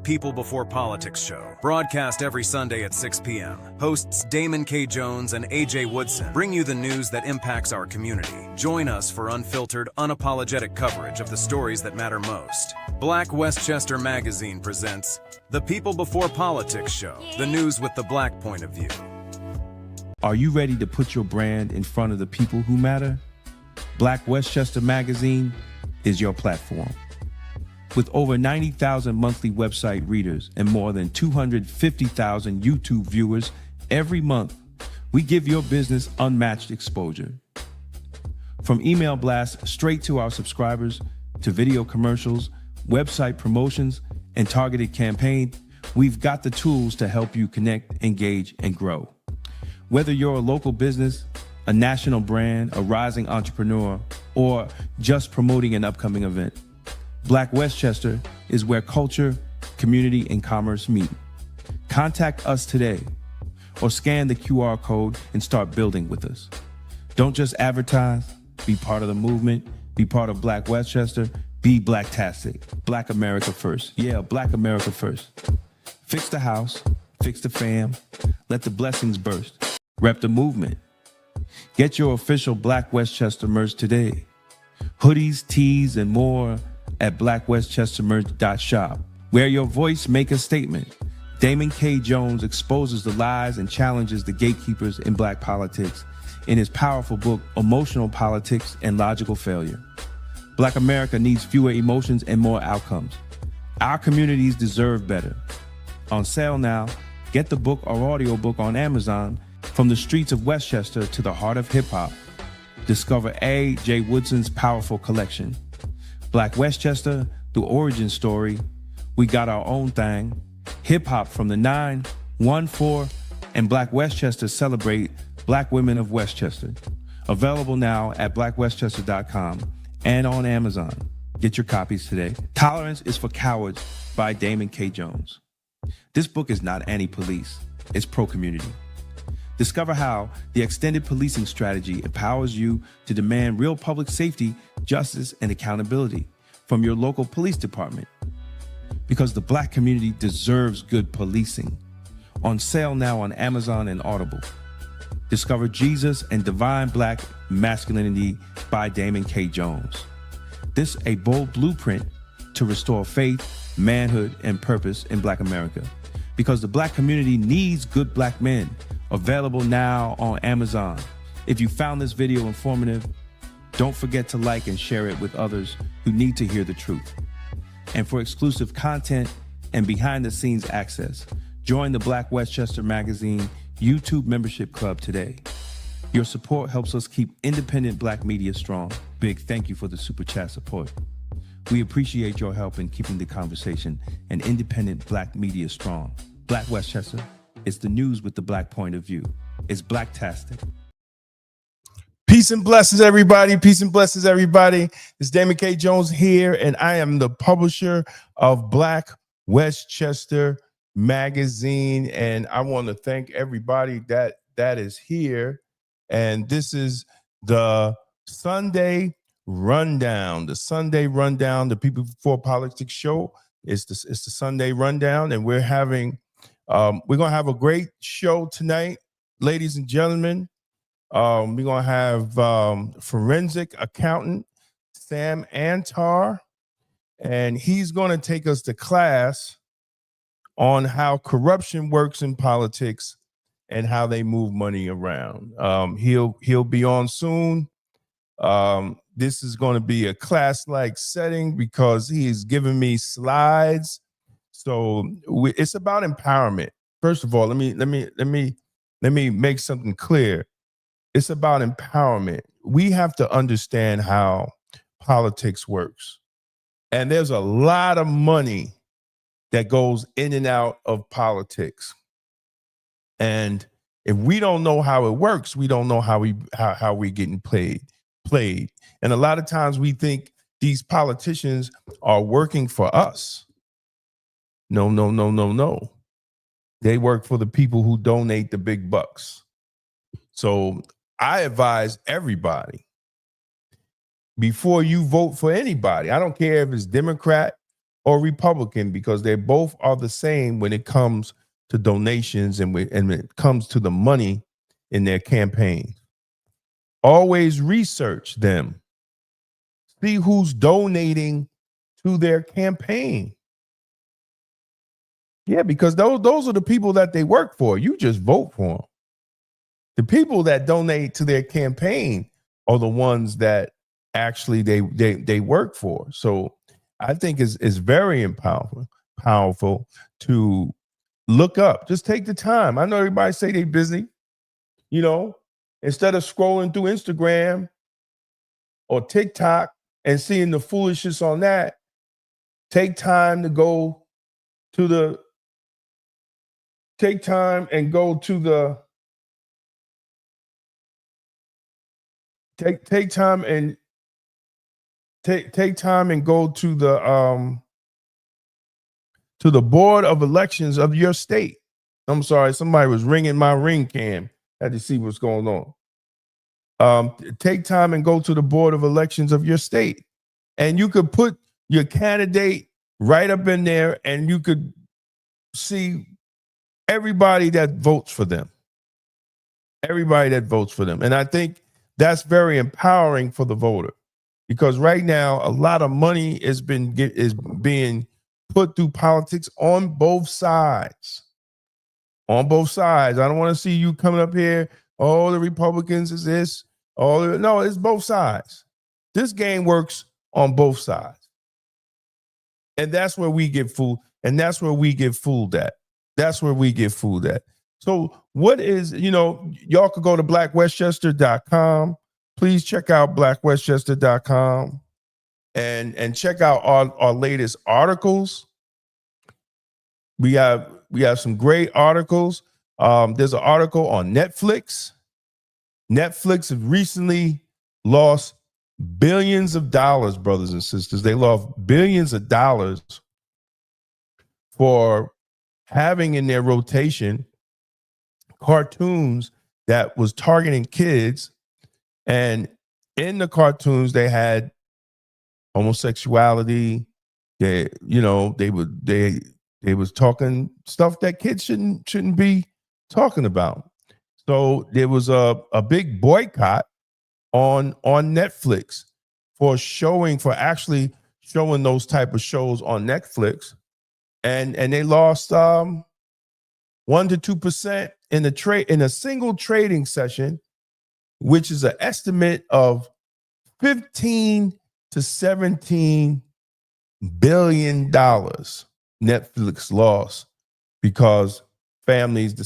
People Before Politics show, broadcast every Sunday at 6 p.m. Hosts Damon K. Jones and AJ Woodson bring you the news that impacts our community. Join us for unfiltered, unapologetic coverage of the stories that matter most. Black Westchester Magazine presents The People Before Politics show, the news with the Black point of view. Are you ready to put your brand in front of the people who matter? Black Westchester Magazine is your platform. With over 90,000 monthly website readers and more than 250,000 YouTube viewers every month, we give your business unmatched exposure. From email blasts straight to our subscribers, to video commercials, website promotions, and targeted campaigns, we've got the tools to help you connect, engage, and grow. Whether you're a local business, a national brand, a rising entrepreneur, or just promoting an upcoming event, Black Westchester is where culture, community, and commerce meet. Contact us today or scan the QR code and start building with us. Don't just advertise, be part of the movement, be part of Black Westchester, be Blacktastic. Black America first. Yeah, Black America first. Fix the house, fix the fam, let the blessings burst. Rep the movement. Get your official Black Westchester merch today. Hoodies, tees, and more at blackwestchestermerch.shop. Wear your voice, make a statement. Damon K. Jones exposes the lies and challenges the gatekeepers in Black politics in his powerful book, Emotional Politics and Logical Failure. Black America needs fewer emotions and more outcomes. Our communities deserve better. On sale now, get the book or audiobook on Amazon. From the streets of Westchester to the heart of hip-hop, discover A.J. Woodson's powerful collection. Black Westchester, the origin story, we got our own thing. Hip-hop from the 914 and Black Westchester celebrate Black women of Westchester. Available now at blackwestchester.com and on Amazon. Get your copies today. Tolerance is for Cowards by Damon K. Jones. This book is not anti-police, it's pro-community. Discover how the extended policing strategy empowers you to demand real public safety, justice, and accountability from your local police department. Because the Black community deserves good policing. On sale now on Amazon and Audible. Discover Jesus and Divine Black Masculinity by Damon K. Jones. This a bold blueprint to restore faith, manhood, and purpose in Black America. Because the Black community needs good Black men. Available now on Amazon. If you found this video informative, don't forget to like and share it with others who need to hear the truth. And for exclusive content and behind-the-scenes access, join the Black Westchester Magazine YouTube membership club today. Your support helps us keep independent Black media strong. Big thank you for the Super Chat support. We appreciate your help in keeping the conversation and independent Black media strong. Black Westchester, it's the news with the Black point of view. It's Blacktastic. Peace and blessings, everybody. Peace and blessings, everybody. It's Damon K. Jones here, and I am the publisher of Black Westchester Magazine. And I want to thank everybody that is here. And this is the Sunday Rundown. The Sunday Rundown, the People Before Politics show. It's the Sunday Rundown, and we're going to have a great show tonight, ladies and gentlemen. We're going to have forensic accountant Sam Antar, and he's going to take us to class on how corruption works in politics and how they move money around. He'll be on soon. This is going to be a class-like setting because he is giving me slides. So it's about empowerment. First of all, let me make something clear. It's about empowerment. We have to understand how politics works. And there's a lot of money that goes in and out of politics. And if we don't know how it works, we don't know how we're getting played. And a lot of times we think these politicians are working for us. No. They work for the people who donate the big bucks. So I advise everybody, before you vote for anybody, I don't care if it's Democrat or Republican, because they both are the same when it comes to donations and when it comes to the money in their campaign. Always research them. See who's donating to their campaign. Yeah, because those are the people that they work for. You just vote for them. The people that donate to their campaign are the ones that actually they work for. So I think is very powerful to look up. Just take the time. I know everybody say they busy, you know, instead of scrolling through Instagram or TikTok and seeing the foolishness on that, take time to go to the take time and go to the take time and take time and go to the board of elections of your state. I'm sorry, somebody was ringing my ring cam. Had to see what's going on. Take time and go to the board of elections of your state, and you could put your candidate right up in there, and you could see everybody that votes for them. Everybody that votes for them. And I think that's very empowering for the voter, because right now a lot of money is being put through politics on both sides. On both sides. I don't want to see you coming up here, oh, the Republicans is this. Oh, no, it's both sides. This game works on both sides. And that's where we get fooled. And that's where we get fooled at. That's where we get fooled at. So what is, y'all could go to blackwestchester.com. Please check out blackwestchester.com and check out our latest articles. We have some great articles. There's an article on Netflix. Netflix have recently lost billions of dollars, brothers and sisters. They lost billions of dollars for having in their rotation cartoons that was targeting kids. And in the cartoons, they had homosexuality. They was talking stuff that kids shouldn't be talking about. So there was a big boycott on Netflix for actually showing those type of shows on Netflix, and they lost 1 to 2% in a single trading session, which is an estimate of $15 to $17 billion Netflix lost, because families have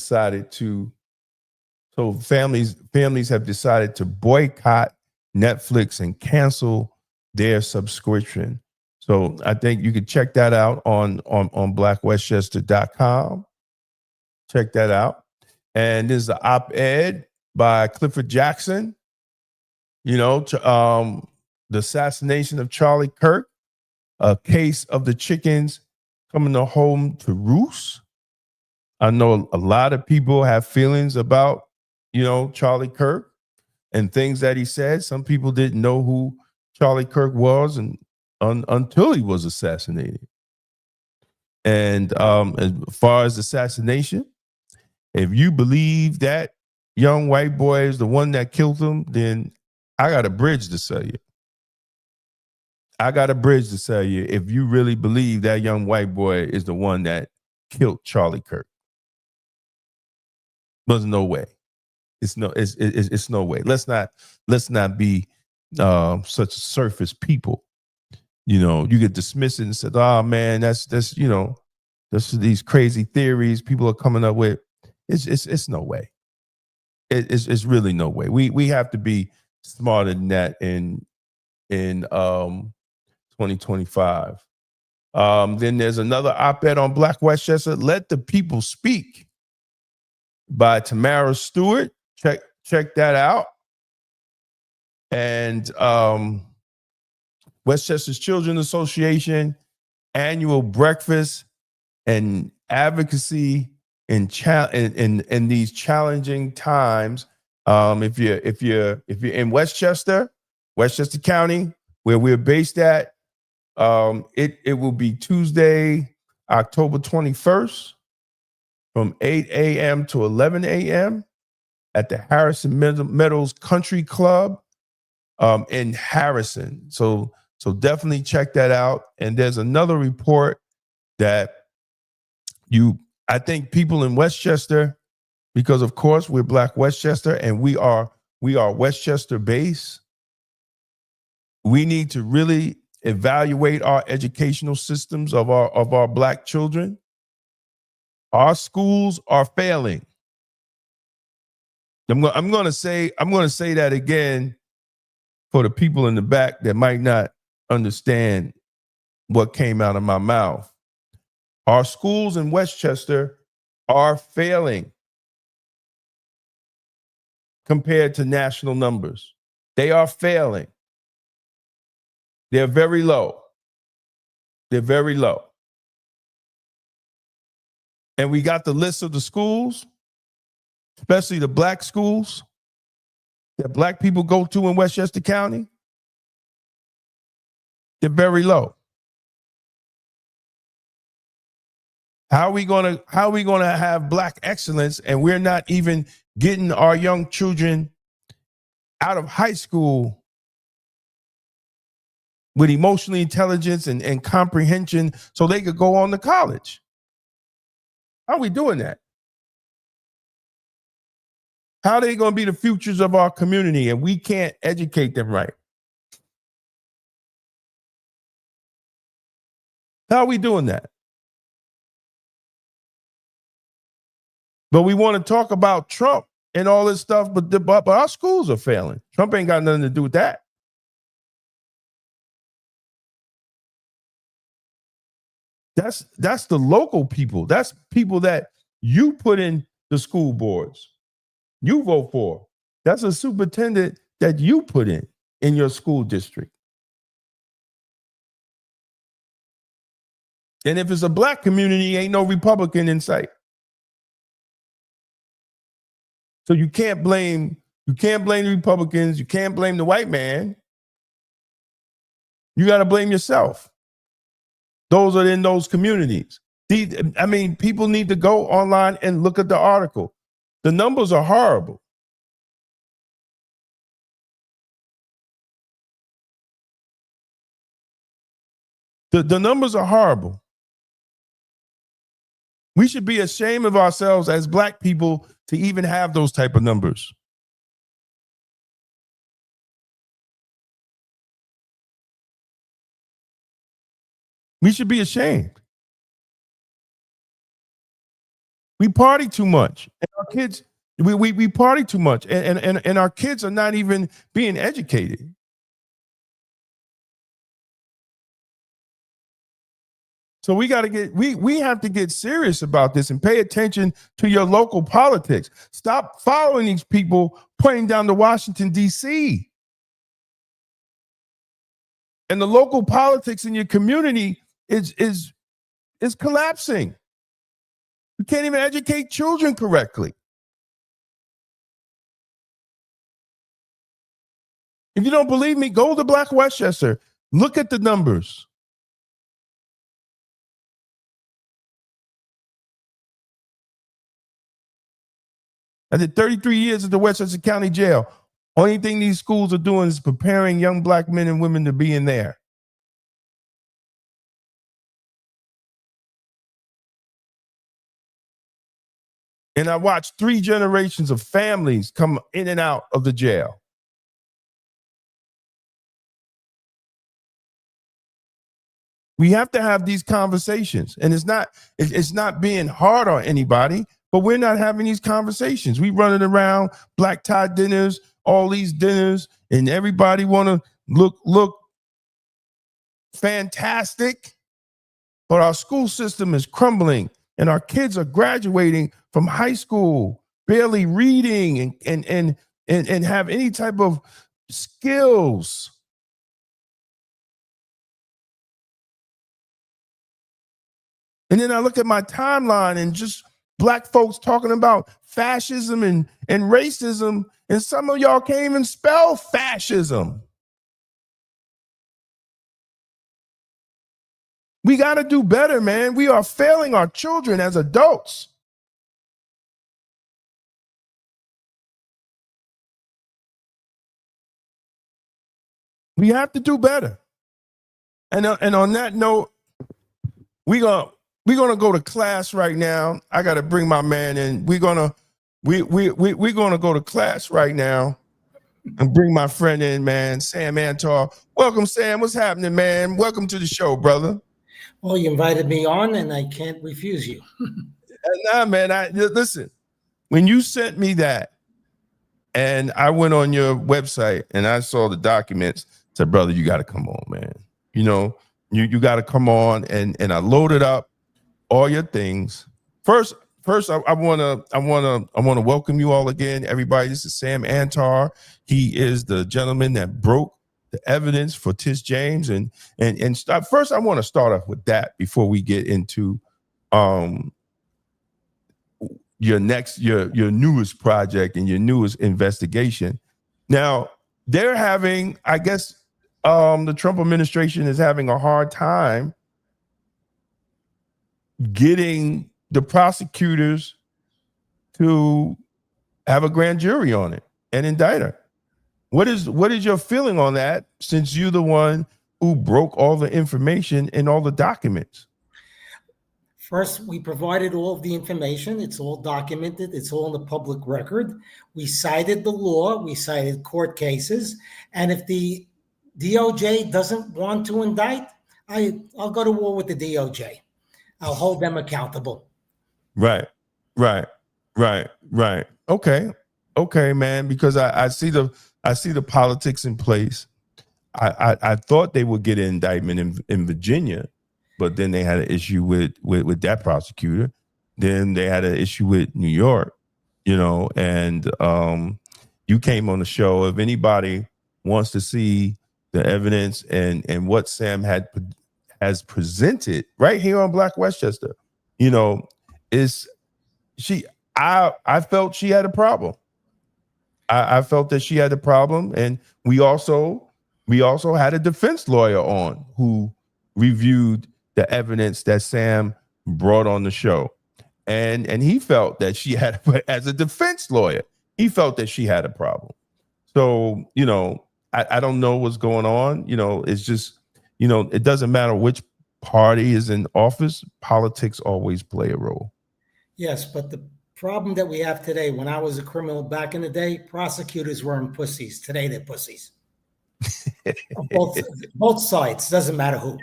decided to boycott Netflix and cancel their subscription. So I think you can check that out on blackwestchester.com. Check that out. And there's an op-ed by Clifford Jackson, the assassination of Charlie Kirk, a case of the chickens coming home to roost. I know a lot of people have feelings about, Charlie Kirk and things that he said. Some people didn't know who Charlie Kirk was until he was assassinated. And as far as assassination, if you believe that young white boy is the one that killed him, then I got a bridge to sell you. If you really believe that young white boy is the one that killed Charlie Kirk. There's no way. It's no way. Let's not be such surface people. You get dismissed and said, "Oh man, that's these crazy theories people are coming up with." It's no way. It's really no way. We have to be smarter than that in 2025. Then there's another op-ed on Black Westchester, "Let the People Speak," by Tamara Stewart. Check that out. And Westchester's Children's Association annual breakfast and advocacy in these challenging times. If you're in Westchester County, where we're based at, It will be Tuesday, October 21st from 8 a.m. to 11 a.m. at the Harrison Meadows Country Club in Harrison. So definitely check that out. And there's another report that I think people in Westchester, because of course we're Black Westchester and we are Westchester based. We need to really evaluate our educational systems of our Black children. Our schools are failing. I'm going to say that again for the people in the back that might not understand what came out of my mouth. Our schools in Westchester are failing compared to national numbers. They are failing. They're very low. They're very low. And we got the list of the schools, especially the Black schools that Black people go to in Westchester County. They're very low. How are we gonna have Black excellence and we're not even getting our young children out of high school with emotional intelligence and comprehension so they could go on to college? How are we doing that? How are they going to be the futures of our community and we can't educate them right? How are we doing that? But we want to talk about Trump and all this stuff, but our schools are failing. Trump ain't got nothing to do with that. That's the local people. That's people that you put in the school boards. You vote for. That's a superintendent that you put in your school district. And if it's a Black community, ain't no Republican in sight. So you can't blame the Republicans. You can't blame the white man. You got to blame yourself. Those are in those communities. People need to go online and look at the article. The numbers are horrible. The numbers are horrible. We should be ashamed of ourselves as Black people to even have those type of numbers. We should be ashamed. We party too much. And our kids, we party too much. And our kids are not even being educated. So we have to get serious about this and pay attention to your local politics. Stop following these people pointing down to Washington, D.C. And the local politics in your community is collapsing. You can't even educate children correctly. If you don't believe me, go to Black Westchester. Look at the numbers. I did 33 years at the Westchester County Jail. Only thing these schools are doing is preparing young Black men and women to be in there. And I watched 3 generations of families come in and out of the jail. We have to have these conversations. And it's not being hard on anybody, but we're not having these conversations. We running around, black tie dinners, all these dinners, and everybody want to look fantastic. But our school system is crumbling, and our kids are graduating from high school, barely reading and have any type of skills. And then I look at my timeline and just Black folks talking about fascism and racism, and some of y'all can't even spell fascism. We got to do better, man. We are failing our children as adults. We have to do better. And on that note, we're gonna go to class right now. I gotta bring my man in. We're gonna go to class right now and bring my friend in, man, Sam Antar. Welcome, Sam. What's happening, man? Welcome to the show, brother. Well, you invited me on, and I can't refuse you. Nah, man. Listen. When you sent me that, and I went on your website and I saw the documents, said, brother, you got to come on, man. You know, you got to come on, and I loaded up all your things. First, I wanna welcome you all again, everybody. This is Sam Antar. He is the gentleman that broke the evidence for Tish James, and start. First, I want to start off with that before we get into your newest project and your newest investigation. Now, they're having, I guess, the Trump administration is having a hard time getting the prosecutors to have a grand jury on it and indict her. What is your feeling on that, since you're the one who broke all the information and all the documents? First, we provided all of the information. It's all documented. It's all in the public record. We cited the law. We cited court cases. And if the DOJ doesn't want to indict, I'll go to war with the DOJ. I'll hold them accountable. Right. Okay, man. Because I see the politics in place. I thought they would get an indictment in Virginia, but then they had an issue with that prosecutor. Then they had an issue with New York, you know. And you came on the show. If anybody wants to see the evidence and what Sam has presented right here on Black Westchester, you know, I felt she had a problem. I felt that she had a problem, and we also had a defense lawyer on who reviewed the evidence that Sam brought on the show, and he felt that she had, as a defense lawyer, he felt that she had a problem. So, you know, I don't know what's going on. You know, it's just, you know, it doesn't matter which party is in office. Politics always play a role. Yes, but the problem that we have today, when I was a criminal back in the day, prosecutors weren't pussies. Today they're pussies. both sides, doesn't matter who.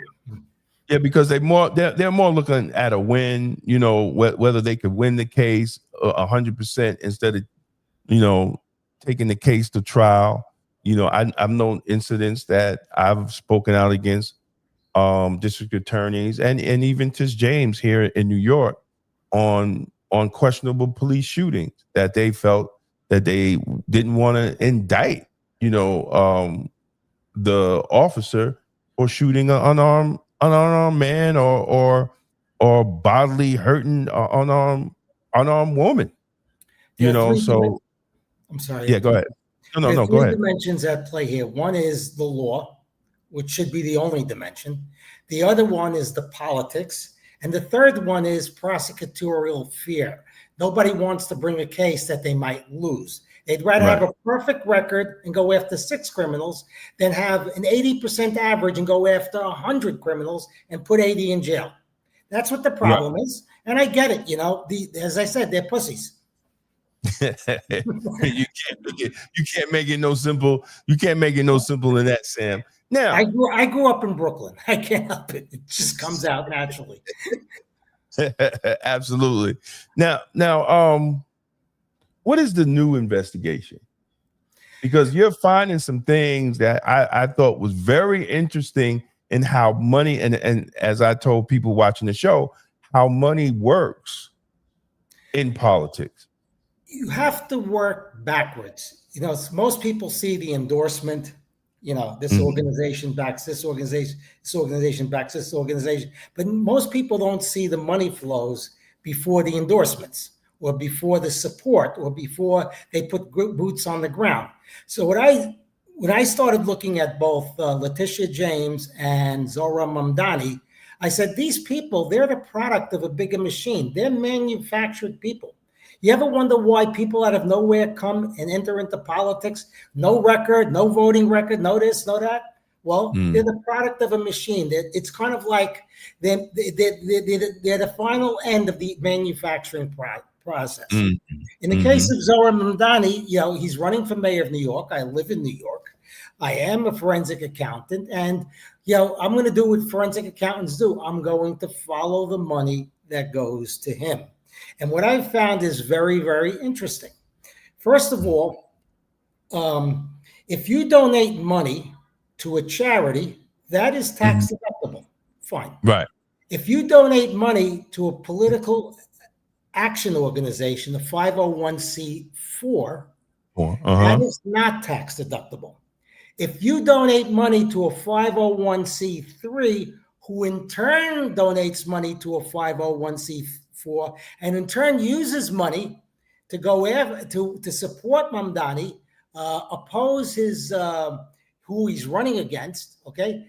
Yeah, because they're more looking at a win, you know, whether they could win the case 100% instead of, you know, taking the case to trial. You know, I've known incidents that I've spoken out against district attorneys and even Tish James here in New York on questionable police shootings that they felt that they didn't want to indict, you know, the officer for shooting an unarmed man or bodily hurting an unarmed woman. You know, so I'm sorry. Yeah, go ahead. No, go ahead. Dimensions at play here. One is the law, which should be the only dimension. The other one is the politics. And the third one is prosecutorial fear. Nobody wants to bring a case that they might lose. They'd rather have a perfect record and go after 6 criminals than have an 80% average and go after 100 criminals and put 80 in jail. That's what the problem is. And I get it. You know, as I said, they're pussies. You can't make it no simple. You can't make it no simple in that, Sam. Now, I grew up in Brooklyn. I can't help it. It just comes out naturally. Absolutely. Now, what is the new investigation? Because you're finding some things that I thought was very interesting in how money, and as I told people watching the show, how money works in politics. You have to work backwards. You know, most people see the endorsement. You know, this organization backs this organization, this organization backs this organization. But most people don't see the money flows before the endorsements or before the support or before they put boots on the ground. So when I started looking at both Tish James and Zohran Mamdani, I said, these people, they're the product of a bigger machine. They're manufactured people. You ever wonder why people out of nowhere come and enter into politics? No record, no voting record, no this, no that. Well, they're the product of a machine. It's kind of like they're the final end of the manufacturing process. In the case of Zohran Mamdani, he's running for mayor of New York. I live in New York. I am a forensic accountant, and I'm going to do what forensic accountants do. I'm going to follow the money that goes to him. And what I've found is very, very interesting. First of all, if you donate money to a charity, that is tax deductible. Fine. Right. If you donate money to a political action organization, a 501c4, that is not tax deductible. If you donate money to a 501c3, who in turn donates money to a 501c4, and in turn uses money to go to support Mamdani, oppose his who he's running against, okay?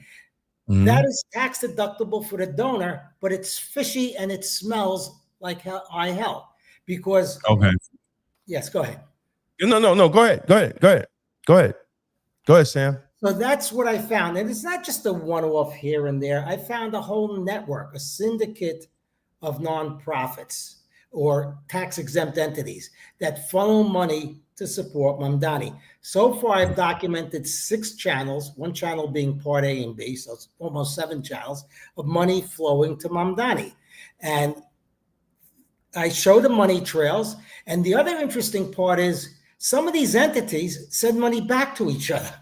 That is tax deductible for the donor, but it's fishy and it smells like hell. Because yes, go ahead. No. Go ahead, Sam. So that's what I found. And it's not just a one-off here and there. I found a whole network, a syndicate of nonprofits or tax-exempt entities that funnel money to support Mamdani. So far, I've documented 6 channels, one channel being part A and B, so it's almost 7 channels of money flowing to Mamdani. And I show the money trails. And the other interesting part is some of these entities send money back to each other.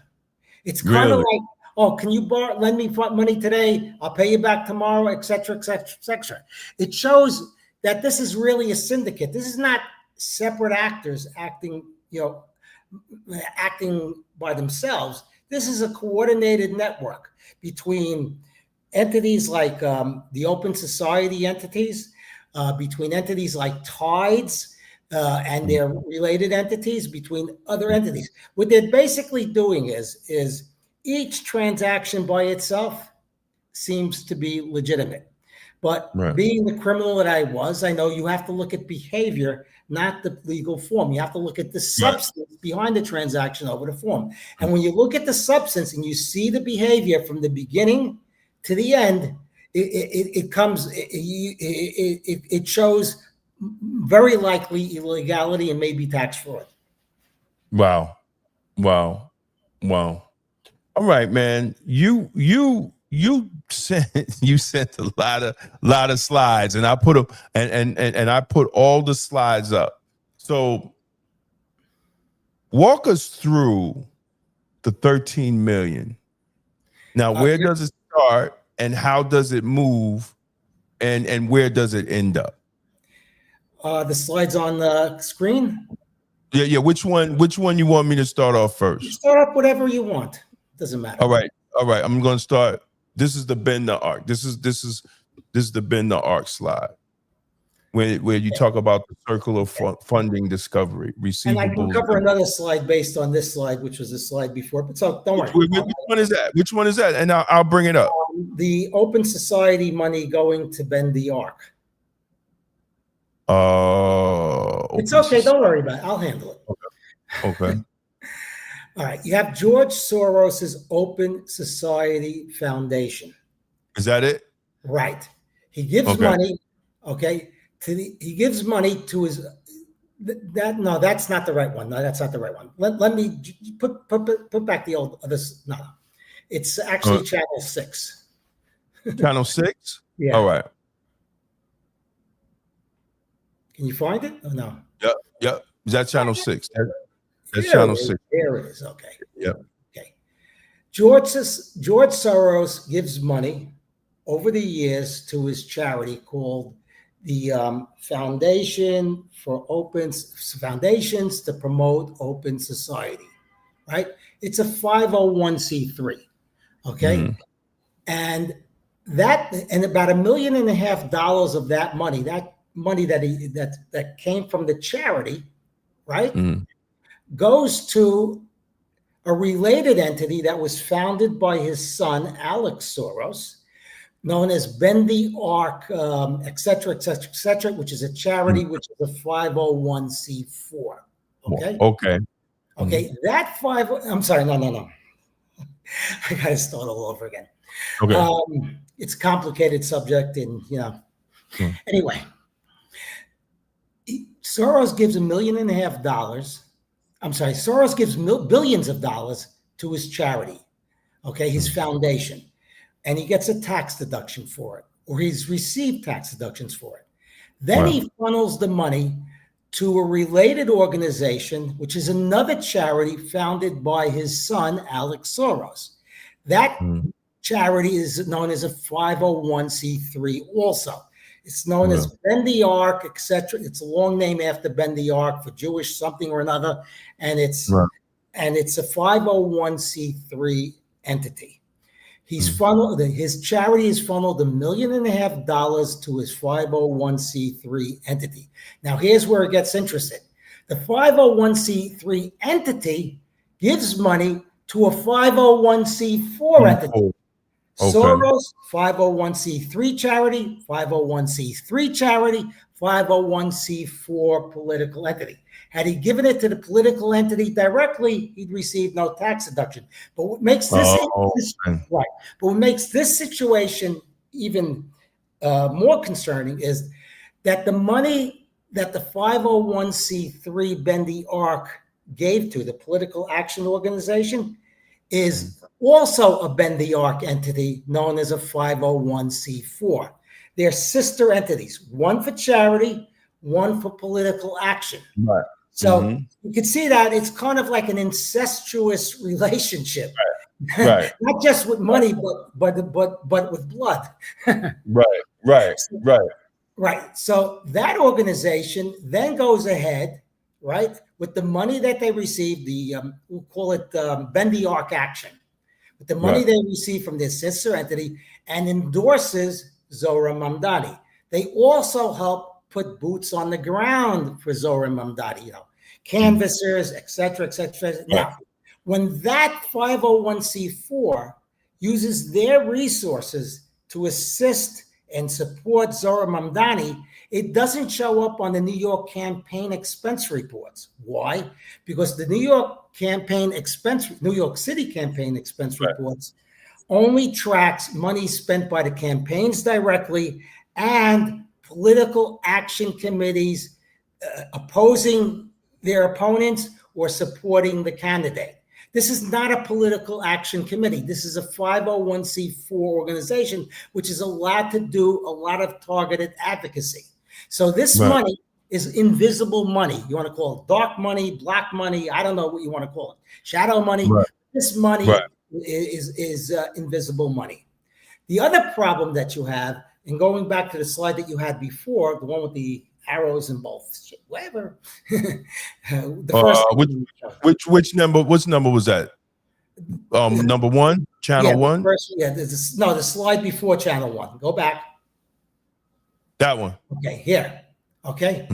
It's kind of like, oh, can you lend me money today? I'll pay you back tomorrow, et cetera, et cetera, et cetera. It shows that this is really a syndicate. This is not separate actors acting by themselves. This is a coordinated network between entities like the open society entities, between entities like Tides and their related entities, between other entities. What they're basically doing is each transaction by itself seems to be legitimate. But being the criminal that I was, I know you have to look at behavior, not the legal form. You have to look at the substance behind the transaction over the form. And when you look at the substance and you see the behavior from the beginning to the end, it shows very likely illegality and maybe tax fraud. Wow. All right, man. You sent a lot of slides, and I put them and I put all the slides up. So walk us through the 13 million. Now, where does it start and how does it move and where does it end up? The slides on the screen? Yeah. Which one you want me to start off first? You start off whatever you want. Doesn't matter. All right. I'm going to start. This is the bend the arc. This is the bend the arc slide, where you talk about the circle of funding discovery, receivables. And I can cover another slide based on this slide, which was a slide before. But so don't worry. Which one is that? Which one is that? And I'll bring it up. The open society money going to bend the arc. It's okay. Don't worry about it. I'll handle it. Okay. All right. You have George Soros's Open Society Foundation. Is that it? Right. He gives money. Okay. He gives money to his. No, that's not the right one. No, that's not the right one. Let me put back the old. This no. It's actually channel 6. Channel 6. Yeah. All right. Can you find it? Oh no. Yep. Is that channel 6? That's channel 6. There it is. Okay. Yep. Okay. George Soros gives money over the years to his charity called the Foundations to Promote Open Society. Right? It's a 501c3. Okay. And about $1.5 million of that money that came from the charity, right, goes to a related entity that was founded by his son, Alex Soros, known as Bend the Arc, et cetera, et cetera, et cetera, which is a charity, which is a 501c4. Okay. Okay. Okay. That I'm sorry. No. I got to start all over again. Okay. It's a complicated subject, and anyway, Soros gives $1.5 million. I'm sorry, Soros gives billions of dollars to his charity, okay, his foundation, and he gets a tax deduction for it, or he's received tax deductions for it. Then he funnels the money to a related organization, which is another charity founded by his son, Alex Soros. That charity is known as a 501c3 also. It's known as Bend the Arc, etc. It's a long name after Bend the Arc for Jewish something or another, and it's a 501c3 entity. His charity is funneled $1.5 million to his 501c3 entity. Now, here's where it gets interesting. The 501c3 entity gives money to a 501c4 entity. Okay. Soros, 501c3 charity, 501c3 charity, 501c4 political entity. Had he given it to the political entity directly, he'd receive no tax deduction. But what makes this situation even more concerning is that the money that the 501c3 Bend the Arc gave to the political action organization is also a Bend the Arc entity known as a 501c4. They're sister entities, one for charity, one for political action. Right. So you can see that it's kind of like an incestuous relationship, right? Not just with money, but with blood. Right. So that organization then goes ahead, right, with the money that they received. We'll call it Bend the Arc Action, with the money they receive from their sister entity, and endorses Zohran Mamdani. They also help put boots on the ground for Zohran Mamdani, canvassers, et cetera, et cetera. Now, when that 501c4 uses their resources to assist and support Zohran Mamdani, it doesn't show up on the New York campaign expense reports. Why? Because the New York City campaign expense reports only tracks money spent by the campaigns directly and political action committees opposing their opponents or supporting the candidate. This is not a political action committee. This is a 501c4 organization, which is allowed to do a lot of targeted advocacy. So this money is invisible money. You want to call it dark money, black money, I don't know what you want to call it, shadow money. This money is invisible money. The other problem that you have, and going back to the slide that you had before, the one with the arrows and both, whatever. Which number was that? Number one, channel one? The slide before channel one. Go back. That one. Okay, here. Okay.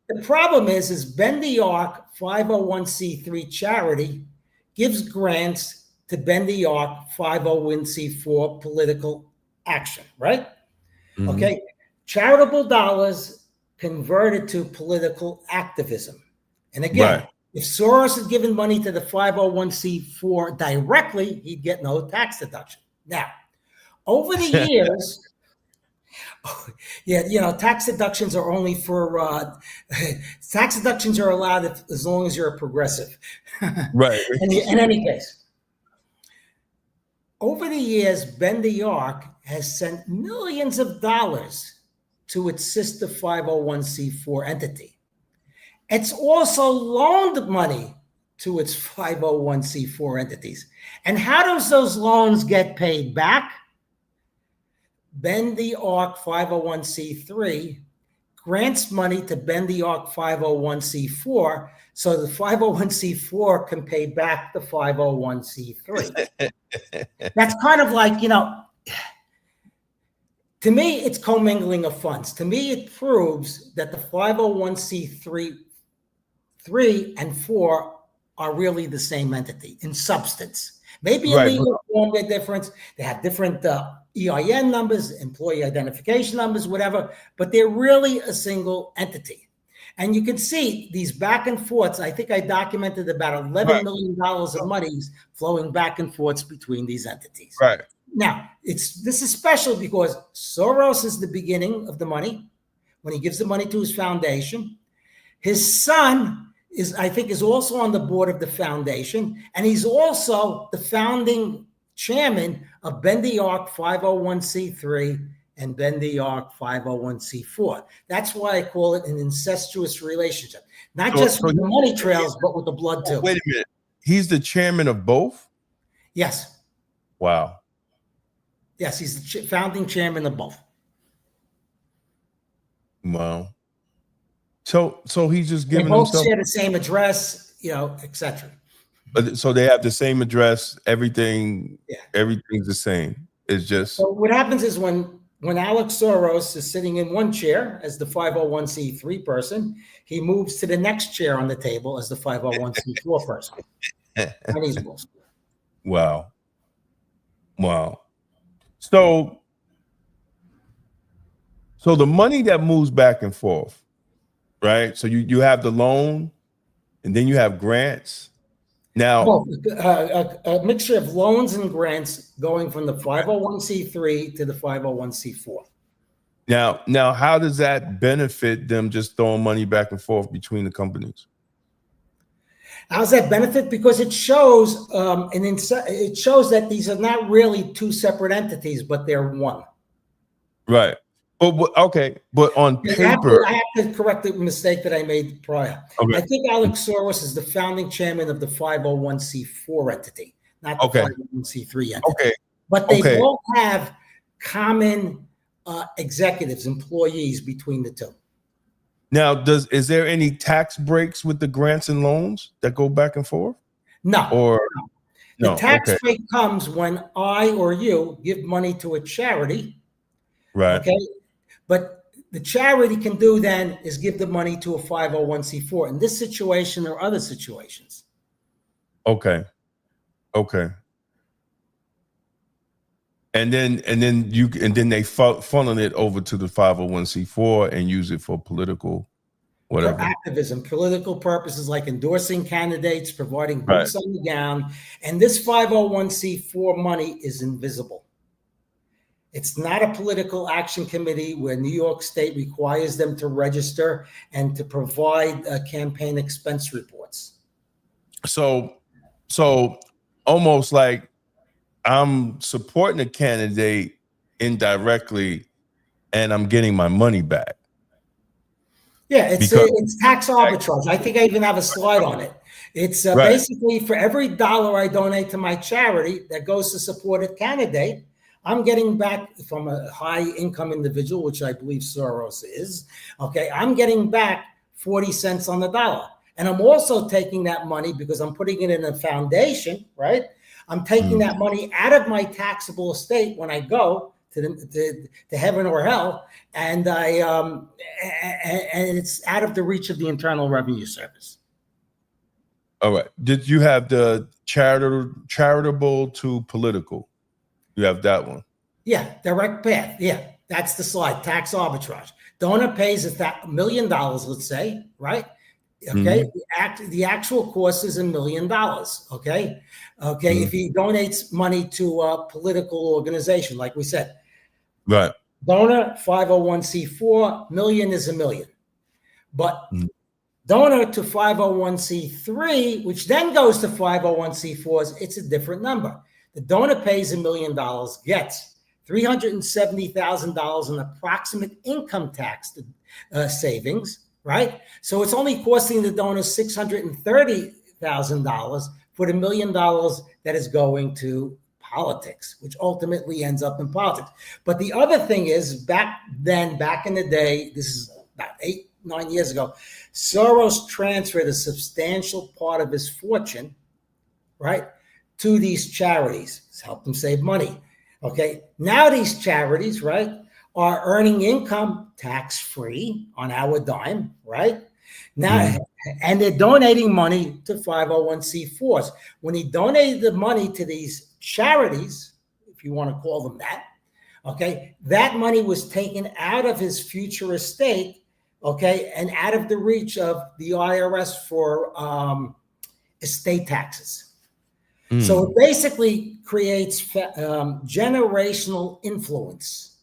The problem is Bend the Arc 501c3 charity gives grants to Bend the Arc 501c4 political action, right? Okay. Charitable dollars converted to political activism. And again, if Soros had given money to the 501c4 directly, he'd get no tax deduction. Now, over the years, tax deductions are only for tax deductions are allowed as long as you're a progressive. Right. In any case, over the years, Bend the Arc has sent millions of dollars to its sister 501c4 entity. It's also loaned money to its 501c4 entities. And how does those loans get paid back? Bend the Arc 501c3 grants money to Bend the Arc 501c4 so the 501c4 can pay back the 501c3. That's kind of like, to me, it's commingling of funds. To me, it proves that the 501c3 and 4 are really the same entity in substance. Maybe in Right, legal form they're different. They have different EIN numbers, employee identification numbers, whatever, but they're really a single entity. And you can see these back and forths. I think I documented about $11 million of monies flowing back and forths between these entities. right. Now, this is special because Soros is the beginning of the money when he gives the money to his foundation. His son is also on the board of the foundation, and he's also the founding chairman of Bend the Arc 501c3 and Bend the Arc 501c4. That's why I call it an incestuous relationship, not just with the money trails, but with the blood too. Wait a minute. He's the chairman of both? Yes. Wow. Yes, he's the founding chairman of both. Wow. So he's just They giving both himself. share the same address, etc. But so they have the same address. Everything's the same. It's just. So what happens is when Alex Soros is sitting in one chair as the 501c3 person, he moves to the next chair on the table as the 501c4 person. Chinese rules. Wow. So the money that moves back and forth, right? So you have the loan, and then you have grants. Now, a mixture of loans and grants going from the 501c3 to the 501c4. Now, how does that benefit them just throwing money back and forth between the companies? How's that benefit? Because it shows it shows that these are not really two separate entities, but they're one. Right. But on paper, I have to correct the mistake that I made prior. Okay. I think Alex Soros is the founding chairman of the 501c4 entity, not the 501c3 entity. Okay. But they both have common executives, employees between the two. Now, is there any tax breaks with the grants and loans that go back and forth? No. The tax okay. break comes when I or you give money to a charity. Right. Okay. But the charity can do then is give the money to a 501c4 in this situation or other situations. Okay. And then they funnel it over to the 501c4 and use it for political, whatever. For activism, political purposes like endorsing candidates, providing boots on the ground. And this 501c4 money is invisible. It's not a political action committee where New York State requires them to register and to provide campaign expense reports. So almost like I'm supporting a candidate indirectly and I'm getting my money back. Yeah, it's tax arbitrage. I think I even have a slide on it. It's basically for every dollar I donate to my charity that goes to support a candidate, I'm getting back from a high income individual, which I believe Soros is. Okay, I'm getting back 40 cents on the dollar. And I'm also taking that money because I'm putting it in a foundation, right? I'm taking that money out of my taxable estate when I go to heaven or hell, and and it's out of the reach of the Internal Revenue Service. All right. Did you have the charitable to political? You have that one. Yeah, direct path. Yeah, that's the slide. Tax arbitrage. Donor pays $1 million, let's say, right? Okay, the actual cost is $1 million. Okay, if he donates money to a political organization, like we said, right? Donor 501c4 million is $1 million, but donor to 501c3, which then goes to 501c4s, it's a different number. The donor pays $1 million, gets $370,000 in approximate income tax savings. Right? So it's only costing the donor $630,000 for the $1 million that is going to politics, which ultimately ends up in politics. But the other thing is, back in the day, this is about 8-9 years ago, Soros transferred a substantial part of his fortune, right, to these charities. It's helped them save money. Okay. Now these charities, right, are earning income tax-free on our dime, right? Now, and they're donating money to 501c4s. When he donated the money to these charities, if you want to call them that, okay, that money was taken out of his future estate, okay, and out of the reach of the IRS for estate taxes. So it basically creates generational influence.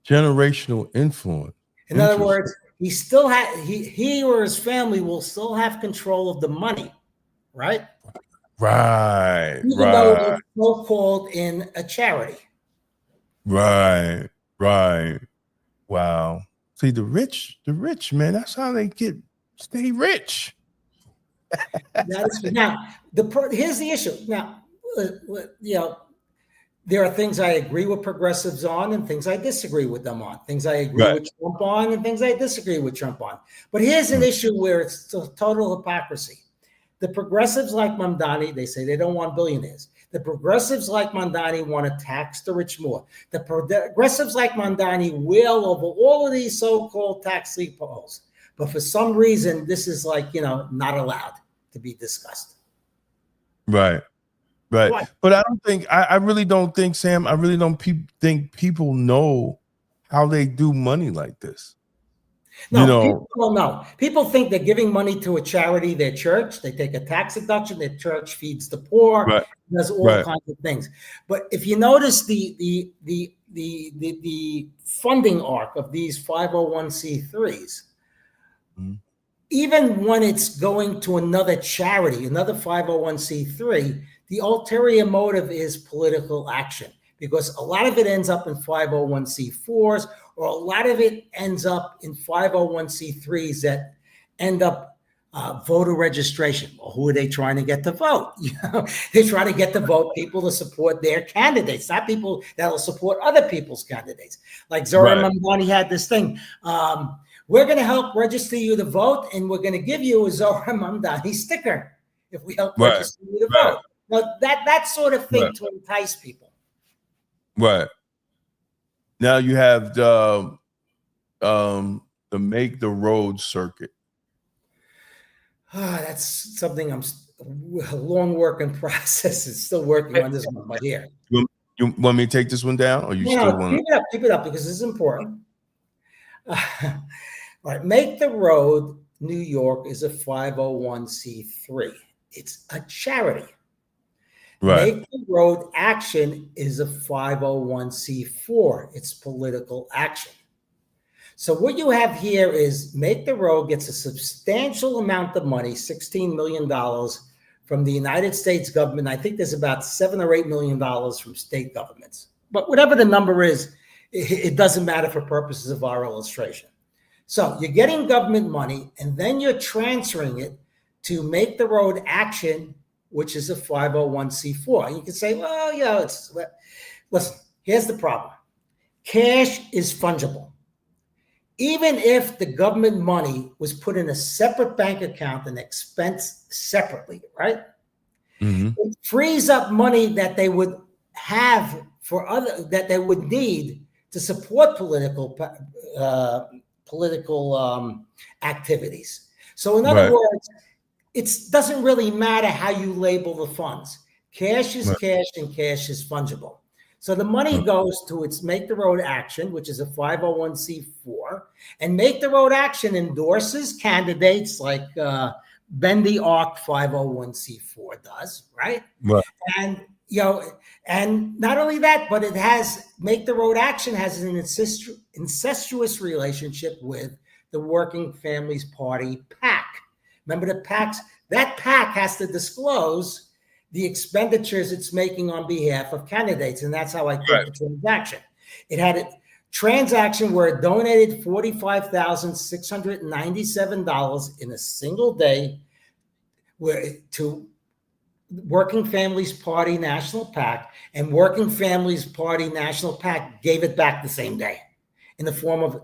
Generational influence. In other words, he still he or his family will still have control of the money, right? Right. Even though it's so-called in a charity. Right. Wow. See, the rich, man, that's how they stay rich. Now, here's the issue. Now, there are things I agree with progressives on and things I disagree with them on. Things I agree with Trump on and things I disagree with Trump on. But here's an issue where it's total hypocrisy. The progressives like Mamdani, they say they don't want billionaires. The progressives like Mamdani want to tax the rich more. The progressives like Mamdani wail over all of these so-called tax loopholes. But for some reason, this is not allowed to be discussed. Right. But I really don't think, Sam, I really don't think people know how they do money like this. No, people don't know. People think they're giving money to a charity, their church. They take a tax deduction. Their church feeds the poor. Does all kinds of things. But if you notice the funding arc of these 501c3s, even when it's going to another charity, another 501c3, the ulterior motive is political action, because a lot of it ends up in 501c4s, or a lot of it ends up in 501c3s that end up voter registration. Well, who are they trying to get to vote? They're trying to get to vote people to support their candidates, not people that will support other people's candidates. Like Zohran Mamdani had this thing. We're going to help register you to vote, and we're going to give you a Zohran Mamdani sticker if we help register you to vote. Now, that sort of thing to entice people. Right. Now you have the Make the Road circuit. That's something I'm a long work in process. It's still working on this one, but here. You want me to take this one down, or you still want to keep it up because this is important. All right, Make the Road New York is a 501c3. It's a charity. Make the Road Action is a 501c4. It's political action. So what you have here is Make the Road gets a substantial amount of money, $16 million from the United States government. I think there's about $7 or $8 million from state governments. But whatever the number is, it doesn't matter for purposes of our illustration. So you're getting government money, and then you're transferring it to Make the Road Action, which is a 501c4. And you can say, well, listen, here's the problem. Cash is fungible. Even if the government money was put in a separate bank account and expensed separately, right? It frees up money that they would have that they would need to support political activities. So in other words, it doesn't really matter how you label the funds. Cash is cash, and cash is fungible. So the money goes to its Make the Road Action, which is a 501c4, and Make the Road Action endorses candidates like Bendy Arc 501c4 does, right? And and not only that, but it has Make the Road Action has an incestuous relationship with the Working Families Party PAC. Remember the PACs? That PAC has to disclose the expenditures it's making on behalf of candidates, and that's how I took the transaction. It had a transaction where it donated $45,697 in a single day to Working Families Party National PAC, and Working Families Party National PAC gave it back the same day. In the form of,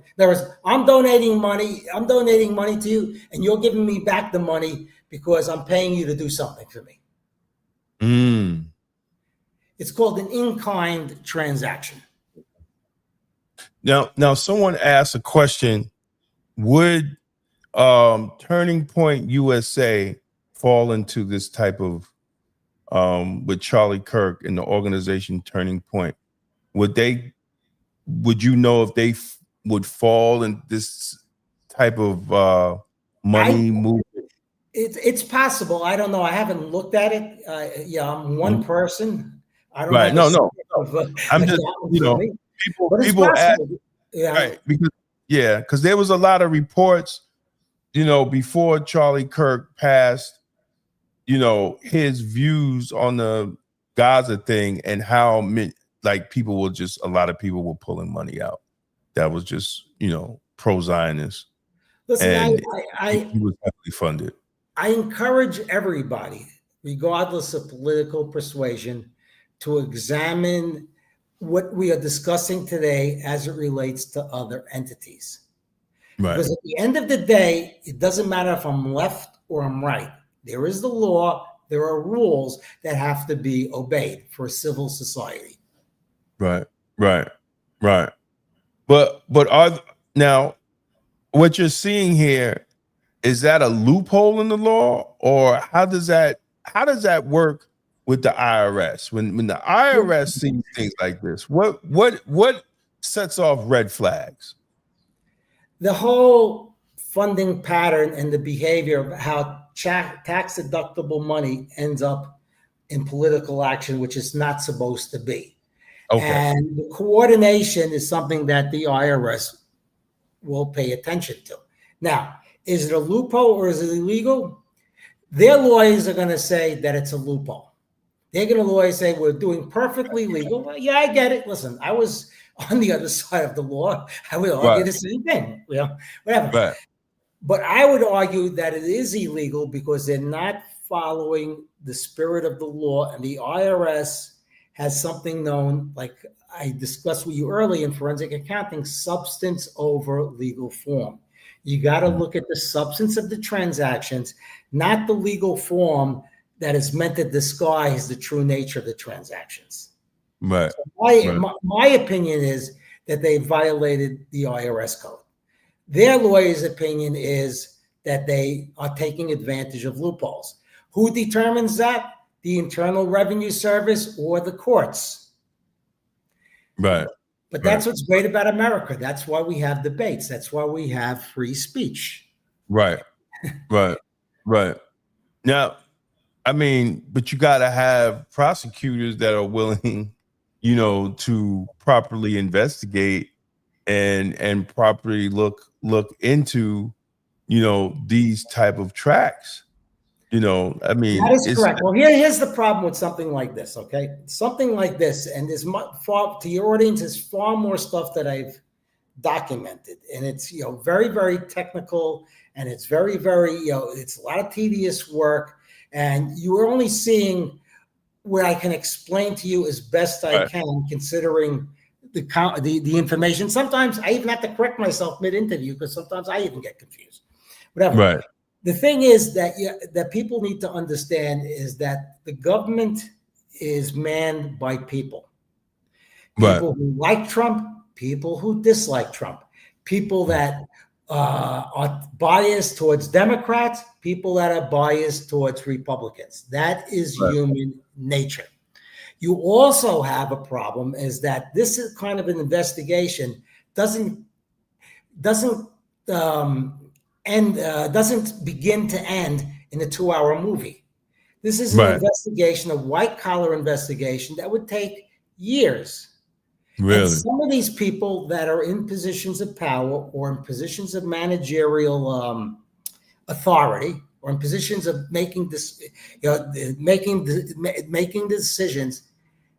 I'm donating money to you, and you're giving me back the money because I'm paying you to do something for me. It's called an in-kind transaction. Now, someone asked a question: would Turning Point USA fall into this type of with Charlie Kirk and the organization Turning Point? Would you know if they would fall in this type of money movement? It's possible. I don't know. I haven't looked at it. Yeah, I'm one person. I don't Right. have No. I'm just, me. people ask, yeah. right, because there was a lot of reports, before Charlie Kirk passed, his views on the Gaza thing and how a lot of people were pulling money out. That was just, pro-Zionist. Listen, and he was heavily funded. I encourage everybody, regardless of political persuasion, to examine what we are discussing today as it relates to other entities. Right. Because at the end of the day, it doesn't matter if I'm left or I'm right. There is the law. There are rules that have to be obeyed for a civil society. Right. But now what you're seeing here, is that a loophole in the law, or how does that work with the IRS? When the IRS sees things like this, what sets off red flags? The whole funding pattern and the behavior of how tax deductible money ends up in political action, which is not supposed to be. Okay. And the coordination is something that the IRS will pay attention to. Now, is it a loophole or is it illegal? Their lawyers are going to say that it's a loophole. They're going to lawyers say we're doing perfectly legal. Well, yeah, I get it. Listen, I was on the other side of the law. I would argue the same thing. Whatever. Right. But I would argue that it is illegal because they're not following the spirit of the law, and the IRS has something known, like I discussed with you earlier in forensic accounting, substance over legal form. You got to look at the substance of the transactions, not the legal form that is meant to disguise the true nature of the transactions. Right. So my opinion is that they violated the IRS code. Their lawyer's opinion is that they are taking advantage of loopholes. Who determines that? The Internal Revenue Service or the courts. Right. But that's what's great about America. That's why we have debates. That's why we have free speech. Right. Now, I mean, but you got to have prosecutors that are willing, to properly investigate and properly look into, these type of tracks. I mean, that is correct. Well, here's the problem with something like this. Okay, something like this, and there's far to your audience is far more stuff that I've documented, and it's very, very technical, and it's very, very it's a lot of tedious work, and you are only seeing what I can explain to you as best I can, considering the information. Sometimes I even have to correct myself mid-interview because sometimes I even get confused. Whatever. Right. The thing is that people need to understand is that the government is manned by people. People who like Trump, people who dislike Trump, people that are biased towards Democrats, people that are biased towards Republicans. That is human nature. You also have a problem is that this is kind of an investigation doesn't begin to end in a 2-hour movie. This is an investigation, a white-collar investigation that would take years. Really? And some of these people that are in positions of power or in positions of managerial authority or in positions of making decisions,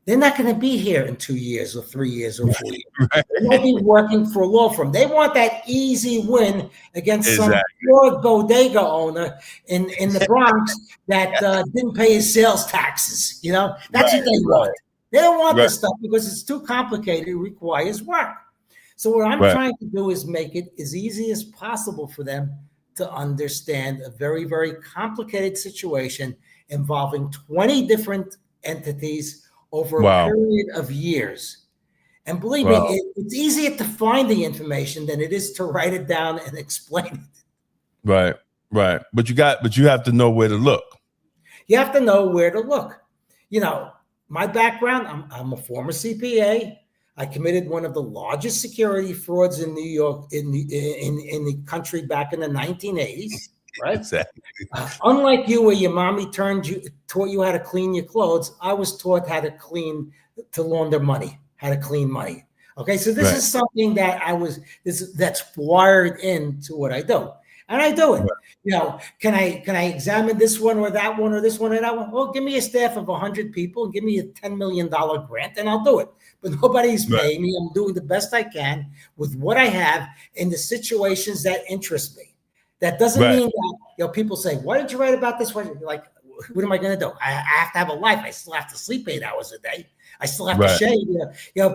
they're not going to be here in 2 years or 3 years or 4 years. They're going to be working for a law firm. They want that easy win against some poor bodega owner in the Bronx that didn't pay his sales taxes. That's what they want. They don't want this stuff because it's too complicated. It requires work. So what I'm trying to do is make it as easy as possible for them to understand a very, very complicated situation involving 20 different entities over a period of years. And believe me, it's easier to find the information than it is to write it down and explain it. Right. Right. But you have to know where to look. You have to know where to look. You know, my background, I'm a former CPA. I committed one of the largest security frauds in New York, in the country back in the 1980s, right? Exactly. Unlike you, where your mommy taught you how to clean your clothes, I was taught how to launder money, how to clean money. Okay, so this is something that that's wired into what I do, and I do it. Right. You know, can I examine this one or that one or this one or that one? Well, give me a staff of 100 people and give me a $10 million grant, and I'll do it. But nobody's paying me. I'm doing the best I can with what I have in the situations that interest me. That doesn't mean that, people say, why did you write about this? Like, what am I going to do? I have to have a life. I still have to sleep 8 hours a day. I still have to shave.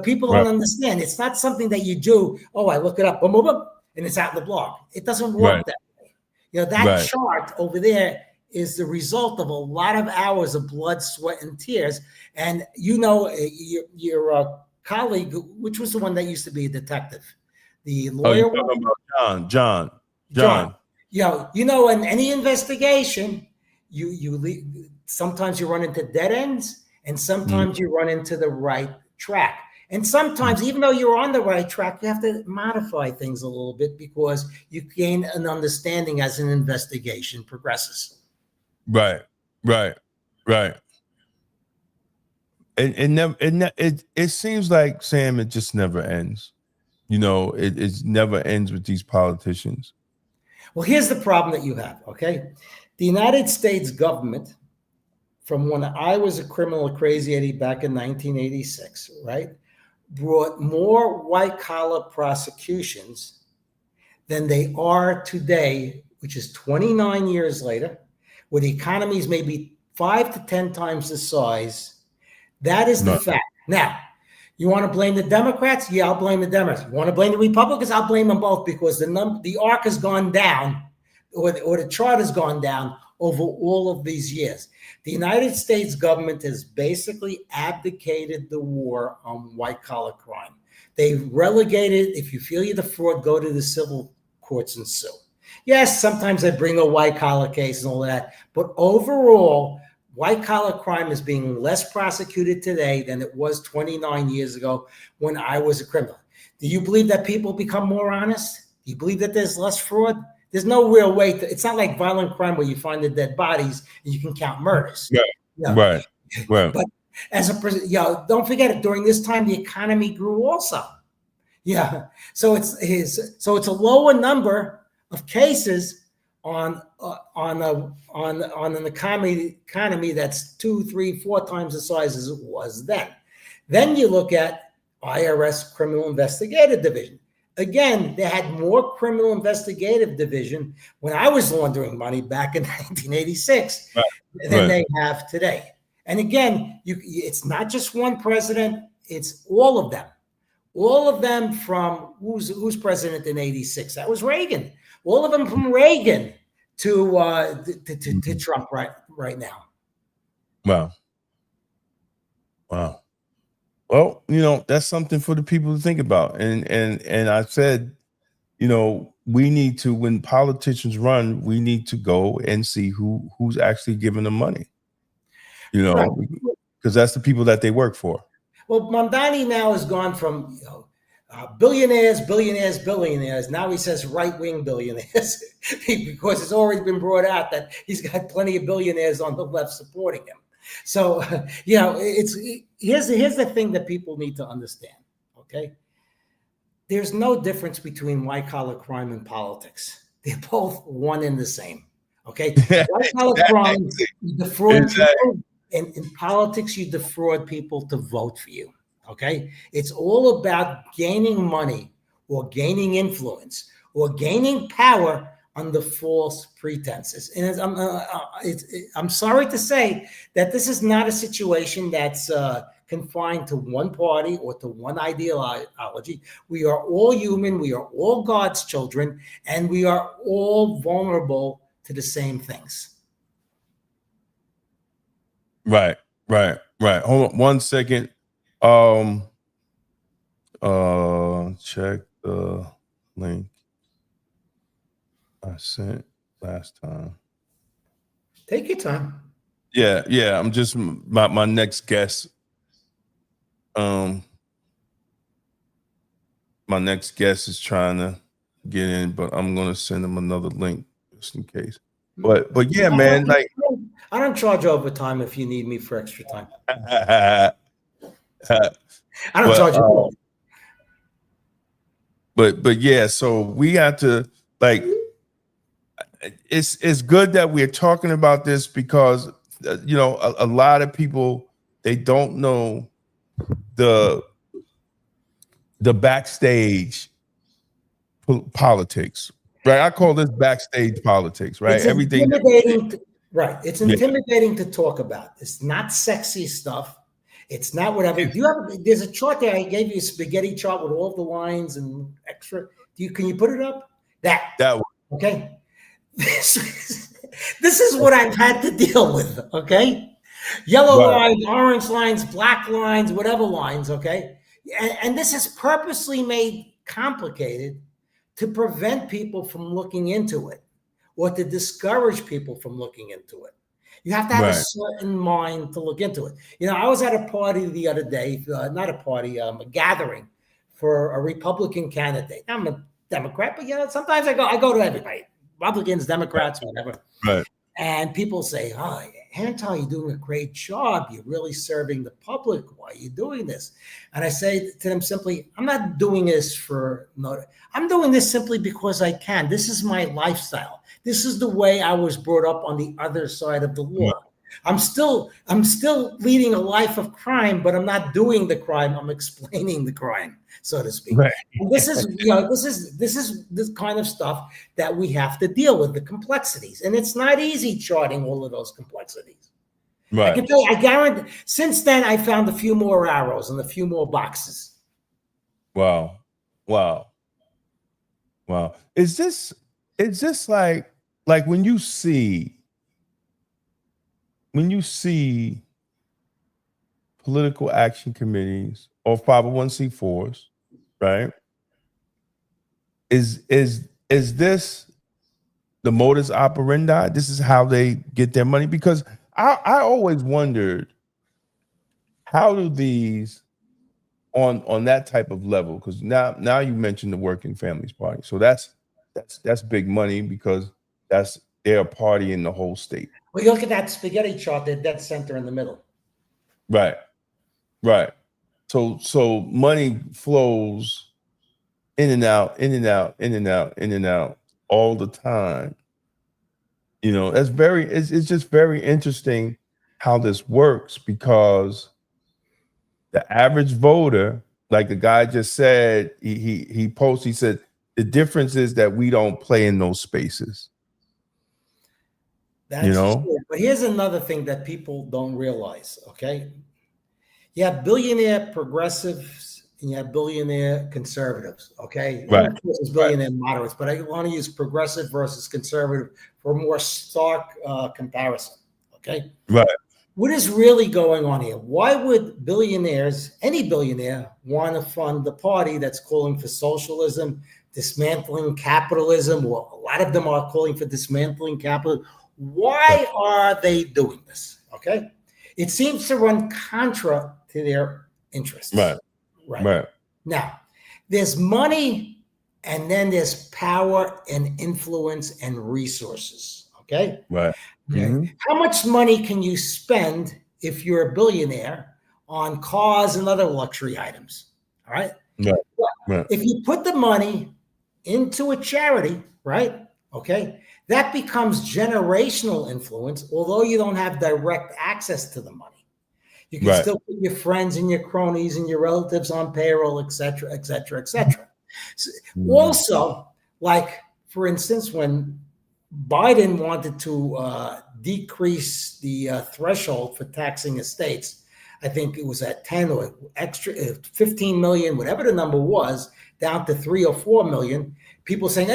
People don't understand. It's not something that you do. Oh, I look it up, boom, boom, boom, and it's out in the blog. It doesn't work that way. That chart over there is the result of a lot of hours of blood, sweat, and tears. And your colleague, which was the one that used to be a detective, the lawyer. You're talking about John. In any investigation, sometimes you run into dead ends, and sometimes you run into the right track. And sometimes, even though you're on the right track, you have to modify things a little bit because you gain an understanding as an investigation progresses. Right. It seems like, Sam, it just never ends. It never ends with these politicians. Well, here's the problem that you have, okay? The United States government, from when I was a criminal crazy Eddie back in 1986, right, brought more white-collar prosecutions than they are today, which is 29 years later, where the economy is maybe 5 to 10 times the size. That is the fact. Now, you want to blame the Democrats? Yeah, I'll blame the Democrats. You want to blame the Republicans? I'll blame them both because the arc has gone down, or the chart has gone down over all of these years. The United States government has basically abdicated the war on white-collar crime. They've relegated, if you feel you're the fraud, go to the civil courts and sue. Yes, sometimes they bring a white-collar case and all that, but overall, white-collar crime is being less prosecuted today than it was 29 years ago when I was a criminal. Do you believe that people become more honest? Do you believe that there's less fraud? There's no real way to. It's not like violent crime where you find the dead bodies and you can count murders. Right. But as don't forget it. During this time, the economy grew also. So it's a lower number of cases on an economy that's 2, 3, 4 times the size as it was then. Then you look at IRS Criminal Investigative Division. Again, they had more Criminal Investigative Division when I was laundering money back in 1986 than they have today. And again, it's not just one president; it's all of them. All of them from who's president in '86? That was Reagan. All of them from Reagan to Trump right now. Wow. Well, that's something for the people to think about. And I said, we need to, when politicians run, we need to go and see who's actually giving them money. Because that's the people that they work for. Well, Mamdani now has gone from billionaires. Now he says right-wing billionaires because it's already been brought out that he's got plenty of billionaires on the left supporting him. So, here's the thing that people need to understand, okay? There's no difference between white-collar crime and politics. They're both one and the same, okay? White-collar crime, you defraud people, and in politics, you defraud people to vote for you, okay? It's all about gaining money or gaining influence or gaining power under false pretenses. And I'm sorry to say that this is not a situation that's confined to one party or to one ideology. We are all human. We are all God's children, and we are all vulnerable to the same things. Right. Hold on 1 second. Check the link I sent last time. Take your time. Yeah. I'm just my next guest. My next guest is trying to get in, but I'm gonna send him another link just in case. But yeah, man, like I don't charge overtime if you need me for extra time. I I don't charge you. But yeah, so we got to like it's good that we're talking about this because you know a lot of people, they don't know the backstage politics, right? I call this backstage politics, right? It's Everything intimidating. Right. It's intimidating to talk about. It's not sexy stuff. It's not whatever. There's a chart there. I gave you a spaghetti chart with all the lines and extra. Can you put it up? That one. Okay. This is what I've had to deal with. Okay. Yellow lines, orange lines, black lines, whatever lines. Okay. And this is purposely made complicated to prevent people from looking into it or to discourage people from looking into it. You have to have a certain mind to look into it. You know, I was at a party the other day, not a party, a gathering for a Republican candidate. I'm a Democrat, but you know, sometimes I go to everybody, Republicans, Democrats, whatever. Right. And people say, "Oh, Antar, you're doing a great job. You're really serving the public. Why are you doing this?" And I say to them simply, "I'm not doing this I'm doing this simply because I can. This is my lifestyle. This is the way I was brought up on the other side of the law. I'm still leading a life of crime, but I'm not doing the crime. I'm explaining the crime, so to speak." Right. And this is this kind of stuff that we have to deal with, the complexities, and it's not easy charting all of those complexities. Right. I can tell you, I guarantee. Since then, I found a few more arrows and a few more boxes. Wow. Is this like when you see political action committees or 501c4s, right? Is this the modus operandi? This is how they get their money? Because I always wondered, how do these on that type of level? Because now you mentioned the Working Families Party, so that's big money because that's their party in the whole state. Well, you look at that spaghetti chart, that dead center in the middle. Right. So money flows in and out all the time. You know, it's just very interesting how this works, because the average voter, like the guy just said, he said, the difference is that we don't play in those spaces. That's true. But here's another thing that people don't realize, okay? You have billionaire progressives and you have billionaire conservatives, okay? Right. Of course, there's billionaire moderates, but I want to use progressive versus conservative for a more stark comparison, okay? Right. What is really going on here? Why would billionaires, any billionaire, want to fund the party that's calling for socialism, dismantling capitalism, or a lot of them are calling for dismantling capitalism? Why are they doing this? Okay. It seems to run contra to their interests. Right. Now, there's money, and then there's power and influence and resources. Okay. Right. Mm-hmm. How much money can you spend if you're a billionaire on cars and other luxury items? All right. Right. If you put the money into a charity, right? Okay. That becomes generational influence, although you don't have direct access to the money. You can still put your friends and your cronies and your relatives on payroll, et cetera, et cetera, et cetera. Also, like, for instance, when Biden wanted to decrease the threshold for taxing estates, I think it was at 10 or extra 15 million, whatever the number was, down to 3 or 4 million. People saying,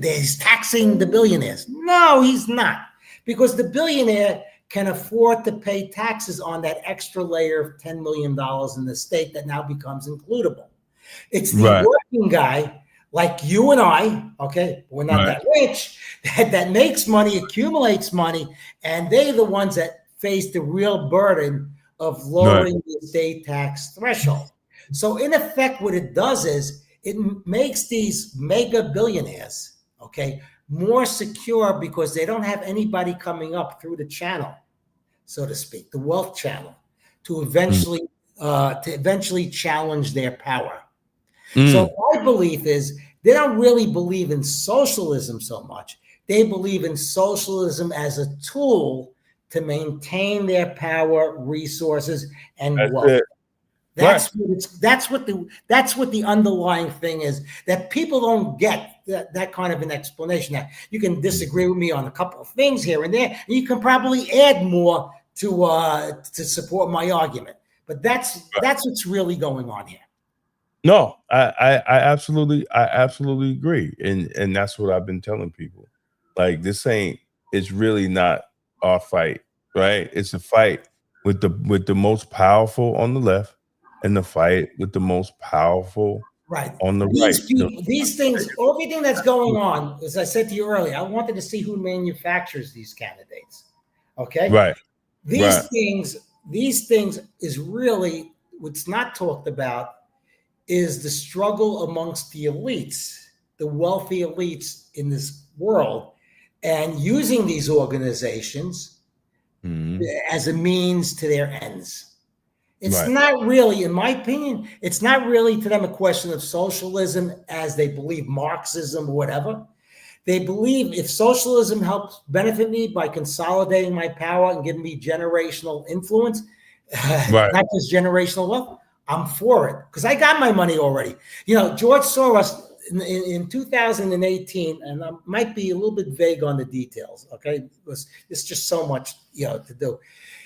he's taxing the billionaires. No, he's not. Because the billionaire can afford to pay taxes on that extra layer of $10 million in the state that now becomes includable. It's the working guy like you and I, okay, we're not that rich, that makes money, accumulates money, and they're the ones that face the real burden of lowering the estate tax threshold. So in effect, what it does is it makes these mega billionaires, okay, more secure because they don't have anybody coming up through the channel, so to speak, the wealth channel, to eventually challenge their power. So my belief is they don't really believe in socialism so much. They believe in socialism as a tool to maintain their power, resources, and wealth. That's what the underlying thing is that people don't get that kind of an explanation. Now, you can disagree with me on a couple of things here and there, and you can probably add more to support my argument. But that's what's really going on here. No, I absolutely agree, and that's what I've been telling people. Like, it's really not our fight, right? It's a fight with the most powerful on the left, and the fight with the most powerful on the right. These things, everything that's going on, as I said to you earlier, I wanted to see who manufactures these candidates. Okay, right. These things is really what's not talked about. Is the struggle amongst the elites, the wealthy elites in this world, and using these organizations as a means to their ends. It's not really, in my opinion, it's not really to them a question of socialism as they believe Marxism or whatever. They believe if socialism helps benefit me by consolidating my power and giving me generational influence, not just generational wealth, I'm for it because I got my money already. You know, George Soros in 2018, and I might be a little bit vague on the details, okay? Because it's just so much, to do.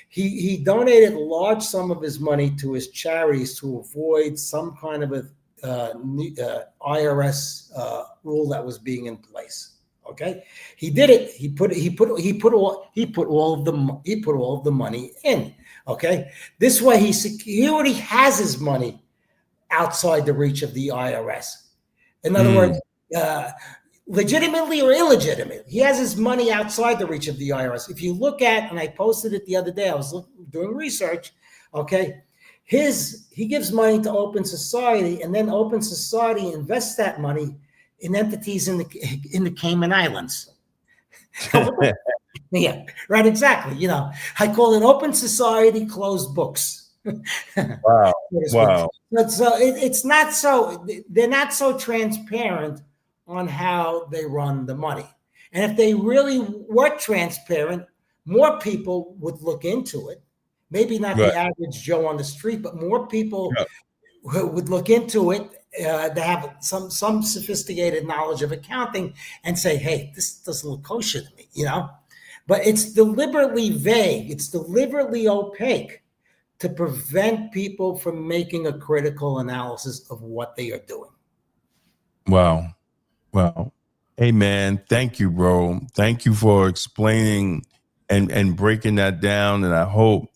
He donated a large sum of his money to his charities to avoid some kind of a IRS rule that was being in place. Okay, he did it. He put all of the money in. Okay, this way he already has his money outside the reach of the IRS. In other words, legitimately or illegitimately, he has his money outside the reach of the IRS. If you look at, and I posted it the other day, I was doing research. Okay, he gives money to Open Society, and then Open Society invests that money in entities in the Cayman Islands. Yeah, right, exactly. You know, I call it Open Society, closed books. Wow. But so it's not so, they're not so transparent on how they run the money. And if they really were transparent, more people would look into it. Maybe not the average Joe on the street, but more people would look into it. They have some sophisticated knowledge of accounting and say, hey, this doesn't look kosher to me, you know? But it's deliberately vague. It's deliberately opaque to prevent people from making a critical analysis of what they are doing. Wow. Hey, man, thank you, bro. Thank you for explaining and breaking that down. And I hope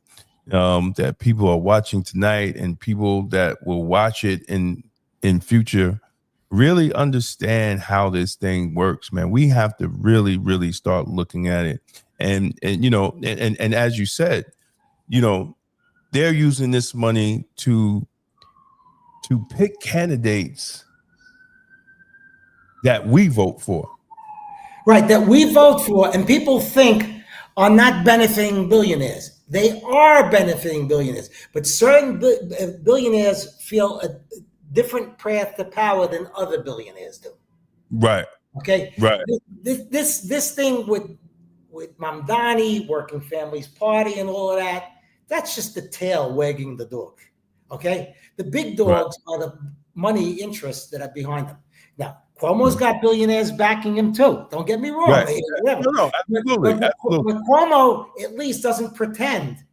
that people are watching tonight and people that will watch it in future really understand how this thing works, man. We have to really, really start looking at it. And you know, and as you said, you know, they're using this money to pick candidates that we vote for. Right, that we vote for, and people think are not benefiting billionaires. They are benefiting billionaires, but certain billionaires feel a different path to power than other billionaires do. Right. Okay. Right. This thing with Mamdani, Working Families Party, and all of that, that's just the tail wagging the dog. Okay. The big dogs are the money interests that are behind them. Now, Cuomo's got billionaires backing him too. Don't get me wrong. Right. No, absolutely. But Cuomo at least doesn't pretend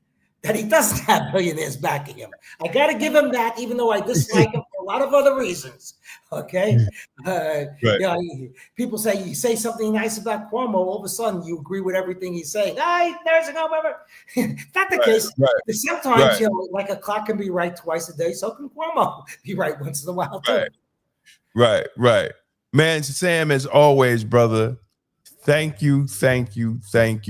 that he doesn't have billionaires backing him. I got to give him that, even though I dislike him for a lot of other reasons. Okay. You know, people say you say something nice about Cuomo, all of a sudden you agree with everything he's saying. There's no whatever. It's not the case. Sometimes, you know, like a clock can be right twice a day, so can Cuomo be right once in a while too. Right. Man, Sam, as always, brother, thank you for I coming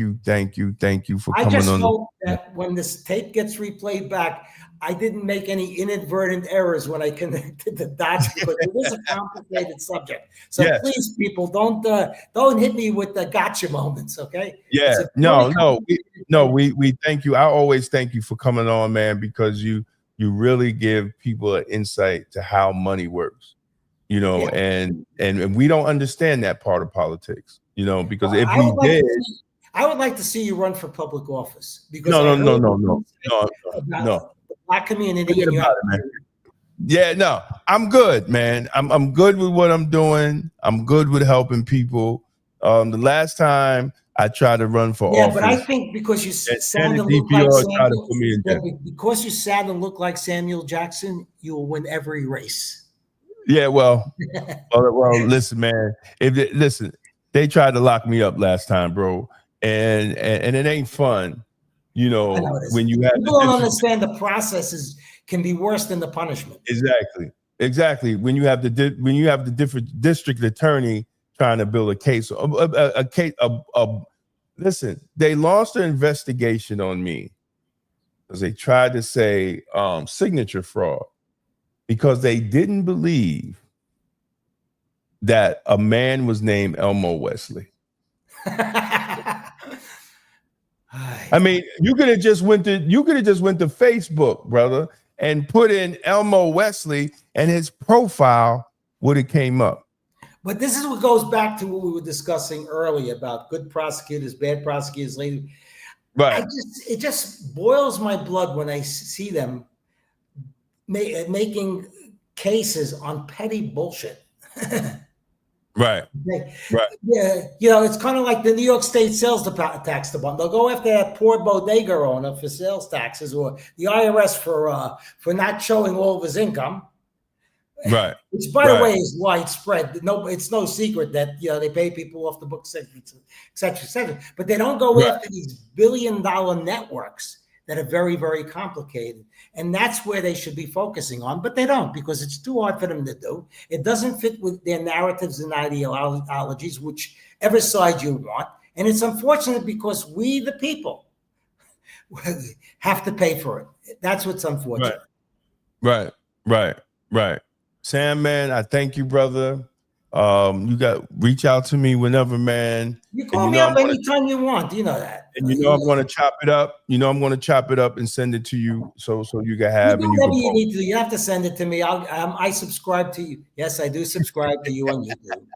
just on. hope that when this tape gets replayed back, I didn't make any inadvertent errors when I connected the dots, because it is a complicated subject. So Yes. please, people, don't hit me with the gotcha moments, okay? Yeah, we thank you. I always thank you for coming on, man, because you really give people an insight to how money works, and we don't understand that part of politics, because if we did. I would like to see you run for public office, because No. The Black community. Forget about it, man. Yeah, no, I'm good, man. I'm good with what I'm doing. I'm good with helping people. The last time I tried to run for office, but I think because you sound and look like Samuel Jackson, you will win every race. Yeah, well, listen, man. They tried to lock me up last time, bro, and it ain't fun, when you have people don't understand the processes can be worse than the punishment. Exactly. When you have the different district attorney trying to build a case, listen, they launched an investigation on me because they tried to say signature fraud, because they didn't believe that a man was named Elmo Wesley. I mean, you could have just went to Facebook, brother, and put in Elmo Wesley, and his profile would have came up. But this is what goes back to what we were discussing earlier about good prosecutors, bad prosecutors. Right. It just boils my blood when I see them making cases on petty bullshit. Right. Yeah, it's kind of like the New York State Sales Tax Department. They'll go after that poor bodega owner for sales taxes, or the IRS for not showing all of his income. Right. Which, by the way, is widespread. It's no secret that they pay people off the books, et cetera. But they don't go after these billion-dollar networks that are very, very complicated. And that's where they should be focusing on, but they don't, because it's too hard for them to do. It doesn't fit with their narratives and ideologies, whichever side you want. And it's unfortunate because we, the people, have to pay for it. That's what's unfortunate. Right. Sam, man, I thank you, brother. Reach out to me whenever, man. You call me up anytime you want. You know that. And I'm going to chop it up. I'm going to chop it up and send it to you, so you can have. Whatever you need to. You have to send it to me. I subscribe to you. Yes, I do subscribe to you on YouTube.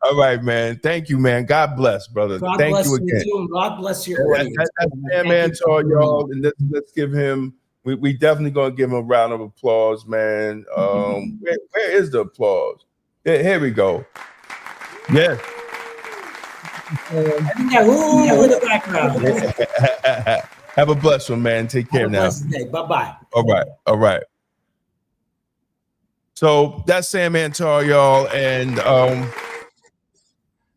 All right, man. Thank you, man. God bless, brother. Thank you again. Too, and God bless your audience. That's Sam Antar, y'all. And let's give him. We definitely gonna give him a round of applause, man. Where is the applause? Here we go. Yes. In the background. Have a blessed one, man. Take care now. Bye-bye. All right. So that's Sam Antar, y'all, and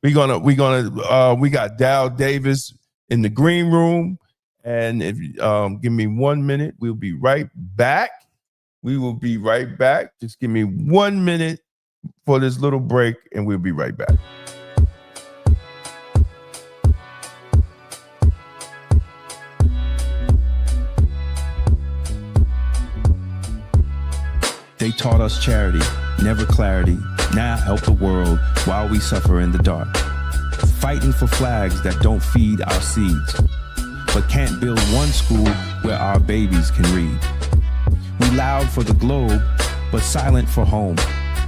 we got Dow Davis in the green room. And if give me 1 minute, we'll be right back. We will be right back. Just give me 1 minute for this little break, and we'll be right back. They taught us charity, never clarity. Now help the world while we suffer in the dark. Fighting for flags that don't feed our seeds, but can't build one school where our babies can read. We loud for the globe, but silent for home.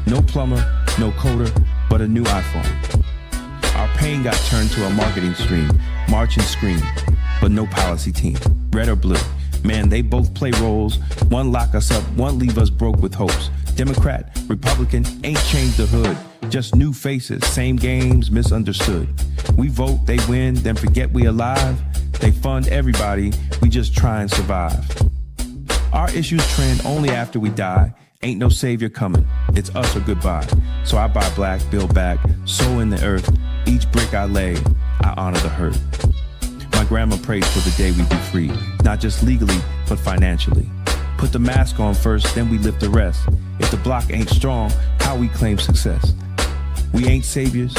No plumber, no coder, but a new iPhone. Our pain got turned to a marketing stream, march and scream, but no policy team, red or blue. Man, they both play roles. One lock us up, one leave us broke with hopes. Democrat, Republican, ain't changed the hood. Just new faces, same games, misunderstood. We vote, they win, then forget we alive. They fund everybody, we just try and survive. Our issues trend only after we die. Ain't no savior coming, it's us or goodbye. So I buy black, build back, sow in the earth. Each brick I lay, I honor the hurt. My grandma prays for the day we be free, not just legally, but financially. Put the mask on first, then we lift the rest. If the block ain't strong, how we claim success. We ain't saviors,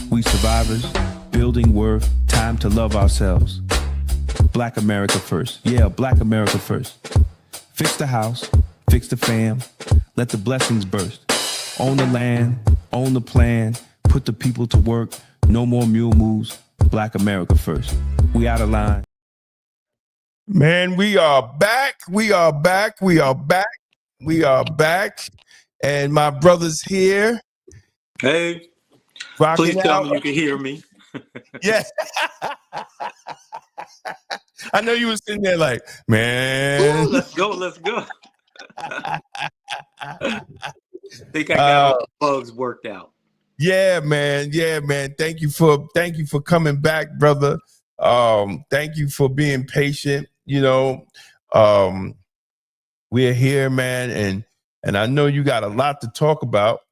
we survivors, building worth, time to love ourselves. Black America first. Yeah, Black America first. Fix the house, fix the fam, let the blessings burst. Own the land, own the plan, put the people to work, no more mule moves, Black America first. We out of line. Man, we are back. We are back. We are back. We are back. And my brother's here. Hey, Rocking please tell out. me you can hear me. Yeah. I know you were sitting there like, man. Ooh, let's go. Think I got all the bugs worked out. Yeah, man. Yeah, man. Thank you for coming back, brother. Thank you for being patient. You know, we're here, man, and I know you got a lot to talk about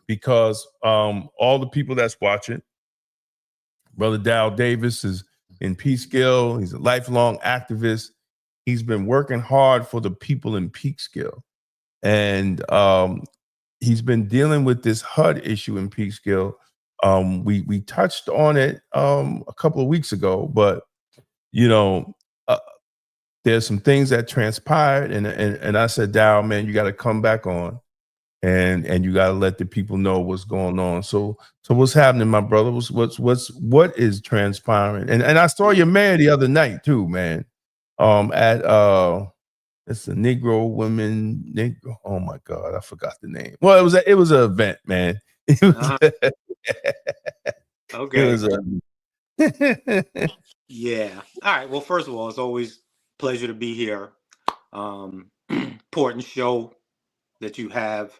because all the people that's watching, Brother Dow Davis is in Peekskill. He's a lifelong activist. He's been working hard for the people in Peekskill, and he's been dealing with this HUD issue in Peekskill. We touched on it a couple of weeks ago, but you know, there's some things that transpired, and I said, Dow, man, you got to come back on, and you got to let the people know what's going on. So what's happening, my brother? What is transpiring? And I saw your mayor the other night too, man. At it's the Negro Women. Oh my God, I forgot the name. Well, it was an event, man. It was, Okay. It was Yeah. All right. Well, first of all, it's always a pleasure to be here. Important show that you have.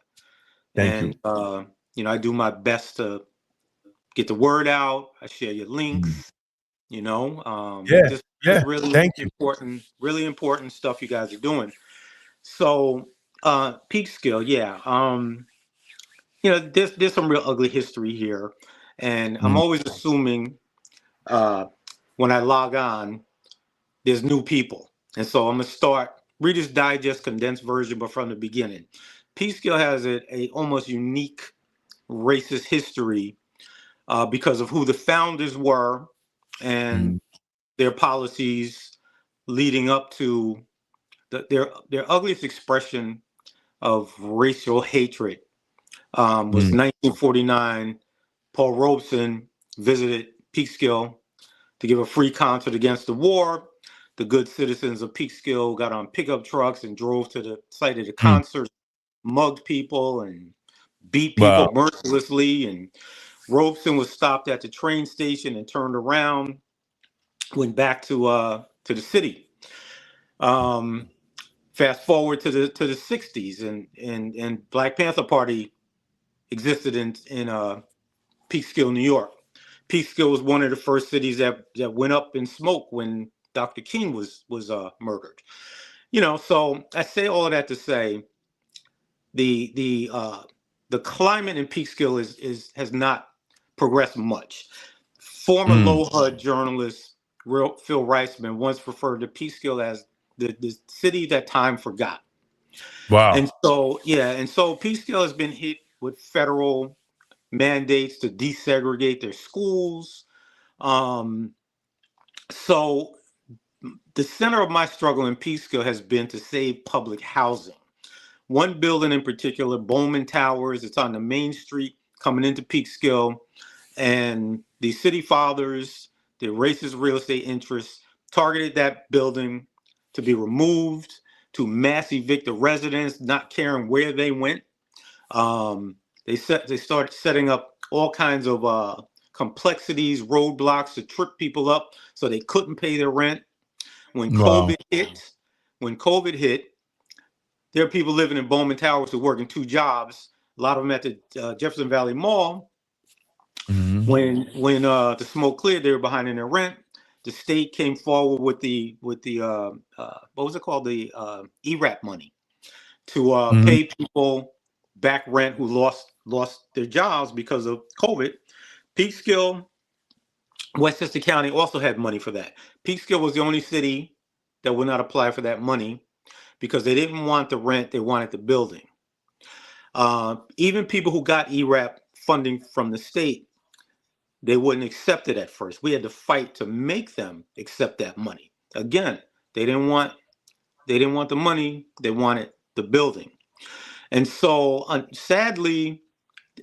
Thank you. You know, I do my best to get the word out. I share your links. You know, just really Thank you. really important stuff you guys are doing. So, Peekskill, yeah. You know, there's some real ugly history here, and I'm always assuming when I log on, there's new people, and so I'm gonna start Reader's Digest condensed version, but from the beginning. Peekskill has a almost unique racist history because of who the founders were and their policies leading up to their ugliest expression of racial hatred was 1949. Paul Robeson visited Peekskill to give a free concert against the war. The good citizens of Peekskill got on pickup trucks and drove to the site of the concert, mugged people and beat people mercilessly. And Robeson was stopped at the train station and turned around, went back to the city. Fast forward to the 60s, and Black Panther Party existed in Peekskill, New York. Peekskill was one of the first cities that went up in smoke when Dr. King was murdered. You know, so I say all of that to say the climate in Peekskill has not progressed much. Former low HUD journalist Phil Reisman once referred to Peekskill as the city that time forgot. Wow. And so Peekskill has been hit with federal mandates to desegregate their schools. So the center of my struggle in Peekskill has been to save public housing. One building in particular, Bowman Towers, it's on the main street coming into Peekskill, and the city fathers, the racist real estate interests, targeted that building to be removed, to mass evict the residents, not caring where they went. They started setting up all kinds of complexities, roadblocks to trip people up so they couldn't pay their rent. When COVID hit, there are people living in Bowman Towers who work in two jobs. A lot of them at the Jefferson Valley Mall. When the smoke cleared, they were behind in their rent. The state came forward with the what was it called, the ERAP money to pay people back rent who lost their jobs because of COVID. Peekskill, Westchester County also had money for that. Peekskill was the only city that would not apply for that money because they didn't want the rent, they wanted the building. Even people who got ERAP funding from the state, they wouldn't accept it at first. We had to fight to make them accept that money. Again, they didn't want the money, they wanted the building. And so sadly,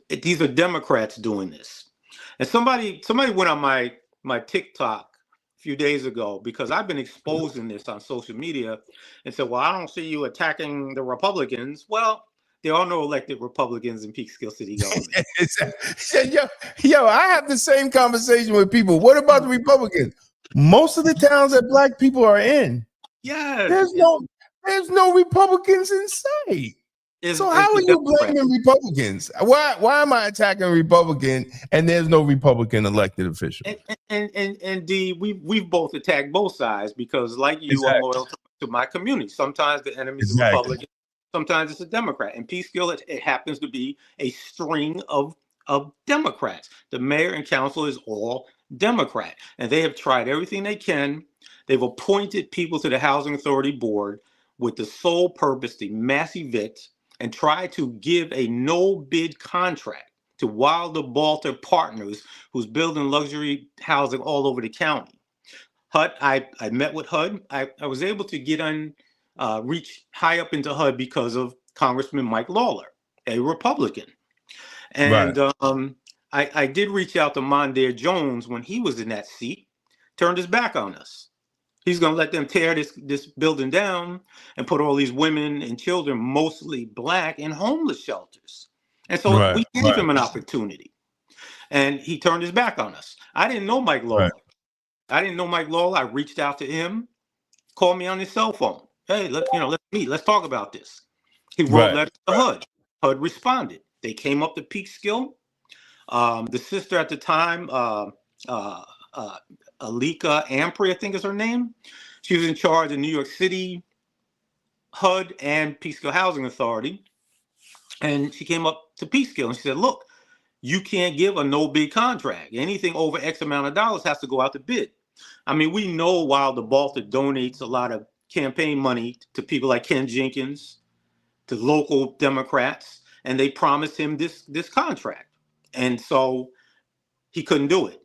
these are Democrats doing this. And somebody went on my TikTok a few days ago, because I've been exposing this on social media, and said, well, I don't see you attacking the Republicans. Well, there are no elected Republicans in Peekskill City government. yo, I have the same conversation with people. What about the Republicans? Most of the towns that black people are in, there's no Republicans in sight. So how are you blaming Republicans? Why am I attacking a Republican and there's no Republican elected official? And D, we've both attacked both sides, because like you, I'm loyal to my community. Sometimes the enemy is a Republican, sometimes it's a Democrat. And Peekskill, it happens to be a string of Democrats. The mayor and council is all Democrat, and they have tried everything they can. They've appointed people to the Housing Authority Board with the sole purpose to mass evict and try to give a no-bid contract to Wilder Balter Partners, who's building luxury housing all over the county. HUD, I met with HUD. I was able to get reach high up into HUD because of Congressman Mike Lawler, a Republican. And I did reach out to Mondaire Jones when he was in that seat, turned his back on us. He's going to let them tear this building down and put all these women and children, mostly black, in homeless shelters. And so we gave him an opportunity, and he turned his back on us. I didn't know Mike Lawler. I reached out to him, called me on his cell phone. Hey, let's meet. Let's talk about this. He wrote letters to HUD. HUD responded. They came up to Peekskill. The sister at the time, Alika Ampry, I think is her name. She was in charge of New York City, HUD, and Peekskill Housing Authority. And she came up to Peekskill and she said, look, you can't give a no-bid contract. Anything over X amount of dollars has to go out to bid. I mean, we know Wilder Balter donates a lot of campaign money to people like Ken Jenkins, to local Democrats, and they promised him this contract. And so he couldn't do it.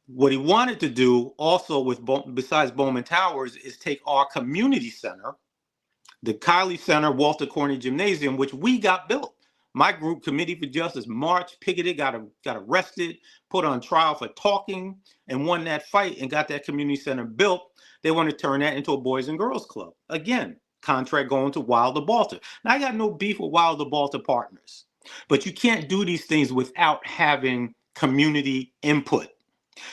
What he wanted to do also besides Bowman Towers is take our community center, the Kiley Center, Walter Corney Gymnasium, which we got built. My group, Committee for Justice, marched, picketed, got arrested, put on trial for talking, and won that fight and got that community center built. They want to turn that into a Boys and Girls Club. Again, contract going to Wilder Balter. Now, I got no beef with Wilder Balter Partners, but you can't do these things without having community input.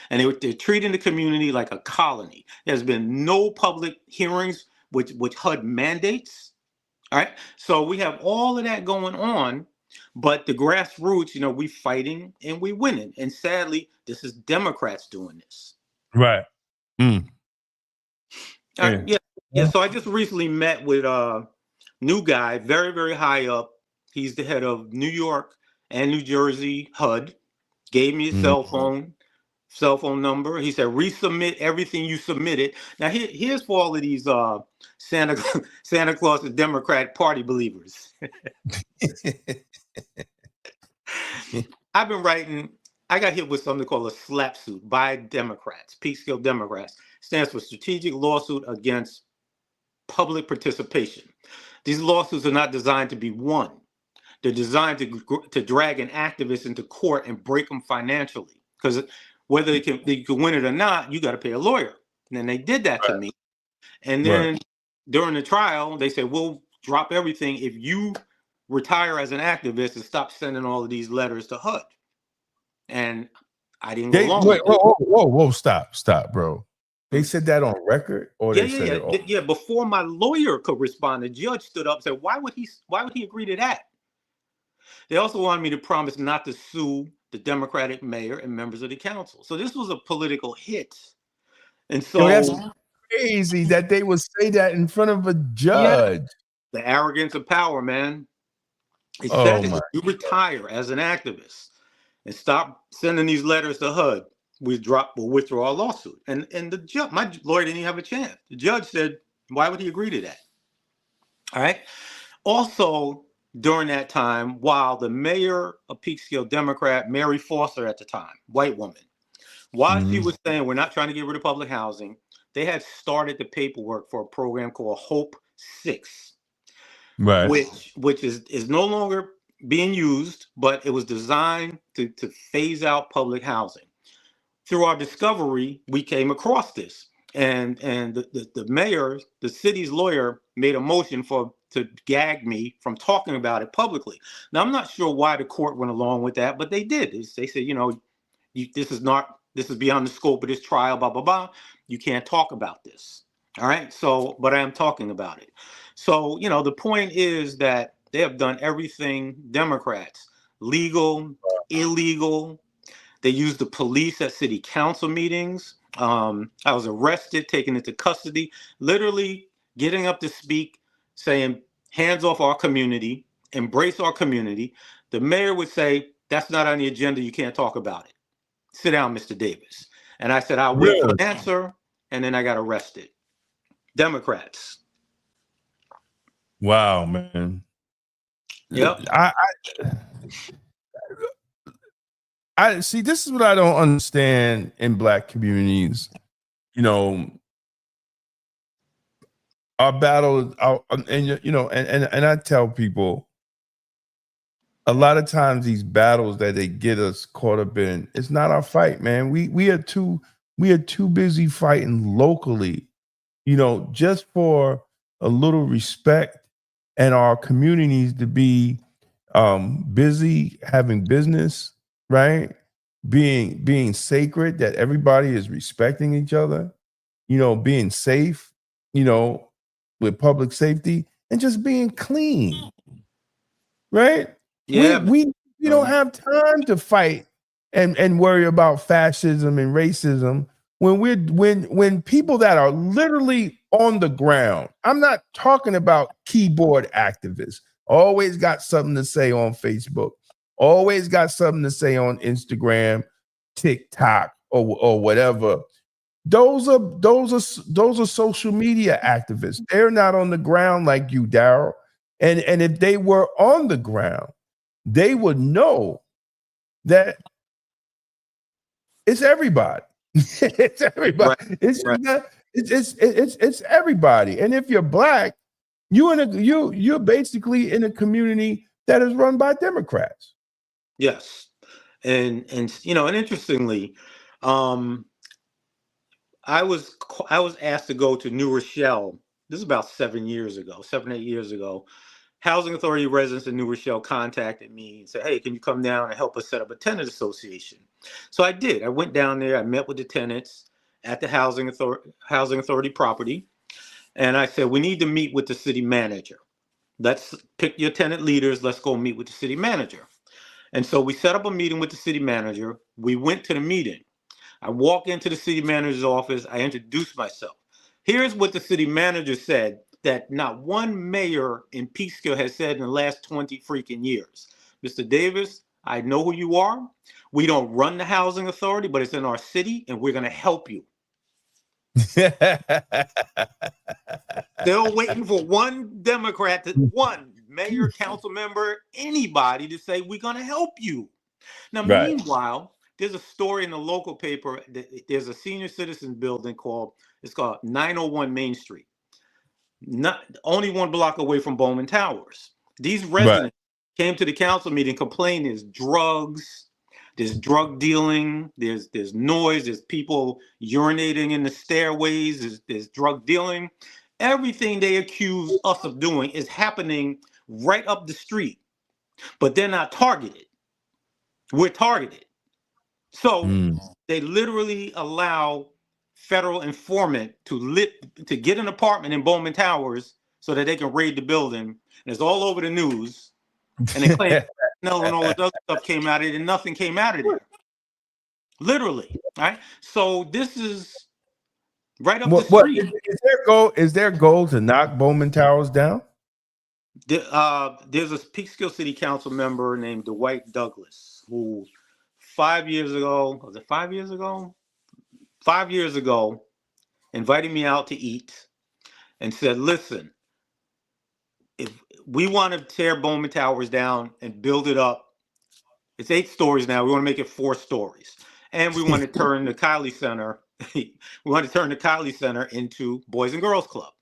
And they're treating the community like a colony. There's been no public hearings, which HUD mandates. All right. So we have all of that going on, but the grassroots, we fighting and we winning. And sadly, this is Democrats doing this. Right. Yeah. So I just recently met with a new guy, very, very high up. He's the head of New York and New Jersey HUD. Gave me his cell phone number. He said, resubmit everything you submitted. Now, here's for all of these Santa Claus and Democrat Party believers. I've been writing, I got hit with something called a slap suit by Democrats, Peekskill Democrats. Stands for Strategic Lawsuit Against Public Participation. These lawsuits are not designed to be won. They're designed to drag an activist into court and break them financially. Because whether they can win it or not, you got to pay a lawyer. And then they did that to me. And then during the trial, they said, we'll drop everything if you retire as an activist and stop sending all of these letters to HUD. And I didn't go along with it. Whoa, stop, bro. They said that on record? Or Yeah, before my lawyer could respond, the judge stood up and said, why would he agree to that? They also wanted me to promise not to sue the Democratic mayor and members of the council. So this was a political hit. And so that's crazy that they would say that in front of a judge. The arrogance of power, man. It said if you retire as an activist and stop sending these letters to HUD, we'll withdraw our lawsuit. And the judge, my lawyer didn't even have a chance. The judge said, why would he agree to that? All right. Also, during that time, while the mayor of Peekskill, Democrat, Mary Foster at the time, white woman, while she was saying we're not trying to get rid of public housing, they had started the paperwork for a program called Hope 6, Right. which is no longer being used, but it was designed to phase out public housing. Through our discovery, we came across this, and the mayor, the city's lawyer, made a motion to gag me from talking about it publicly. Now, I'm not sure why the court went along with that, but they did. They said, this is beyond the scope of this trial, blah, blah, blah. You can't talk about this. All right. So, but I am talking about it. So, the point is that they have done everything, Democrats, legal, illegal. They use the police at city council meetings. I was arrested, taken into custody, literally getting up to speak, saying, hands off our community, embrace our community. The mayor would say, that's not on the agenda. You can't talk about it. Sit down, Mr. Davis. And I said, I'll wait for an answer. And then I got arrested. Democrats. Wow, man. Yep. I see. This is what I don't understand in Black communities. Our battle, and I tell people a lot of times these battles that they get us caught up in, it's not our fight, man. We are too busy fighting locally, just for a little respect and our communities to be busy having business, right? Being sacred, that everybody is respecting each other, being safe, with public safety, and just being clean, right? Yeah. We don't have time to fight and worry about fascism and racism when people that are literally on the ground. I'm not talking about keyboard activists, always got something to say on Facebook, always got something to say on Instagram, TikTok, or whatever. Those are social media activists. They're not on the ground like you, Daryl. And if they were on the ground, they would know that it's everybody. It's everybody. Right. It's everybody. And if you're Black, you're basically in a community that is run by Democrats. Yes. And interestingly, I was asked to go to New Rochelle. This is about 7, 8 years ago. Housing Authority residents in New Rochelle contacted me and said, hey, can you come down and help us set up a tenant association? So I did. I went down there. I met with the tenants at the Housing Authority property. And I said, we need to meet with the city manager. Let's pick your tenant leaders. Let's go meet with the city manager. And so we set up a meeting with the city manager. We went to the meeting. I walk into the city manager's office. I introduced myself. Here's what the city manager said that not one mayor in Peekskill has said in the last 20 freaking years. Mr. Davis, I know who you are. We don't run the housing authority, but it's in our city, and we're going to help you. Still waiting for one Democrat, one mayor, council member, anybody to say, we're going to help you. Now, Right. Meanwhile, there's a story in the local paper. There's a senior citizen building called 901 Main Street. Not only 1 block away from Bowman Towers. These residents came to the council meeting complaining there's drugs, there's drug dealing, there's noise, there's people urinating in the stairways, there's drug dealing. Everything they accuse us of doing is happening right up the street, but they're not targeted. We're targeted. So they literally allow federal informant to get an apartment in Bowman Towers so that they can raid the building. And it's all over the news. And they claim and all this other stuff came out of it, and nothing came out of it. Literally. Right? So this is right up the street. Is their goal to knock Bowman Towers down? There's a Peekskill City Council member named Dwight Douglas who 5 years ago, was it 5 years ago? 5 years ago, invited me out to eat and said, listen, if we want to tear Bowman Towers down and build it up. It's 8 stories now. We want to make it 4 stories. And we want to turn the Kiley Center, into Boys and Girls Club.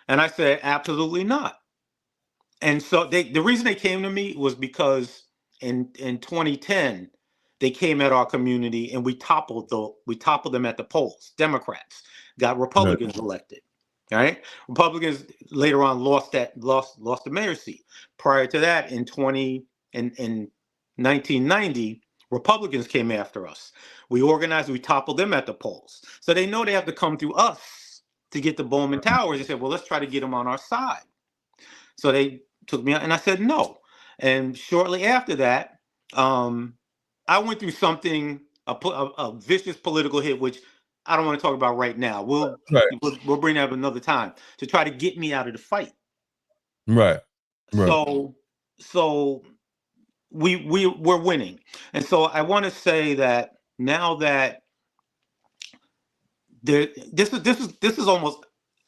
And I said, absolutely not. And so the reason they came to me was because in 2010, they came at our community and we toppled them at the polls. Democrats got Republicans elected. All right. Republicans later on lost the mayor seat. Prior to that, in 1990, Republicans came after us. We organized, we toppled them at the polls. So they know they have to come through us to get the Bowman Towers. They said, well, let's try to get them on our side. So they took me out and I said, no. And shortly after that, I went through something, a vicious political hit, which I don't want to talk about right now. We'll bring that up another time to try to get me out of the fight. Right. So we're winning. And so I want to say that now that this is almost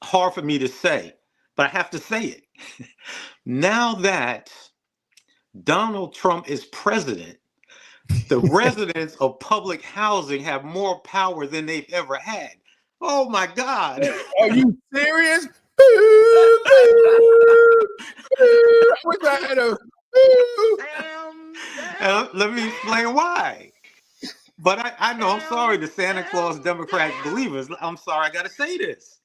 hard for me to say, but I have to say it. Now that Donald Trump is president, the residents of public housing have more power than they've ever had. Oh my God. Are you serious? Let me explain why. But I know, I'm sorry, the Santa Claus Democrat believers. I'm sorry, I got to say this.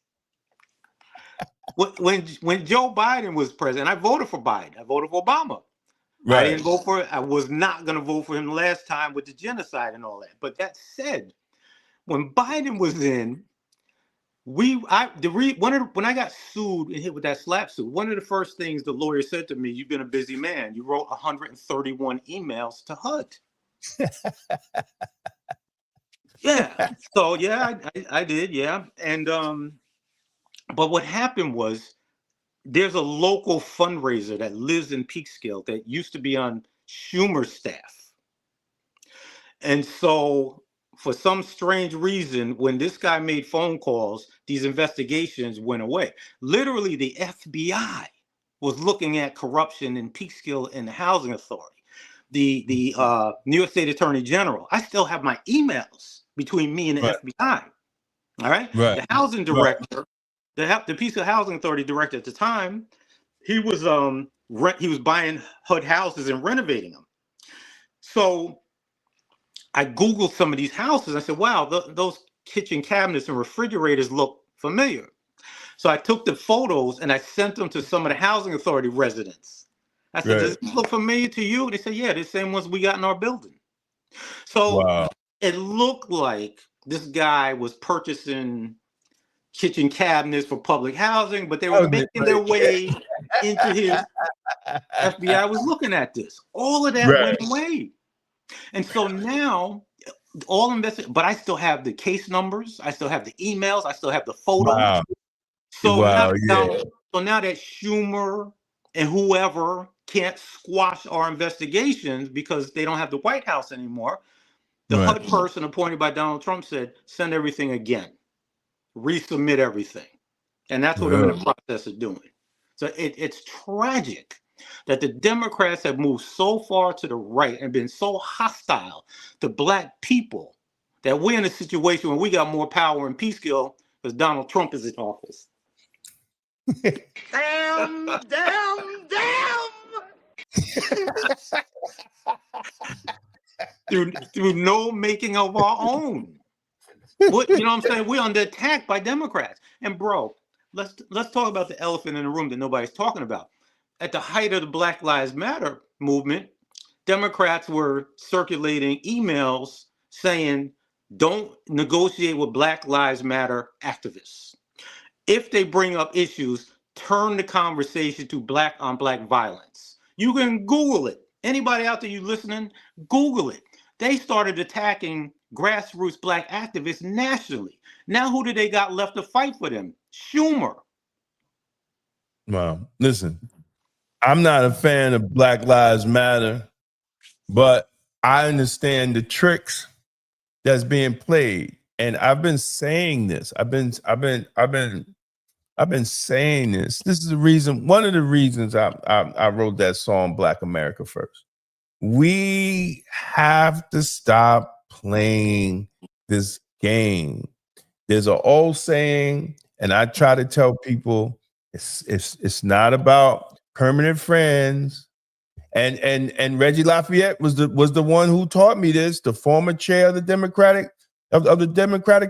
When Joe Biden was president, I voted for Biden. I voted for Obama. Right. I didn't vote for it. I was not going to vote for him last time with the genocide and all that. But that said, when Biden was in, when I got sued and hit with that slap suit, one of the first things the lawyer said to me, "You've been a busy man. You wrote 131 emails to HUD." Yeah. So yeah, I did. Yeah. And but what happened was, there's a local fundraiser that lives in Peekskill that used to be on Schumer's staff. And so for some strange reason, when this guy made phone calls, these investigations went away. Literally, the FBI was looking at corruption in Peekskill and the Housing Authority. The New York State Attorney General, I still have my emails between me and the FBI. All right. The housing director, the Peekskill Housing Authority director at the time, he was buying HUD houses and renovating them. So I Googled some of these houses. I said, wow, those kitchen cabinets and refrigerators look familiar. So I took the photos and I sent them to some of the Housing Authority residents. I said, does this look familiar to you? They said, yeah, the same ones we got in our building. So it looked like this guy was purchasing kitchen cabinets for public housing, but they were making their way into his. FBI was looking at this. All of that went away. And so now, but I still have the case numbers, I still have the emails, I still have the photos. So now that Schumer and whoever can't squash our investigations because they don't have the White House anymore, the HUD person appointed by Donald Trump said, send everything again. Resubmit everything. And that's what I'm in the process of doing. So it's tragic that the Democrats have moved so far to the right and been so hostile to Black people that we're in a situation where we got more power in Peekskill because Donald Trump is in office. Damn. through no making of our own. You know what I'm saying? We're under attack by Democrats. And bro, let's talk about the elephant in the room that nobody's talking about. At the height of the Black Lives Matter movement, Democrats were circulating emails saying, don't negotiate with Black Lives Matter activists. If they bring up issues, turn the conversation to Black on Black violence. You can Google it. Anybody out there you listening, Google it. They started attacking grassroots Black activists nationally. Now who do they got left to fight for them? Schumer. Well, listen, I'm not a fan of Black Lives Matter, but I understand the tricks that's being played. And I've been saying this. I've been I've been saying this. This is the reason, one of the reasons I wrote that song, Black America First. We have to stop playing this game. There's an old saying, and I try to tell people it's not about permanent friends. And Reggie Lafayette was the one who taught me this, the former chair of the Democratic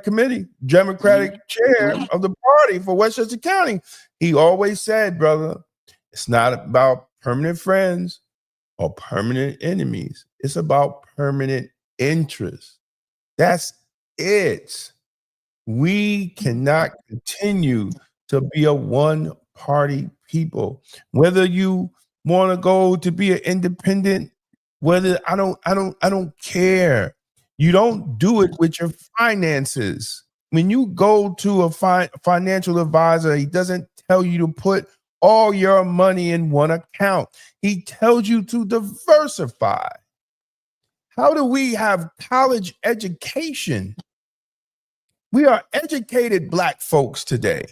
Committee, Democratic chair of the party for Westchester County. He always said, brother, it's not about permanent friends or permanent enemies. It's about permanent interests. That's it. We cannot continue to be a one-party people. Whether you want to go to be an independent, whether I don't care. You don't do it with your finances. When you go to a financial advisor, he doesn't tell you to put all your money in one account. He tells you to diversify. How do we have college education? We are educated Black folks today.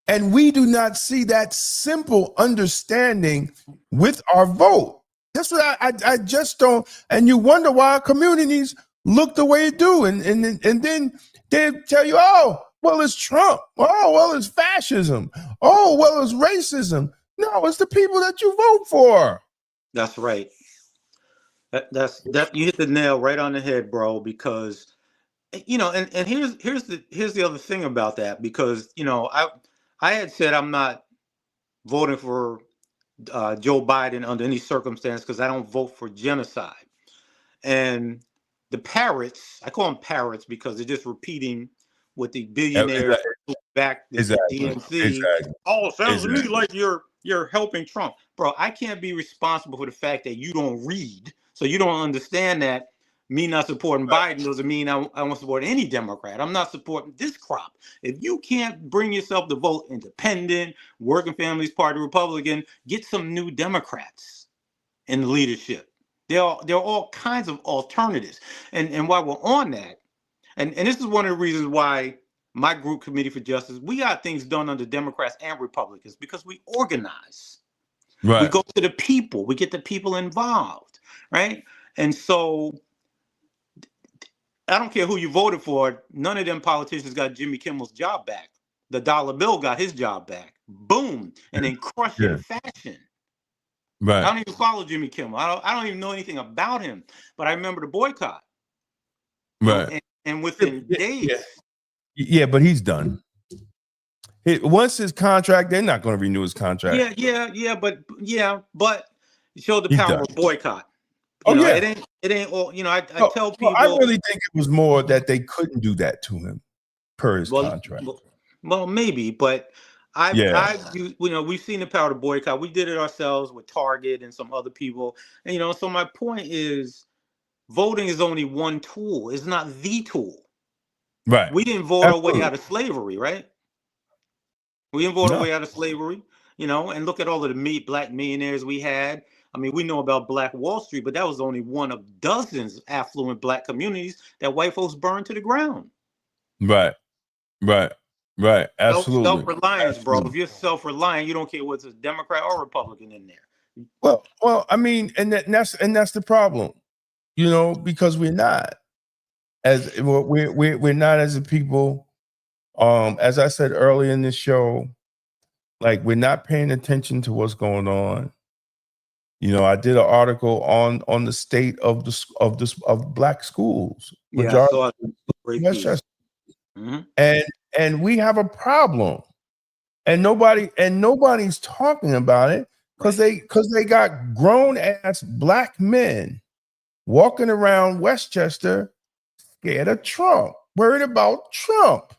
And we do not see that simple understanding with our vote. That's what I just don't. And you wonder why our communities look the way it do. And then they tell you, oh, well, it's Trump. Oh, well, it's fascism. Oh, well, it's racism. No, it's the people that you vote for. That's right. That you hit the nail right on the head, bro, because and here's the other thing about that, because I had said I'm not voting for Joe Biden under any circumstance because I don't vote for genocide. And the parrots, I call them parrots because they're just repeating what the billionaires back the DNC. Exactly. Oh, sounds to me like you're helping Trump. Bro, I can't be responsible for the fact that you don't read, so you don't understand that me not supporting Biden doesn't mean I won't support any Democrat. I'm not supporting this crop. If you can't bring yourself to vote independent, Working Families Party, Republican, get some new Democrats in the leadership. There are all kinds of alternatives. And while we're on that, and this is one of the reasons why my group, Committee for Justice, we got things done under Democrats and Republicans because we organize. Right. We go to the people. We get the people involved, right? And so I don't care who you voted for. None of them politicians got Jimmy Kimmel's job back. The dollar bill got his job back. Boom. And then crushed it in fashion. Right. I don't even follow Jimmy Kimmel. I don't even know anything about him. But I remember the boycott. Right. And within days. Yeah, but he's done. Once his contract, they're not going to renew his contract. But it showed the power of boycott. It ain't all, I tell people. I really think it was more that they couldn't do that to him per his contract. Well, maybe, but we've seen the power to boycott. We did it ourselves with Target and some other people. And, so my point is voting is only one tool. It's not the tool. Right. We didn't vote our way out of slavery, right? We didn't vote our way out of slavery, and look at all of the Black millionaires we had. I mean, we know about Black Wall Street, but that was only one of dozens of affluent Black communities that white folks burned to the ground. Right. Absolutely. Self-reliance, bro. If you're self-reliant, you don't care whether it's a Democrat or Republican in there. Well, I mean, and that's the problem, because we're not we're not as a people. As I said earlier in this show, like we're not paying attention to what's going on. I did an article on the state of Black schools. Yeah, I saw it. And we have a problem, and nobody's talking about it because they got grown ass Black men walking around Westchester scared of Trump, worried about Trump.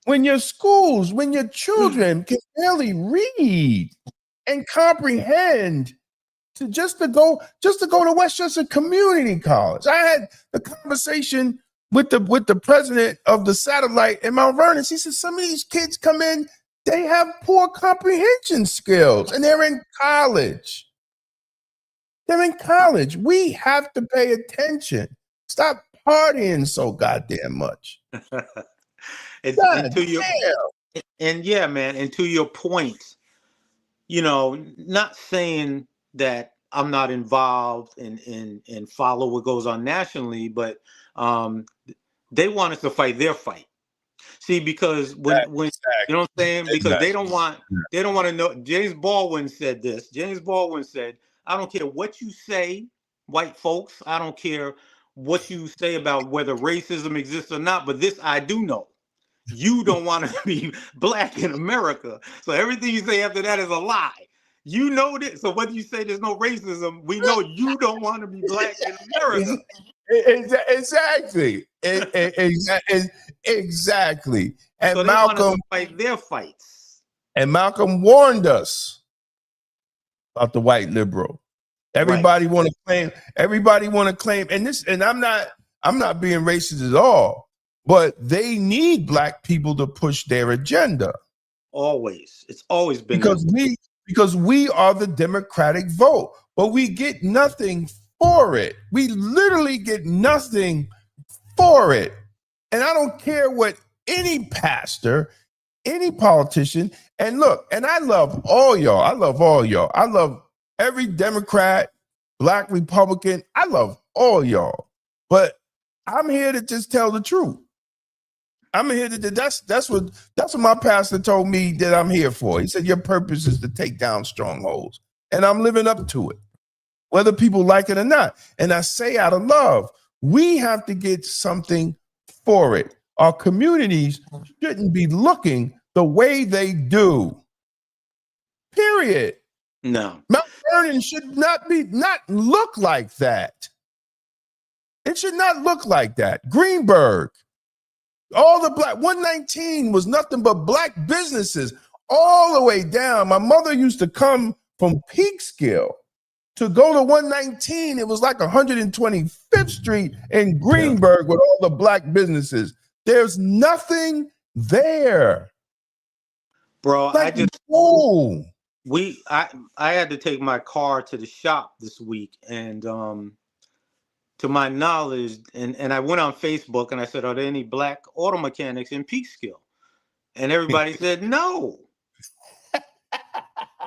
When your children can barely read and comprehend to go to Westchester Community College. I had a conversation with the president of the satellite in Mount Vernon. He said some of these kids come in, they have poor comprehension skills, and they're in college. We have to pay attention. Stop partying so goddamn much. And yeah, man, and to your point, not saying that I'm not involved and follow what goes on nationally, but they want us to fight their fight. See, because when you know what I'm saying, because they don't want to know. James Baldwin said this. James Baldwin said, "I don't care what you say, white folks. I don't care what you say about whether racism exists or not. But this I do know: you don't want to be black in America. So everything you say after that is a lie. You know this. So whether you say there's no racism, we know you don't want to be black in America." Exactly. Exactly. And So they want us to fight their fights. And Malcolm warned us about the white liberal. Everybody want to claim. Everybody want to claim. And I'm not being racist at all. But they need black people to push their agenda. Always. It's always been because we are the Democratic vote, but we get nothing for it. We literally get nothing for it. And I don't care what any pastor, any politician, and look, and I love all y'all. I love every Democrat, black Republican. I love all y'all. But I'm here to just tell the truth. I'm here to that's what my pastor told me that I'm here for. He said your purpose is to take down strongholds, and I'm living up to it, whether people like it or not. And I say out of love, we have to get something for it. Our communities shouldn't be looking the way they do. Period. No. Mount Vernon should not look like that. It should not look like that. Greenberg. All the black 119 was nothing but black businesses all the way down. My mother used to come from Peekskill to go to 119. It was like 125th Street in Greenberg with all the black businesses. There's nothing there. Bro, like, I had to take my car to the shop this week, and to my knowledge, and I went on Facebook and I said, "Are there any black auto mechanics in Peekskill?" And everybody said no.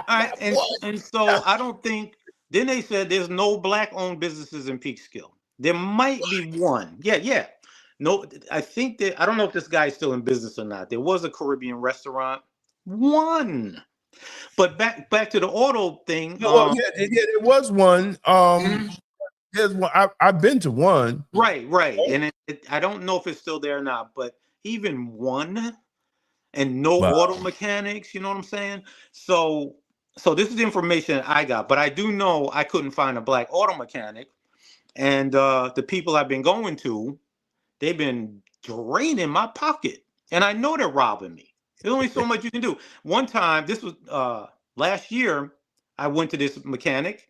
And so I don't think. Then they said there's no black-owned businesses in Peekskill. There might be one. Yeah. No, I think that I don't know if this guy's still in business or not. There was a Caribbean restaurant. One. But back to the auto thing. There was one. There's one. I've been to one. Right. And I don't know if it's still there or not, but even one and no auto mechanics, you know what I'm saying? So this is the information I got, but I do know I couldn't find a black auto mechanic. And the people I've been going to, they've been draining my pocket. And I know they're robbing me. There's only so much you can do. One time, this was last year, I went to this mechanic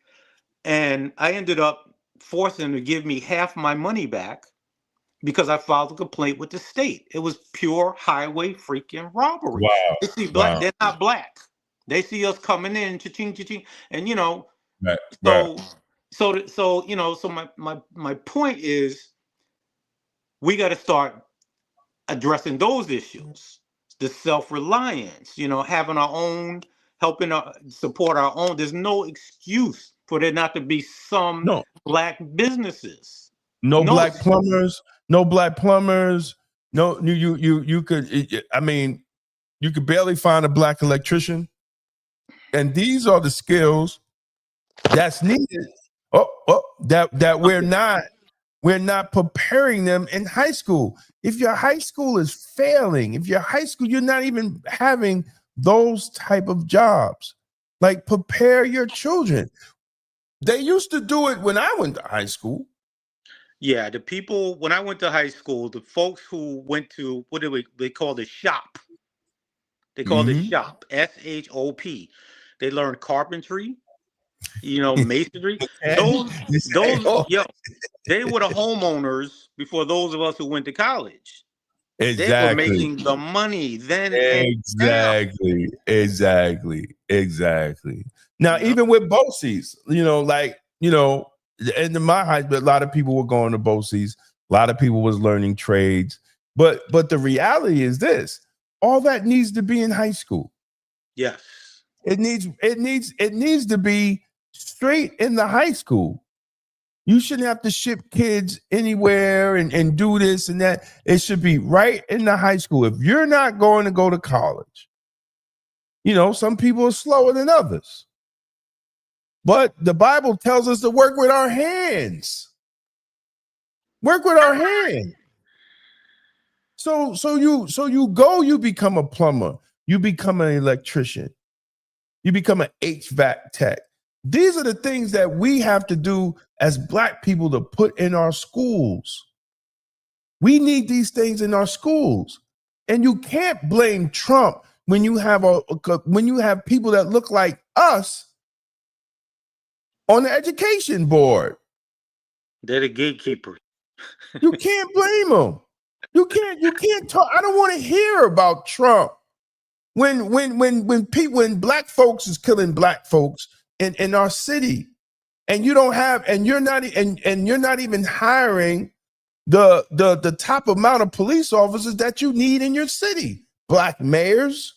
and I ended up forcing him to give me half my money back because I filed a complaint with the state. It was pure highway freaking robbery. Wow. They see black, they're not black. They see us coming in, cha-ching, cha-ching, and so my point is we got to start addressing those issues. The self-reliance, having our own, helping support our own. There's no excuse for there not to be some black businesses. No black plumbers. No, you could. I mean, you could barely find a black electrician. And these are the skills that's needed. That we're not preparing them in high school. If your high school is failing, you're not even having those type of jobs. Like, prepare your children. They used to do it when I went to high school. Yeah, the people, when I went to high school, the folks who went to, what do they call the shop? They call it shop, SHOP. They learned carpentry, masonry. They were the homeowners before those of us who went to college. Exactly. They were making the money then. Exactly. Now, even with BOCES, in my high school, a lot of people were going to BOCES. A lot of people was learning trades. But the reality is this: all that needs to be in high school. Yes. It needs to be straight in the high school. You shouldn't have to ship kids anywhere and do this and that. It should be right in the high school. If you're not going to go to college, some people are slower than others. But the Bible tells us to work with our hands. Work with our hands. So you become a plumber, you become an electrician, you become an HVAC tech. These are the things that we have to do as Black people to put in our schools. We need these things in our schools. And you can't blame Trump when you have people that look like us on the education board. They're the gatekeepers. You can't blame them. You can't talk. I don't want to hear about Trump when Black folks is killing Black folks in our city, and you're not even hiring the top amount of police officers that you need in your city. Black mayors.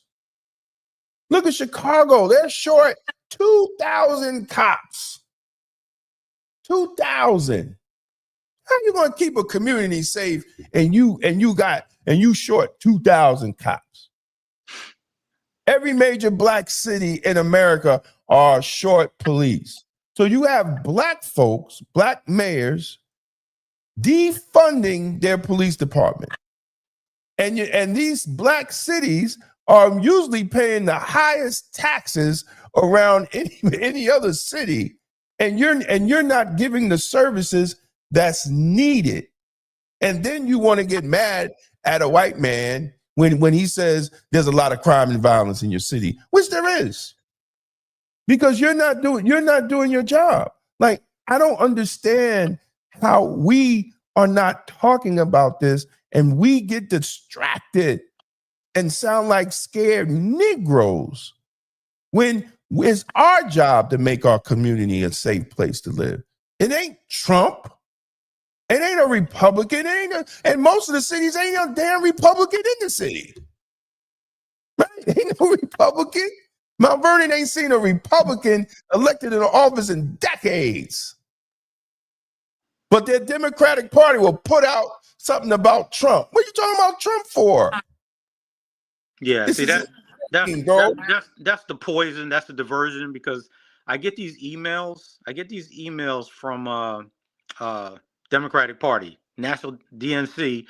Look at Chicago. They're short 2,000 cops. 2,000. How you going to keep a community safe and you short 2,000 cops? Every major Black city in America are short police. So you have Black folks, Black mayors, defunding their police department. And these Black cities are usually paying the highest taxes around any other city. And you're not giving the services that's needed. And then you want to get mad at a white man when he says there's a lot of crime and violence in your city, which there is, because you're not doing your job. Like, I don't understand how we are not talking about this and we get distracted and sound like scared Negroes when it's our job to make our community a safe place to live. It ain't Trump. It ain't a Republican. And most of the cities ain't a damn Republican in the city. Right? Ain't no Republican. Mount Vernon ain't seen a Republican elected in office in decades. But their Democratic Party will put out something about Trump. What are you talking about Trump for? Yeah, This see that's the poison. That's the diversion, because I get these emails from Democratic Party, National DNC,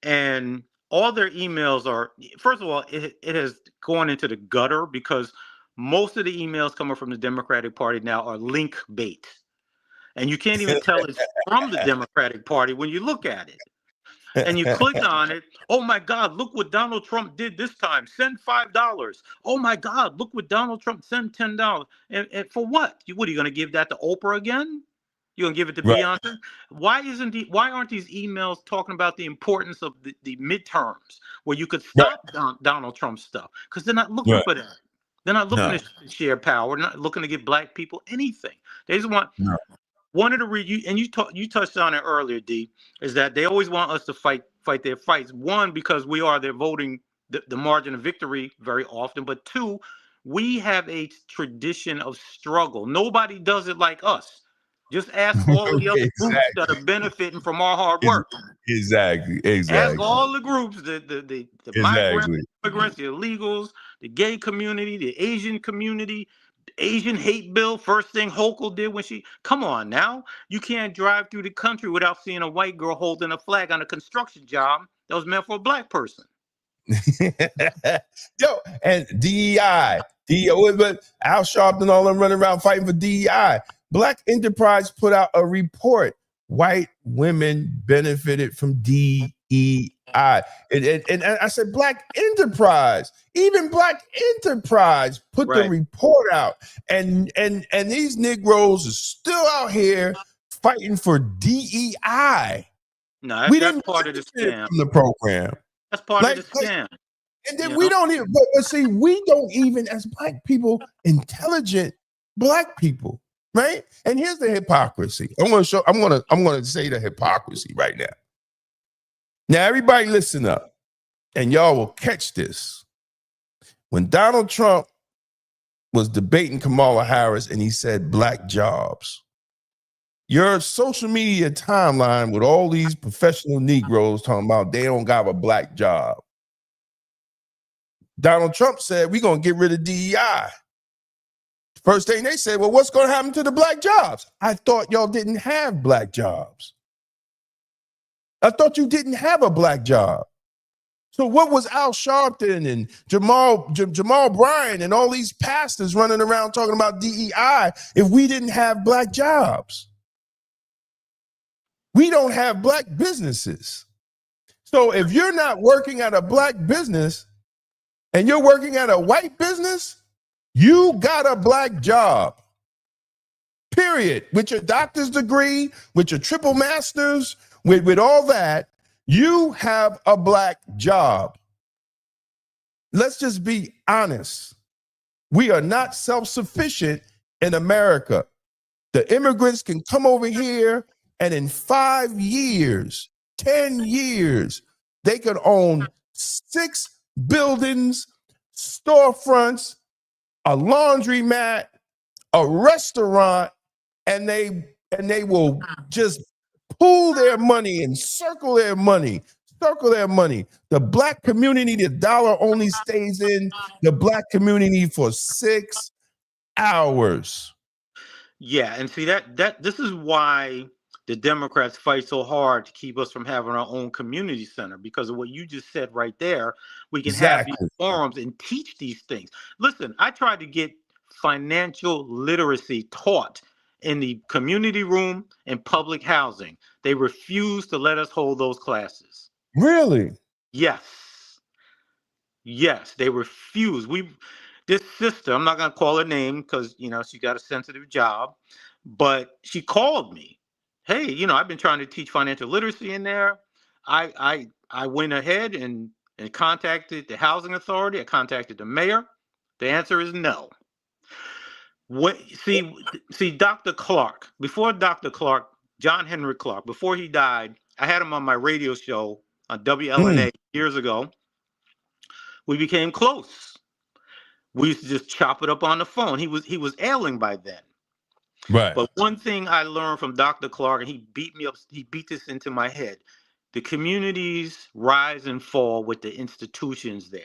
and all their emails are, first of all, it has gone into the gutter, because most of the emails coming from the Democratic Party now are link bait. And you can't even tell it's from the Democratic Party when you look at it. And you click on it. Oh my God, look what Donald Trump did this time. Send $5. Oh my God, look what Donald Trump, send $10. And for what? What are you going to give that to Oprah again? You're going to give it to Beyonce? Why aren't these emails talking about the importance of the midterms, where you could stop Donald Trump stuff? Because they're not looking for that. They're not looking to share power. They're not looking to give Black people anything. They just want one of the you touched on it earlier, D, is that they always want us to fight their fights. One, because we are their voting, the margin of victory very often. But two, we have a tradition of struggle. Nobody does it like us. Just ask all of the other groups that are benefiting from our hard work. Exactly. Ask all the groups, the migrants, immigrants, the illegals, the gay community, the Asian community, Asian hate bill. First thing Hochul did when come on now. You can't drive through the country without seeing a white girl holding a flag on a construction job that was meant for a Black person. Yo, and DEI, but Al Sharpton, all them running around fighting for DEI. Black Enterprise put out a report. White women benefited from DEI. And I said, Black Enterprise, even Black Enterprise put the report out. And these Negroes are still out here fighting for DEI. No, that's part of the scam. From the program. That's part of the scam. And then we don't even, but see, we don't even, as Black people, intelligent Black people, right? And here's the hypocrisy. I'm going to say the hypocrisy right now. Now, everybody listen up. and y'all will catch this. When Donald Trump was debating Kamala Harris and he said black jobs, your social media timeline with all these professional Negroes talking about they don't got a black job. Donald Trump said, we're going to get rid of DEI. First thing they said, well, what's going to happen to the black jobs? I thought y'all didn't have black jobs. I thought you didn't have a black job. So what was Al Sharpton and Jamal Bryant and all these pastors running around talking about DEI if we didn't have black jobs? We don't have black businesses. So if you're not working at a black business and you're working at a white business, you got a black job. Period. With your doctor's degree, with your triple masters, with all that, you have a black job. Let's just be honest. We are not self-sufficient in America. The immigrants can come over here and in 5 years, 10 years, they could own 6 buildings, storefronts, a laundromat, a restaurant, and they will just pool their money and circle their money. The black community, the dollar only stays in the black community for 6 hours. Yeah, and see that this is why the Democrats fight so hard to keep us from having our own community center, because of what you just said right there. We can have these forums and teach these things. Listen, I tried to get financial literacy taught in the community room and public housing. They refused to let us hold those classes. Really? Yes, they refused. This sister, I'm not going to call her name because, she got a sensitive job, but she called me. Hey, I've been trying to teach financial literacy in there. I went ahead and contacted the housing authority. I contacted the mayor. The answer is no. See, Dr. Clark, before Dr. Clark, John Henry Clark, before he died, I had him on my radio show on WLNA years ago. We became close. We used to just chop it up on the phone. He was ailing by then. Right. But one thing I learned from Dr. Clark, and he beat this into my head: the communities rise and fall with the institutions there.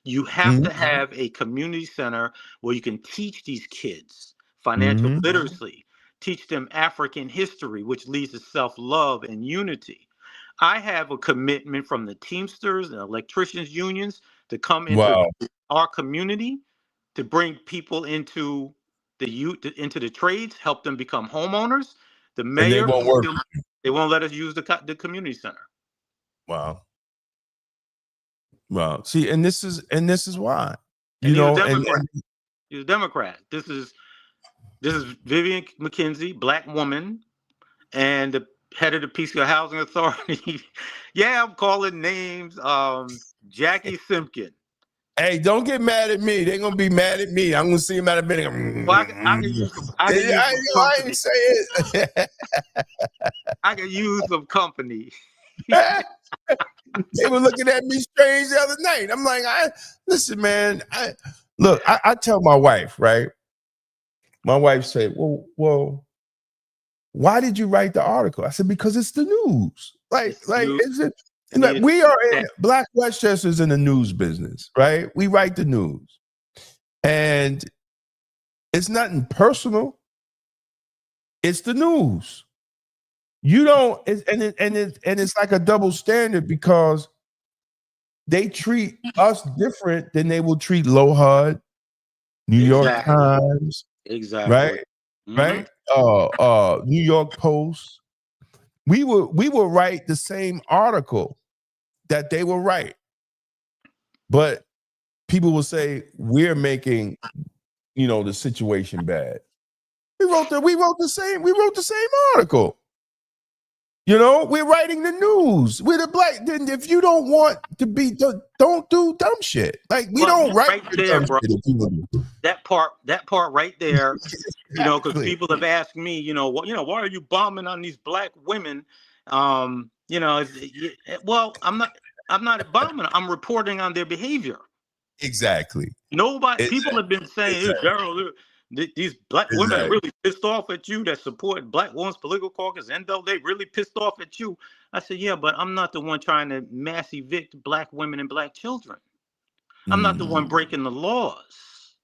You have to have a community center where you can teach these kids financial literacy, teach them African history, which leads to self-love and unity. I have a commitment from the Teamsters and electricians unions to come into our community to bring people into the trades, help them become homeowners. The mayor, they won't let us use the community center. Wow. See, and this is why, He's a Democrat. This is Vivian McKenzie, black woman, and the head of the Peace Corps Housing Authority. Yeah, I'm calling names. Jackie Simpkin. Hey, don't get mad at me. They're gonna be mad at me. I'm gonna see them at a minute. Well, I can say it. I can use some company. They were looking at me strange the other night. I'm like, listen, man. I tell my wife, right? My wife said, well, why did you write the article? I said, because it's the news. We are in Black Westchester's in the news business, right? We write the news, and it's nothing personal. It's the news. You don't, it's like a double standard because they treat us different than they will treat Lohud, New York Times, right? Right? New York Post. We will write the same article that they will write, but people will say we're making, the situation bad. We wrote the same article. We're writing the news. We're the black. Then if you don't want to be, don't do dumb shit. Like we don't write right there, bro. That part right there. Because people have asked me, why are you bombing on these black women? Well, I'm not. I'm not bombing. I'm reporting on their behavior. Exactly. People have been saying, hey, Gerald, these black women are really pissed off at you that support Black Women's Political Caucus, and though they really pissed off at you. I said, yeah, but I'm not the one trying to mass evict black women and black children. I'm not the one breaking the laws,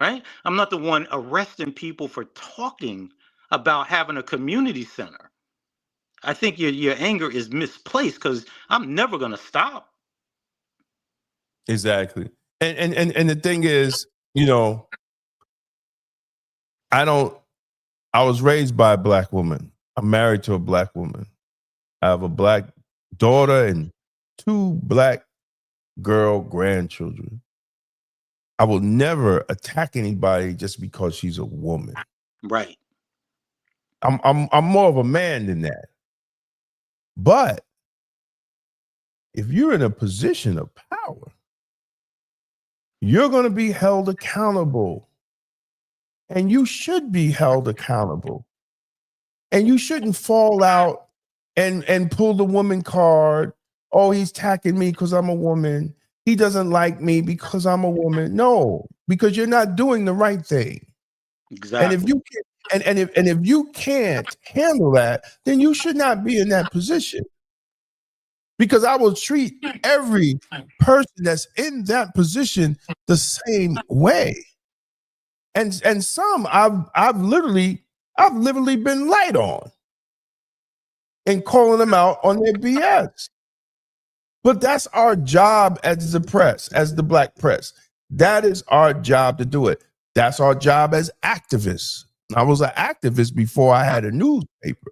right? I'm not the one arresting people for talking about having a community center. I think your anger is misplaced because I'm never going to stop. Exactly. And the thing is, I was raised by a black woman. I'm married to a black woman. I have a black daughter and 2 black girl grandchildren. I will never attack anybody just because she's a woman. Right. I'm more of a man than that. But if you're in a position of power, you're going to be held accountable. And you should be held accountable. And you shouldn't fall out and pull the woman card. Oh, he's attacking me because I'm a woman. He doesn't like me because I'm a woman. No, because you're not doing the right thing. Exactly. And if you can't, if you can't handle that, then you should not be in that position. Because I will treat every person that's in that position the same way. And some I've literally been light on and calling them out on their BS. But that's our job as the press, as the black press. That is our job to do it. That's our job as activists. I was an activist before I had a newspaper.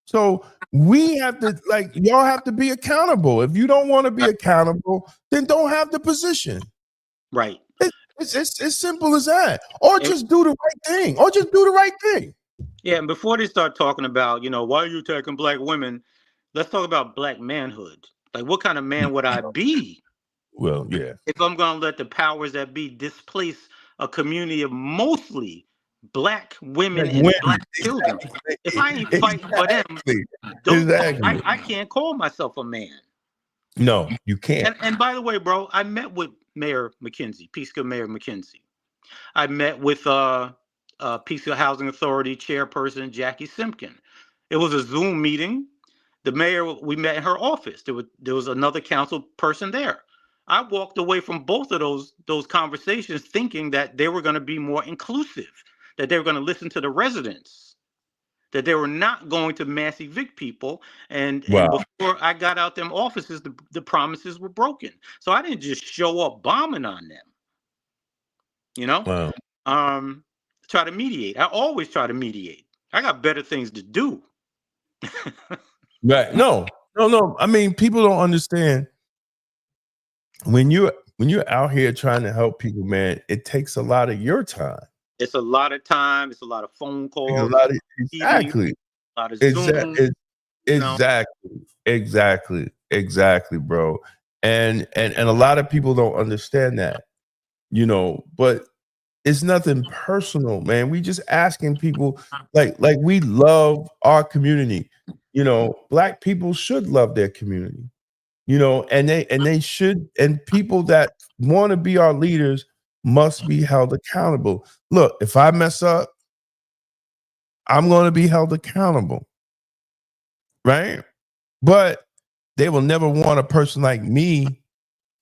So we have to, y'all have to be accountable. If you don't want to be accountable, then don't have the position. Right. It's as simple as that. Or just do the right thing. Yeah, and before they start talking about, why are you attacking black women? Let's talk about black manhood. Like, what kind of man would I be? Well, yeah. If I'm going to let the powers that be displace a community of mostly black women and black children. If I ain't fighting for them, I can't call myself a man. No, you can't. And by the way, bro, I met with Mayor McKenzie, Peekskill Mayor McKenzie. I met with Peekskill Housing Authority Chairperson Jackie Simpkin. It was a Zoom meeting. The mayor, we met in her office. There was another council person there. I walked away from both of those conversations thinking that they were going to be more inclusive, that they were going to listen to the residents, that they were not going to mass evict people. And before I got out them offices, the promises were broken. So I didn't just show up bombing on them, try to mediate. I always try to mediate. I got better things to do. Right. No. I mean, people don't understand. When you're out here trying to help people, man, it takes a lot of your time. It's a lot of time. It's a lot of phone calls. Exactly. A lot of Zoom. Exactly, bro. And a lot of people don't understand that, but it's nothing personal, man. We just asking people, like we love our community. Black people should love their community, and they should, and people that want to be our leaders must be held accountable. Look, if I mess up, I'm going to be held accountable, right? But they will never want a person like me.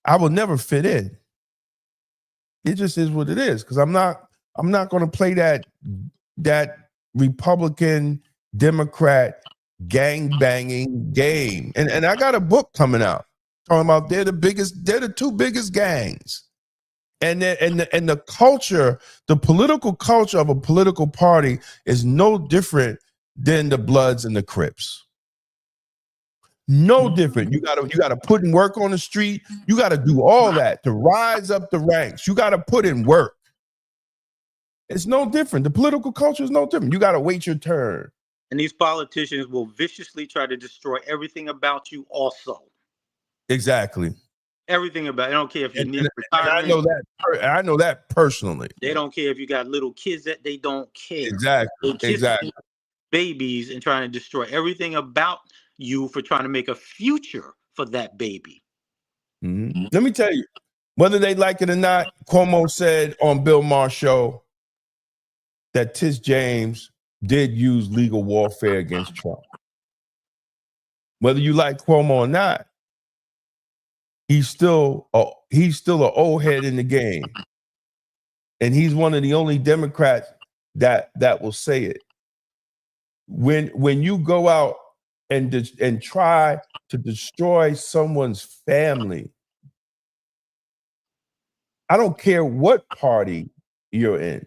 I will never fit in. It just is what it is, because I'm not going to play that Republican Democrat gang banging game. And I got a book coming out talking about they're the 2 biggest gangs. And the culture, the political culture of a political party is no different than the Bloods and the Crips. No different. You gotta put in work on the street. You gotta do all that to rise up the ranks. You gotta put in work. It's no different. The political culture is no different. You gotta wait your turn. And these politicians will viciously try to destroy everything about you also. Exactly. Everything about it. I don't care if you need retirement. I know that personally. They don't care if you got little kids that they don't care. Exactly. Babies and trying to destroy everything about you for trying to make a future for that baby. Mm-hmm. Let me tell you, whether they like it or not, Cuomo said on Bill Maher's show that Tish James did use legal warfare against Trump. Whether you like Cuomo or not, he's still an old head in the game, and he's one of the only Democrats that will say it. When you go out and try to destroy someone's family, I don't care what party you're in,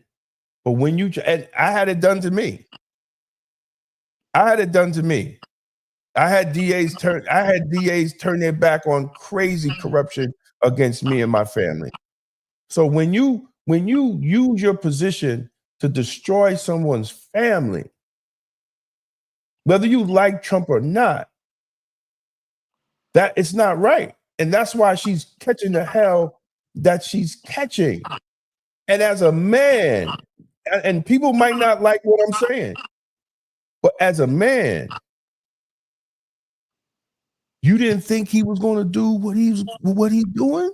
but when you and I had it done to me. I had DAs turn their back on crazy corruption against me and my family. So when you use your position to destroy someone's family, whether you like Trump or not, that it's not right. And that's why she's catching the hell that she's catching. And as a man, and people might not like what I'm saying, but as a man, you didn't think he was going to do what he's doing?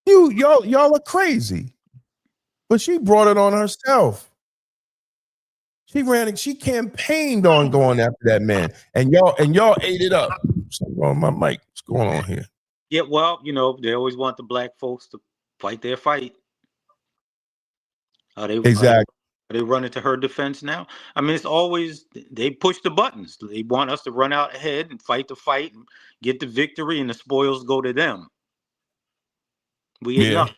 Y'all are crazy. But she brought it on herself. She campaigned on going after that man. And y'all ate it up. Something on my mic. What's going on here? Yeah, well, they always want the black folks to fight their fight. Exactly. Are they running to her defense now? I mean, it's always, they push the buttons. They want us to run out ahead and fight the fight and get the victory, and the spoils go to them. We get nothing.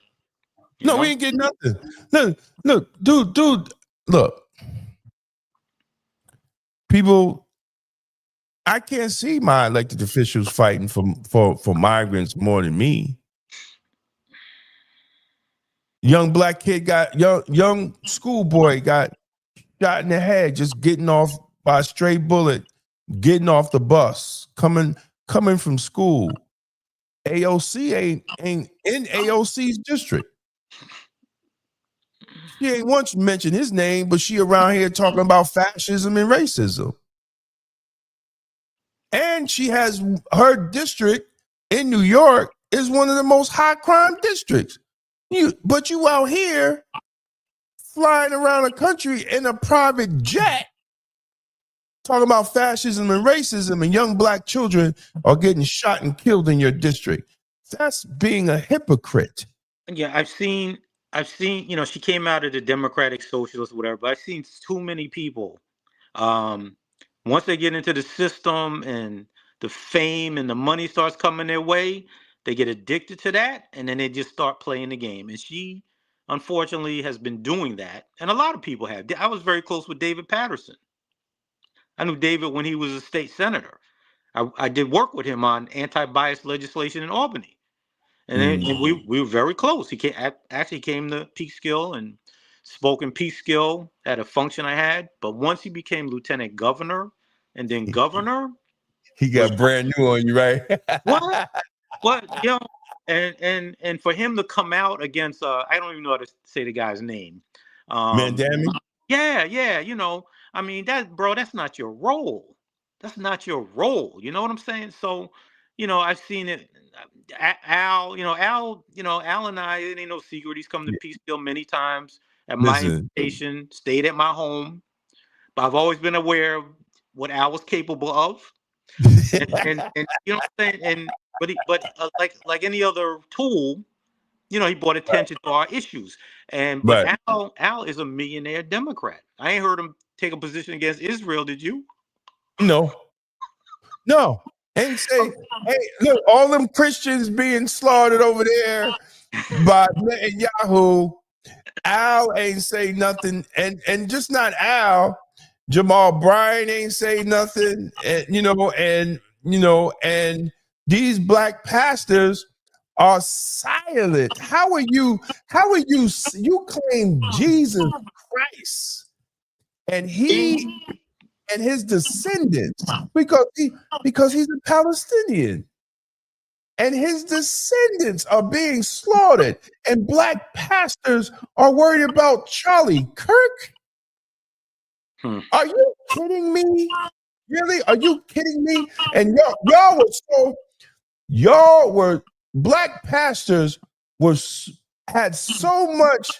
No, we ain't getting nothing. Look, dude, look. People, I can't see my elected officials fighting for migrants more than me. Young black kid young schoolboy got shot in the head just getting off by a stray bullet, getting off the bus, coming from school. AOC ain't in AOC's district. She ain't once mentioned his name, but she around here talking about fascism and racism. And she has her district in New York is one of the most high crime districts. But you out here flying around the country in a private jet talking about fascism and racism, and young black children are getting shot and killed in your district. That's being a hypocrite. Yeah, I've seen, she came out of the Democratic Socialist, whatever, but I've seen too many people. Once they get into the system and the fame and the money starts coming their way, they get addicted to that, and then they just start playing the game. And she, unfortunately, has been doing that. And a lot of people have. I was very close with David Patterson. I knew David when he was a state senator. I did work with him on anti-bias legislation in Albany. And we were very close. He actually came to Peekskill and spoke in Peekskill at a function I had. But once he became lieutenant governor and then governor, he got brand new on you, right? What? And for him to come out against, I don't even know how to say the guy's name. Mamdani? Yeah. I mean, that's not your role. That's not your role. You know what I'm saying? So, I've seen it. Al and I, it ain't no secret. He's come to Peekskill many times at my invitation, stayed at my home. But I've always been aware of what Al was capable of. and you know what I'm saying? But like any other tool, he brought attention to our issues. But Al is a millionaire Democrat. I ain't heard him take a position against Israel. Did you? No. Ain't say, hey, look, all them Christians being slaughtered over there by Netanyahu. Al ain't say nothing, and just not Al. Jamal Bryan ain't say nothing, and these black pastors are silent. How are you claim Jesus Christ and he and his descendants because he's a Palestinian and his descendants are being slaughtered, and black pastors are worried about Charlie Kirk Are you kidding me? Really? Are you kidding me? And y'all were black pastors had so much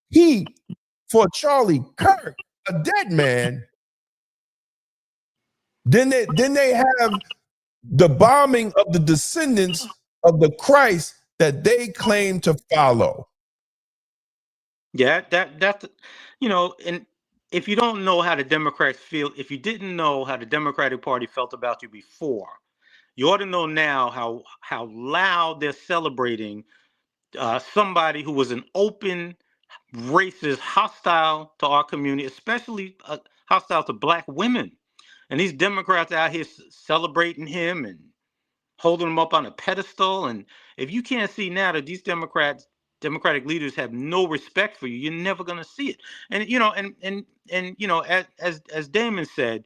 heat for Charlie Kirk, a dead man. Then they have the bombing of the descendants of the Christ that they claim to follow. Yeah, that's and if you don't know how the Democrats feel, if you didn't know how the Democratic Party felt about you before, you ought to know now how loud they're celebrating somebody who was an open racist, hostile to our community, especially hostile to black women. And these Democrats out here celebrating him and holding him up on a pedestal. And if you can't see now that these Democratic leaders have no respect for you, you're never going to see it. And as Damon said,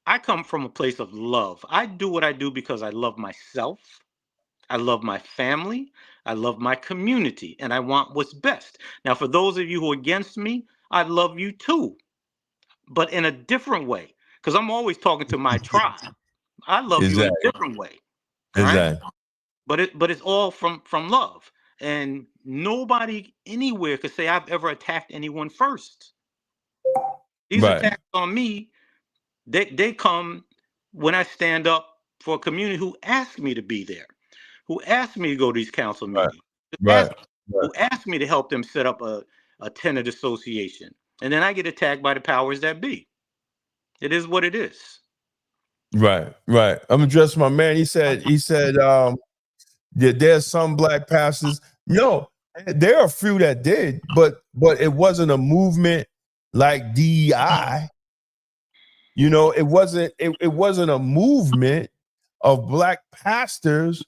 I come from a place of love. I do what I do because I love myself. I love my family. I love my community, and I want what's best. Now, for those of you who are against me, I love you too, but in a different way, because I'm always talking to my tribe. I love you in a different way. All right. But it's all from love, and nobody anywhere could say I've ever attacked anyone first. These attacks on me, they come when I stand up for a community who asked me to be there, who asked me to go to these council meetings, who asked me to help them set up a tenant association, and then I get attacked by the powers that be. It is what it is. Right. I'm addressing my man. He said there's some black pastors. No, there are a few that did, but it wasn't a movement like DEI. It wasn't a movement of black pastors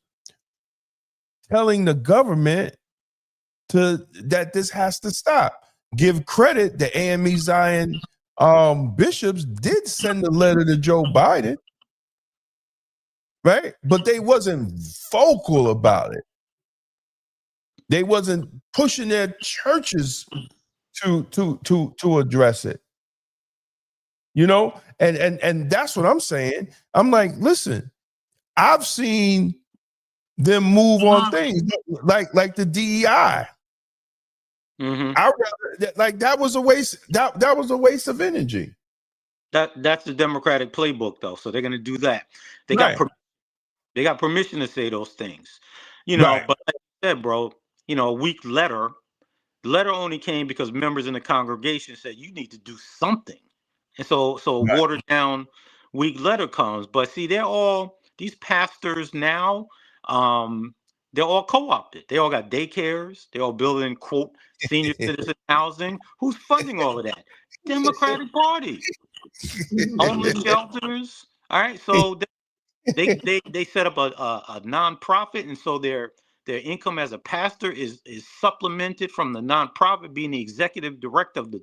telling the government that this has to stop. Give credit, the AME Zion bishops did send a letter to Joe Biden, right? But they wasn't vocal about it. They wasn't pushing their churches to address it. And that's what I'm saying. I'm like, listen, I've seen them move on things like the DEI. Mm-hmm. That was a waste. That was a waste of energy. That's the Democratic playbook, though. So they're going to do that. They got permission to say those things, But like I said, bro, a weak letter. The letter only came because members in the congregation said you need to do something, and so a watered down weak letter comes. But see, these pastors now. They're all co-opted. They all got daycares. They're all building, quote, senior citizen housing. Who's funding all of that? Democratic Party. Homeless shelters. All right. So they set up a nonprofit, and so their income as a pastor is supplemented from the nonprofit, being the executive director of the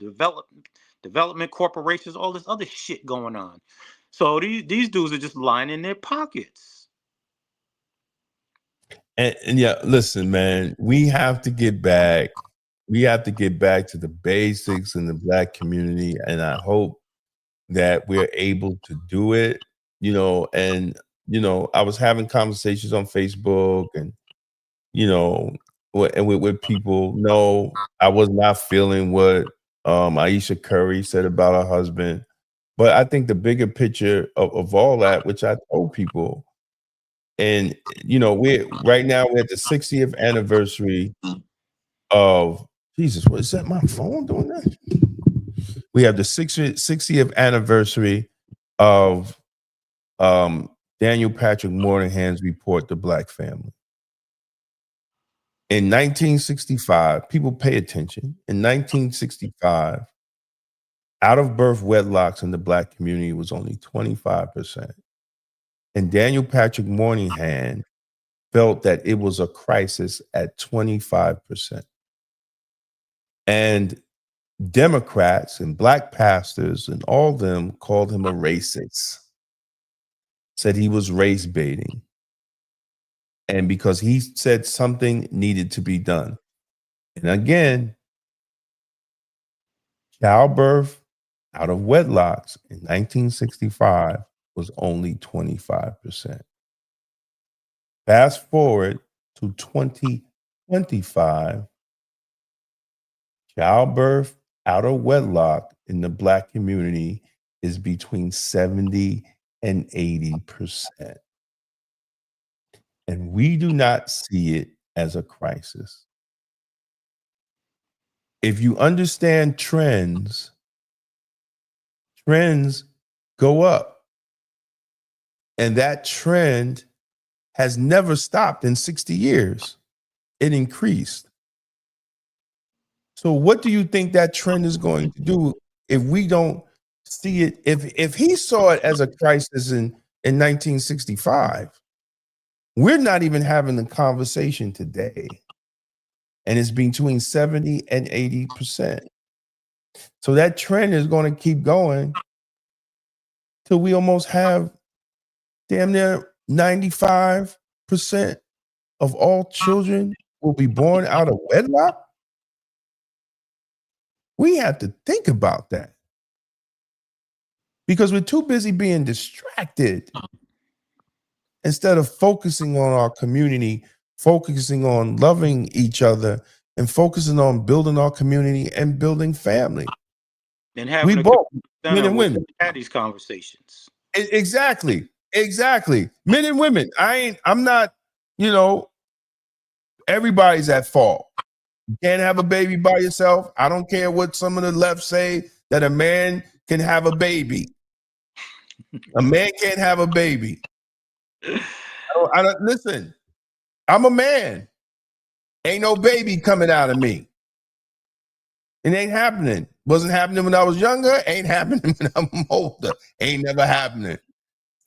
development corporations, all this other shit going on. So these dudes are just lining their pockets. And yeah, listen, man, we have to get back. We have to get back to the basics in the black community, and I hope that we're able to do it. And I was having conversations on Facebook, and with people. No, I was not feeling what Aisha Curry said about her husband, but I think the bigger picture of all that, which I told people. And we're right now we're at the 60th anniversary of Jesus. What is that? My phone doing that? We have the 60th anniversary of Daniel Patrick Moynihan's report, The Black Family. In 1965, people pay attention. In 1965, out of birth wedlocks in the black community was only 25%. And Daniel Patrick Moynihan felt that it was a crisis at 25%. And Democrats and black pastors and all of them called him a racist, said he was race baiting. And because he said something needed to be done. And again, childbirth out of wedlocks in 1965 was only 25%. Fast forward to 2025, childbirth out of wedlock in the Black community is between 70 and 80%. And we do not see it as a crisis. If you understand trends go up. And that trend has never stopped in 60 years. It increased. So what do you think that trend is going to do if we don't see it? If he saw it as a crisis in 1965, we're not even having the conversation today. And it's between 70 and 80%. So that trend is going to keep going till we almost have damn near 95% of all children will be born out of wedlock. We have to think about that because we're too busy being distracted instead of focusing on our community, focusing on loving each other, and focusing on building our community and building family. And having we both, men and women, women, had these conversations. Exactly. Men and women. I'm not, everybody's at fault. You can't have a baby by yourself. I don't care what some of the left say that a man can have a baby. A man can't have a baby. I don't listen. I'm a man. Ain't no baby coming out of me. It ain't happening. Wasn't happening when I was younger. Ain't happening when I'm older. Ain't never happening.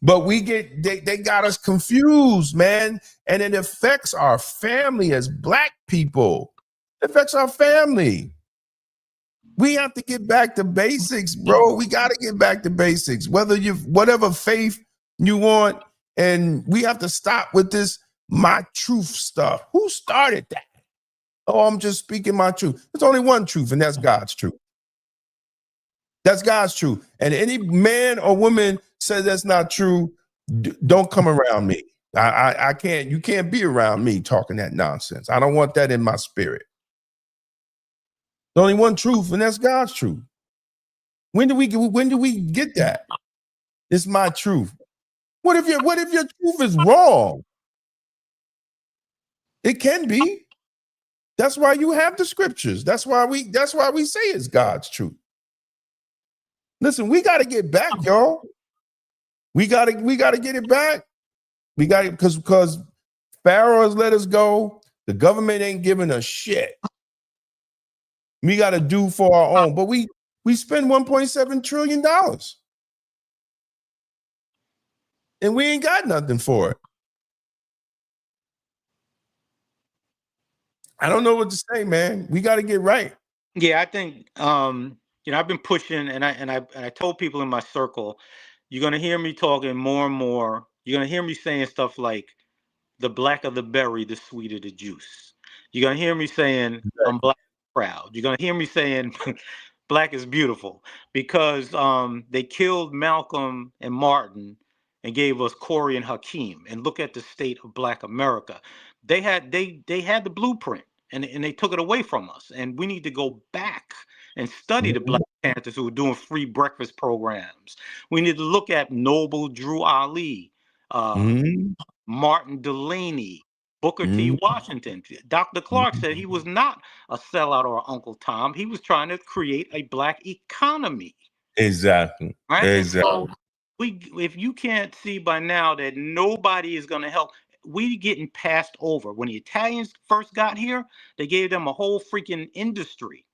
But they got us confused, man. And it affects our family as Black people. It affects our family. We have to get back to basics, bro. We got to get back to basics. Whatever faith you want, and we have to stop with this my truth stuff. Who started that? Oh, I'm just speaking my truth. There's only one truth, and that's God's truth. That's God's truth. And any man or woman says that's not true, don't come around me. I can't. You can't be around me talking that nonsense. I don't want that in my spirit. There's only one truth, and that's God's truth. When do we get that? It's my truth. What if your truth is wrong? It can be. That's why you have the scriptures. That's why we say it's God's truth. Listen, we got to get back, y'all. We got to get it back. We got it because Pharaoh has let us go. The government ain't giving us shit. We got to do for our own. But we spend $1.7 trillion. And we ain't got nothing for it. I don't know what to say, man. We got to get right. Yeah, I think I've been pushing, and I told people in my circle, you're gonna hear me talking more and more. You're gonna hear me saying stuff like, "The blacker the berry, the sweeter the juice." You're gonna hear me saying, "I'm Black proud." You're gonna hear me saying, "Black is beautiful," because they killed Malcolm and Martin and gave us Corey and Hakeem. And look at the state of Black America. They had the blueprint. And they took it away from us. And we need to go back and study the Black Panthers who were doing free breakfast programs. We need to look at Noble Drew Ali, Martin Delaney, Booker T. Washington. Dr. Clark said he was not a sellout or Uncle Tom. He was trying to create a Black economy. Exactly. Right? Exactly. So if you can't see by now that nobody is going to help, we getting passed over. When the Italians first got here, they gave them a whole freaking industry.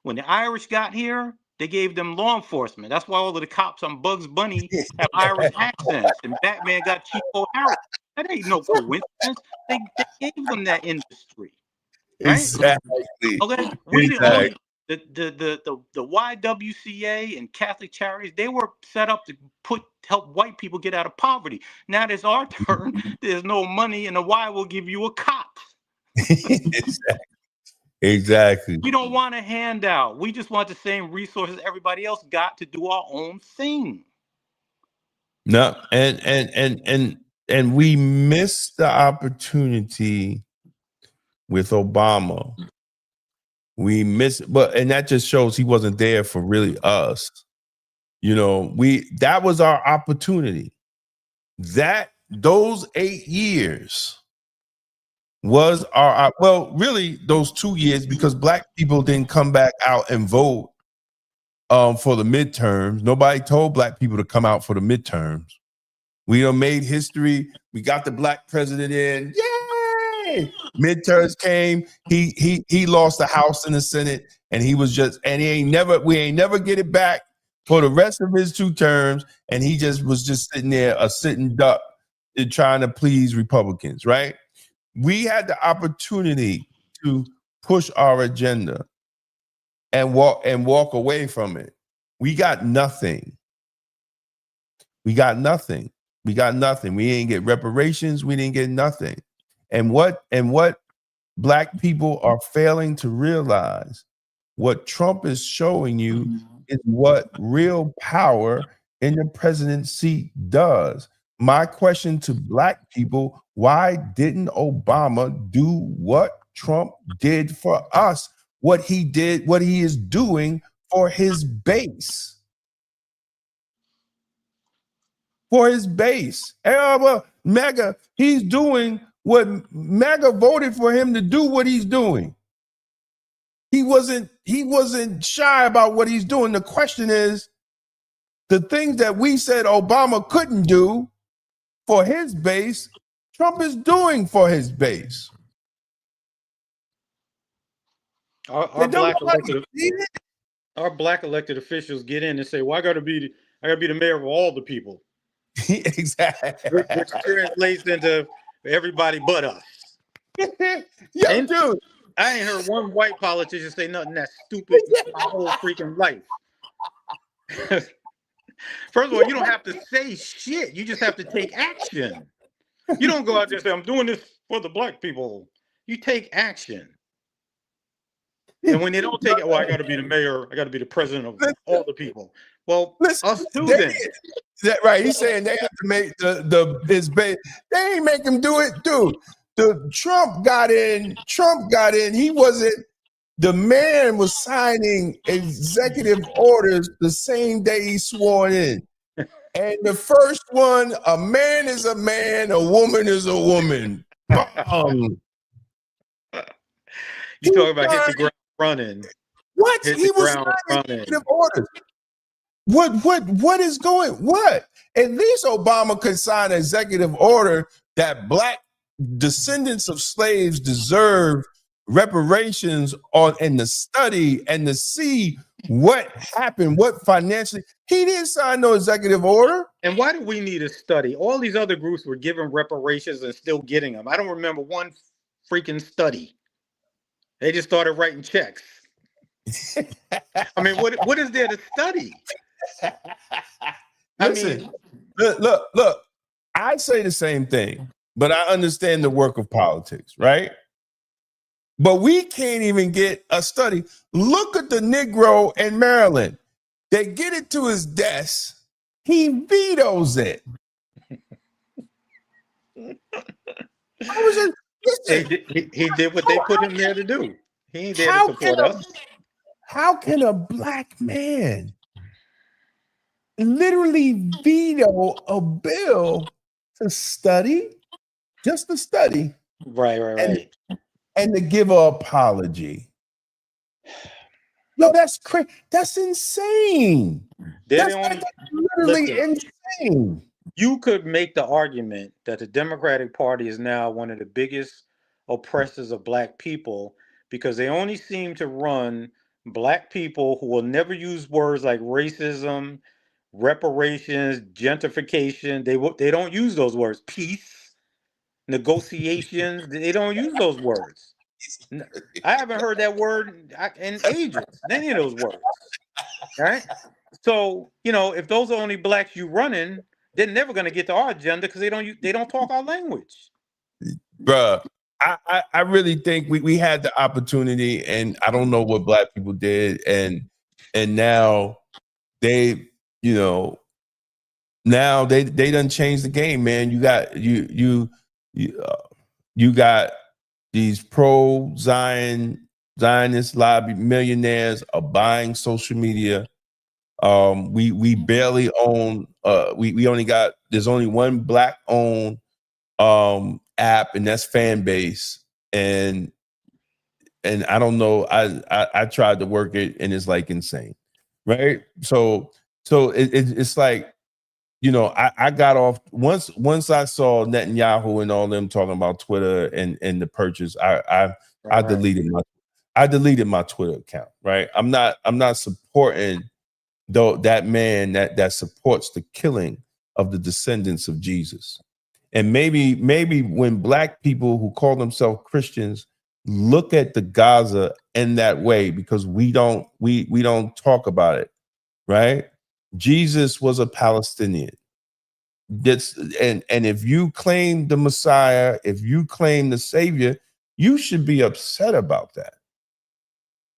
When the Irish got here, they gave them law enforcement. That's why all of the cops on Bugs Bunny have Irish accents, and Batman got Chief O'Hara. That ain't no coincidence. They gave them that industry, right? Exactly. Okay, Exactly. the YWCA and Catholic Charities, they were set up to help white people get out of poverty. Now it's our turn. There's no money, and the Y will give you a cop. Exactly. Exactly. We don't want a handout. We just want the same resources everybody else got to do our own thing. No, and we missed the opportunity with Obama. We missed, and that just shows he wasn't there for really us. You know, that was our opportunity. Those 8 years was really those 2 years, because black people didn't come back out and vote for the midterms. Nobody told black people to come out for the midterms. We done made history. We got the black president in. Yay! Midterms came. He lost the House and the Senate, and we ain't never get it back for the rest of his 2 terms. And he was just sitting there, a sitting duck, trying to please Republicans, right? We had the opportunity to push our agenda and walk away from it. We got nothing. We ain't get reparations. We didn't get nothing. And what black people are failing to realize, what Trump is showing you is what real power in the presidency does. My question to black people: why didn't Obama do what Trump did for us? What he is doing for his base. MAGA, he's doing what MAGA voted for him to do, what he's doing. He wasn't shy about what he's doing. The question is, the things that we said Obama couldn't do for his base, Trump is doing for his base. Our black elected officials get in and say, "Well, I got to be the mayor of all the people." Exactly. Which translates into everybody but us. Dude, I ain't heard one white politician say nothing that stupid my whole freaking life. First of all, you don't have to say shit. You just have to take action. You don't go out there and say, "I'm doing this for the black people." You take action. And when they don't take it, "Well, I got to be the mayor. I got to be the president of all the people." Well, us too then. That right? He's saying they have to make his base. They ain't make him do it, dude. Trump got in. He wasn't. The man was signing executive orders the same day he swore in. And the first one: a man is a man, a woman is a woman. You talking about hit the ground running? What? He was signing executive orders. What is going? What? At least Obama could sign an executive order that black descendants of slaves deserve reparations and to study and to see what happened, what financially. He didn't sign no executive order. And why do we need a study? All these other groups were given reparations and still getting them. I don't remember one freaking study. They just started writing checks. I mean, what is there to study? Listen, look. I say the same thing, but I understand the work of politics, right? But we can't even get a study. Look at the Negro in Maryland. They get it to his desk. He vetoes it. He did what they put him there to do. He ain't there to support us. How can a black man literally veto a bill to study, just to study? Right. And to give an apology. No, that's crazy. That's insane. That's literally insane. You could make the argument that the Democratic Party is now one of the biggest oppressors of black people because they only seem to run black people who will never use words like racism, reparations, gentrification. They don't use those words. Peace, negotiations. They don't use those words. I haven't heard that word in ages. Any of those words, right? So if those are only blacks you running, they're never going to get to our agenda because they don't talk our language. Bruh, I really think we had the opportunity, and I don't know what black people did, and now they, you know, now they done changed the game, man. You got you got these pro Zionist lobby millionaires are buying social media. We barely own. We only got. There's only one black owned app, and that's fan base. And I don't know. I tried to work it, and it's like insane, right? So it's like, you know, I got off once I saw Netanyahu and all them talking about Twitter and the purchase. I deleted my Twitter account. Right. I'm not supporting though that man that supports the killing of the descendants of Jesus. And maybe when black people who call themselves Christians look at the Gaza in that way, because we don't talk about it, right? Jesus was a Palestinian. And if you claim the Messiah, if you claim the Savior, you should be upset about that.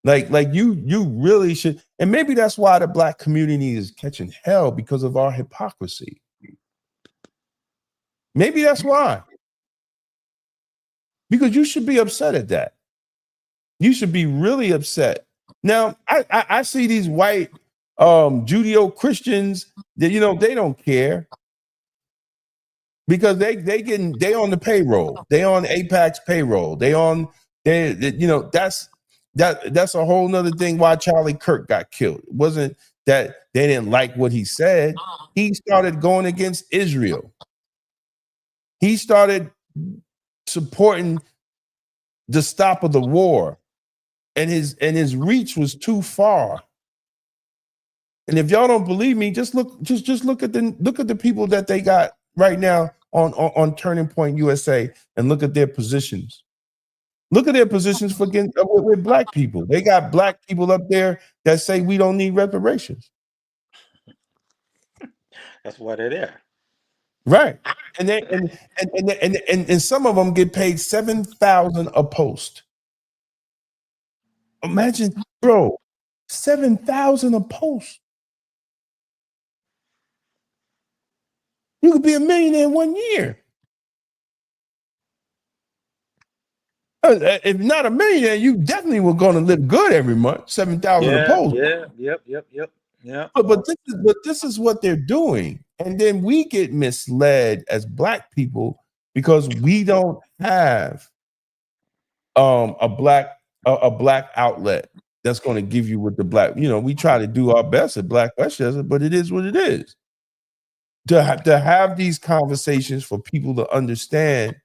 Like you really should. And maybe that's why the black community is catching hell, because of our hypocrisy. Maybe that's why. Because you should be upset at that. You should be really upset. Now, I see these white Judeo-Christians that, you know, they don't care, because they on the payroll. They on AIPAC's payroll. They you know, that's a whole nother thing why Charlie Kirk got killed. It wasn't that they didn't like what he said. He started going against Israel. He started supporting the stop of the war, and his reach was too far. And if y'all don't believe me, just look at the people that they got right now on Turning Point USA, and look at their positions. Look at their positions with black people. They got black people up there that say we don't need reparations. That's why they're there. Right. And some of them get paid $7,000 a post. Imagine, bro, $7,000 a post. You could be a millionaire in 1 year. If not a millionaire, you definitely were going to live good every month. $7,000 a post. Yeah. But this is what they're doing, and then we get misled as black people because we don't have a black outlet that's going to give you what the black. You know, we try to do our best at Black Westchester, but it is what it is. To have these conversations for people to understand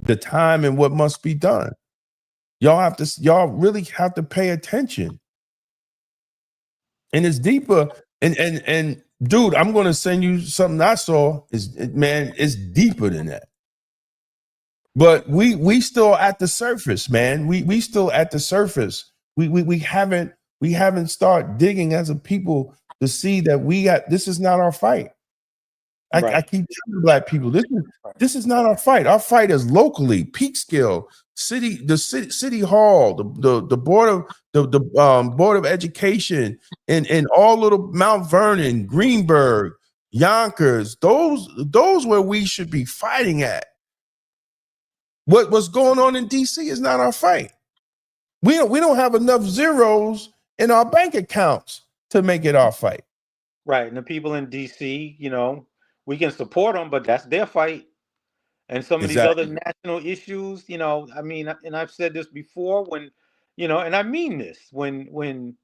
the time and what must be done. Y'all really have to pay attention. And it's deeper. And dude, I'm going to send you something I saw. It's deeper than that. But we still at the surface, man. We still at the surface. We haven't started digging as a people to see that this is not our fight. Right. I keep telling black people this is not our fight. Our fight is locally, Peekskill, city hall, the board of education, and all little Mount Vernon, Greenberg, Yonkers. Those where we should be fighting at. What's going on in DC is not our fight. We don't have enough zeros in our bank accounts to make it our fight. Right, and the people in DC, you know, we can support them, but that's their fight. And some of these other national issues, you know, I mean, and I've said this before, when, you know, and I mean this, when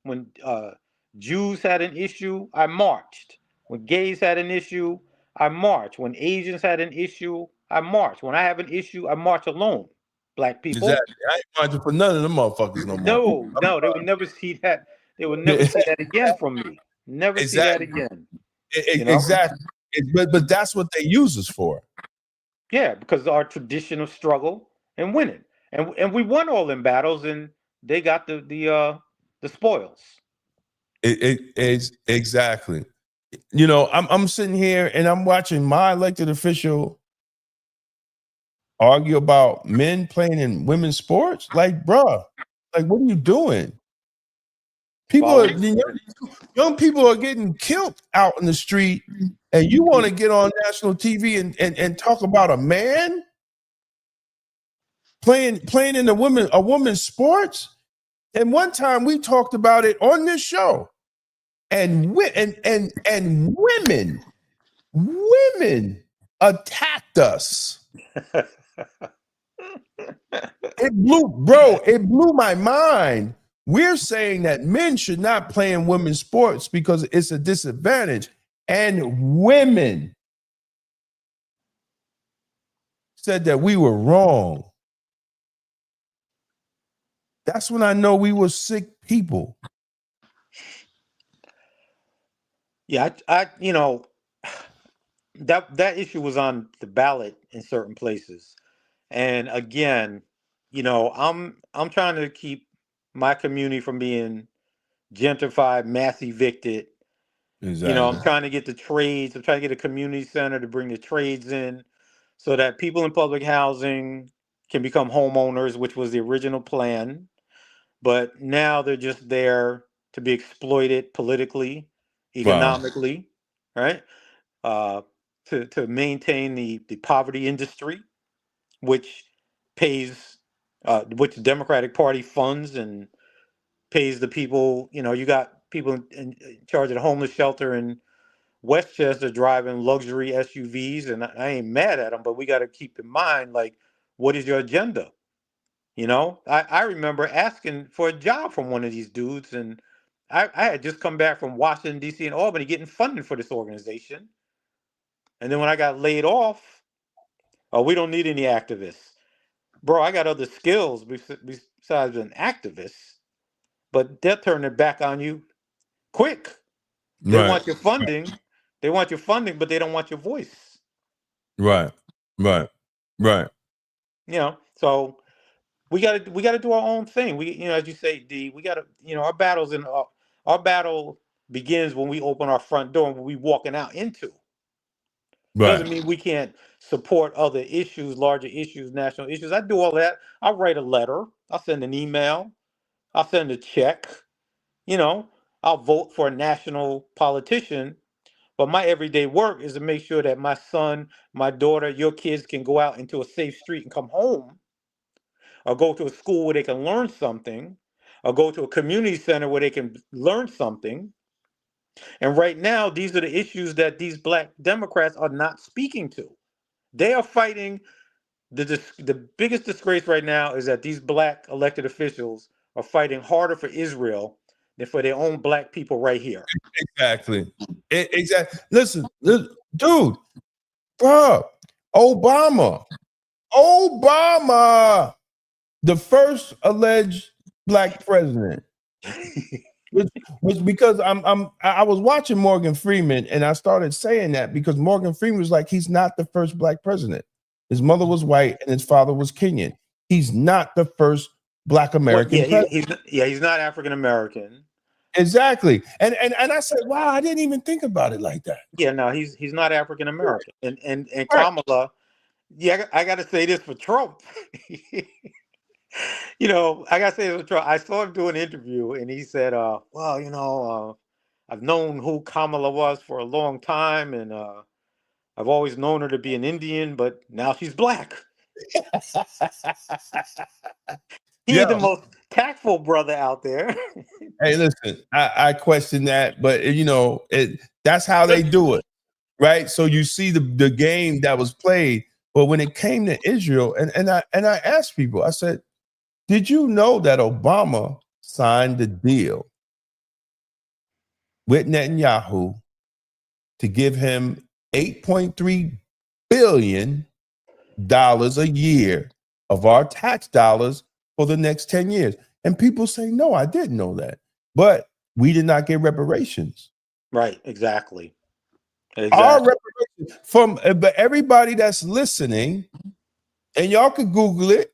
Jews had an issue, I marched. When gays had an issue, I marched. When Asians had an issue, I marched. When I have an issue, I march alone. Black people. Exactly. I ain't marching for none of them motherfuckers no more. No, they would never see that. They would never see that again from me. Never see that again. You know? Exactly. But that's what they use us for. Yeah, because our tradition of struggle and winning, and we won all them battles, and they got the spoils. It's exactly. You know, I'm sitting here and I'm watching my elected official argue about men playing in women's sports? Like, bruh, like, what are you doing? People are young people are getting killed out in the street, and you want to get on national TV and talk about a man playing in a woman's sports? And one time we talked about it on this show, and women attacked us. It blew my mind. We're saying that men should not play in women's sports because it's a disadvantage. And women said that we were wrong. That's when I know we were sick people. Yeah, I that issue was on the ballot in certain places. And again, I'm trying to keep my community from being gentrified, mass evicted. Exactly. I'm trying to get the trades. I'm trying to get a community center to bring the trades in so that people in public housing can become homeowners, which was the original plan. But now they're just there to be exploited politically, economically, right? To maintain the poverty industry, which pays, which the Democratic Party funds and pays the people. You got people in charge of the homeless shelter in Westchester driving luxury SUVs, and I ain't mad at them, but we got to keep in mind, like, what is your agenda? I remember asking for a job from one of these dudes, and I had just come back from Washington, D.C. and Albany getting funding for this organization. And then when I got laid off, oh, we don't need any activists. Bro, I got other skills besides an activist, but they'll turn their back on you quick. They want your funding. They want your funding, but they don't want your voice. Right. So we gotta do our own thing. As you say, D, we gotta, our our battle begins when we open our front door and when we walking out into. Doesn't mean we can't support other issues, larger issues, national issues. I do all that. I'll write a letter. I'll send an email. I'll send a check. I'll vote for a national politician. But my everyday work is to make sure that my son, my daughter, your kids can go out into a safe street and come home, or go to a school where they can learn something, or go to a community center where they can learn something. And right now, these are the issues that these Black Democrats are not speaking to. They are fighting. The biggest disgrace right now is that these Black elected officials are fighting harder for Israel than for their own Black people right here. Exactly. Listen, dude, bro, Obama, the first alleged Black president. Was because I was watching Morgan Freeman, and I started saying that because Morgan Freeman was like, he's not the first Black president. His mother was white and his father was Kenyan. He's not the first Black American president. He's not African American. Exactly. And I said, wow, I didn't even think about it like that. Yeah, no, he's not African American. And Kamala, I gotta say this for Trump. I gotta say this for Trump. I saw him do an interview and he said, I've known who Kamala was for a long time, and I've always known her to be an Indian, but now she's Black. He's the most tactful brother out there. Hey, listen, I question that, but that's how they do it, right? So you see the game that was played, but when it came to Israel, and I asked people, I said, did you know that Obama signed the deal with Netanyahu to give him $8.3 billion a year of our tax dollars for the next 10 years? And people say, no, I didn't know that. But we did not get reparations. Right, exactly. Our reparations from everybody that's listening, and y'all could Google it.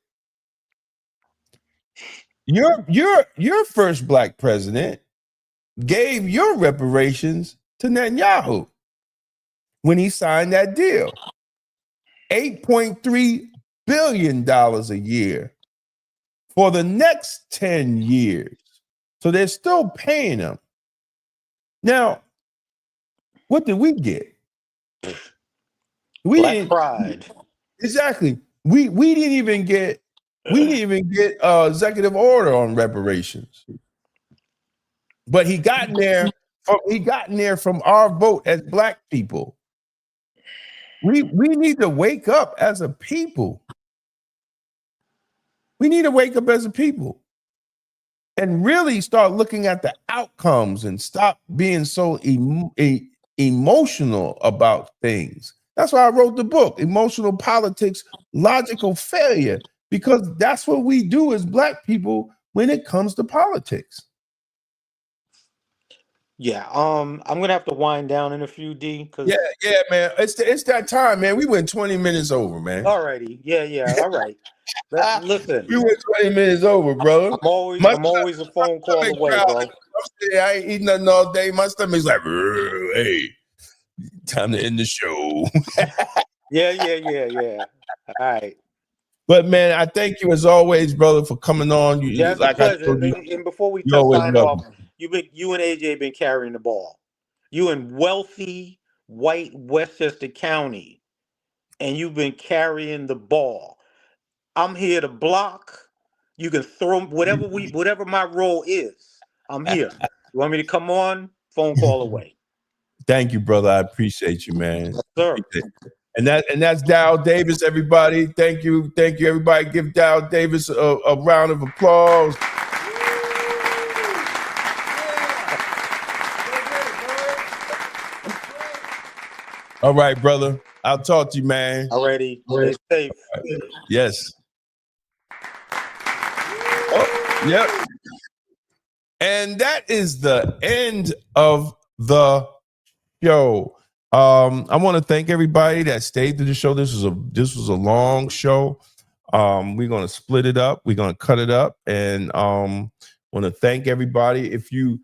Your first Black president gave your reparations to Netanyahu when he signed that deal. $8.3 billion a year for the next 10 years. So they're still paying them. Now, what did we get? We Black didn't pride. exactly. We didn't even get executive order on reparations. But he got in there from our vote as Black people. We need to wake up as a people. We need to wake up as a people and really start looking at the outcomes and stop being so emotional about things. That's why I wrote the book, Emotional Politics, Logical Failure, because that's what we do as Black people when it comes to politics. Yeah, I'm gonna have to wind down in a few, D. Yeah, man. It's that time, man. We went 20 minutes over, man. Alrighty, yeah, all right. Listen, We went 20 minutes over, brother. I'm always a phone call away, bro. I ain't eating nothing all day. My stomach's like, hey, time to end the show. Yeah. All right. But man, I thank you as always, brother, for coming on. That's a pleasure. And before we sign off, you and AJ been carrying the ball. You in wealthy white Westchester County, and you've been carrying the ball. I'm here to block. You can throw whatever my role is. I'm here. You want me to come on? Phone call away. Thank you, brother. I appreciate you, man. Yes, sir. And that's Dow Davis, everybody. Thank you, everybody. Give Dow Davis a round of applause. All right, brother. I'll talk to you, man. Already. Stay safe. Yes. Oh, yep. And that is the end of the show. I want to thank everybody that stayed through the show. This was a long show. We're gonna split it up. We're gonna cut it up, and want to thank everybody. If you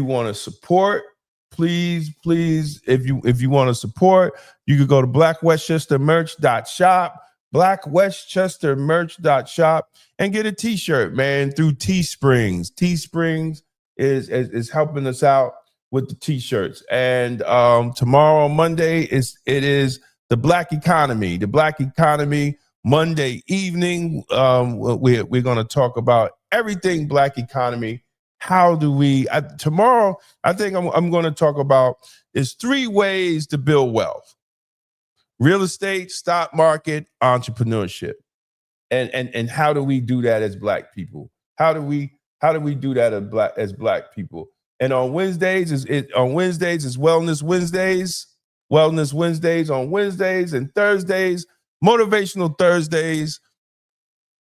want to support, please, if you want to support, you could go to blackwestchestermerch.shop, blackwestchestermerch.shop, and get a t-shirt, man, through Teesprings. Teesprings is helping us out with the t-shirts. And tomorrow, Monday, it is the Black Economy. The Black Economy Monday evening. We're going to talk about everything Black economy. How do we tomorrow? I think I'm going to talk about is 3 ways to build wealth: real estate, stock market, entrepreneurship, and how do we do that as Black people? How do we do that as Black people? And on Wednesdays is Wellness Wednesdays on Wednesdays, and Thursdays, Motivational Thursdays.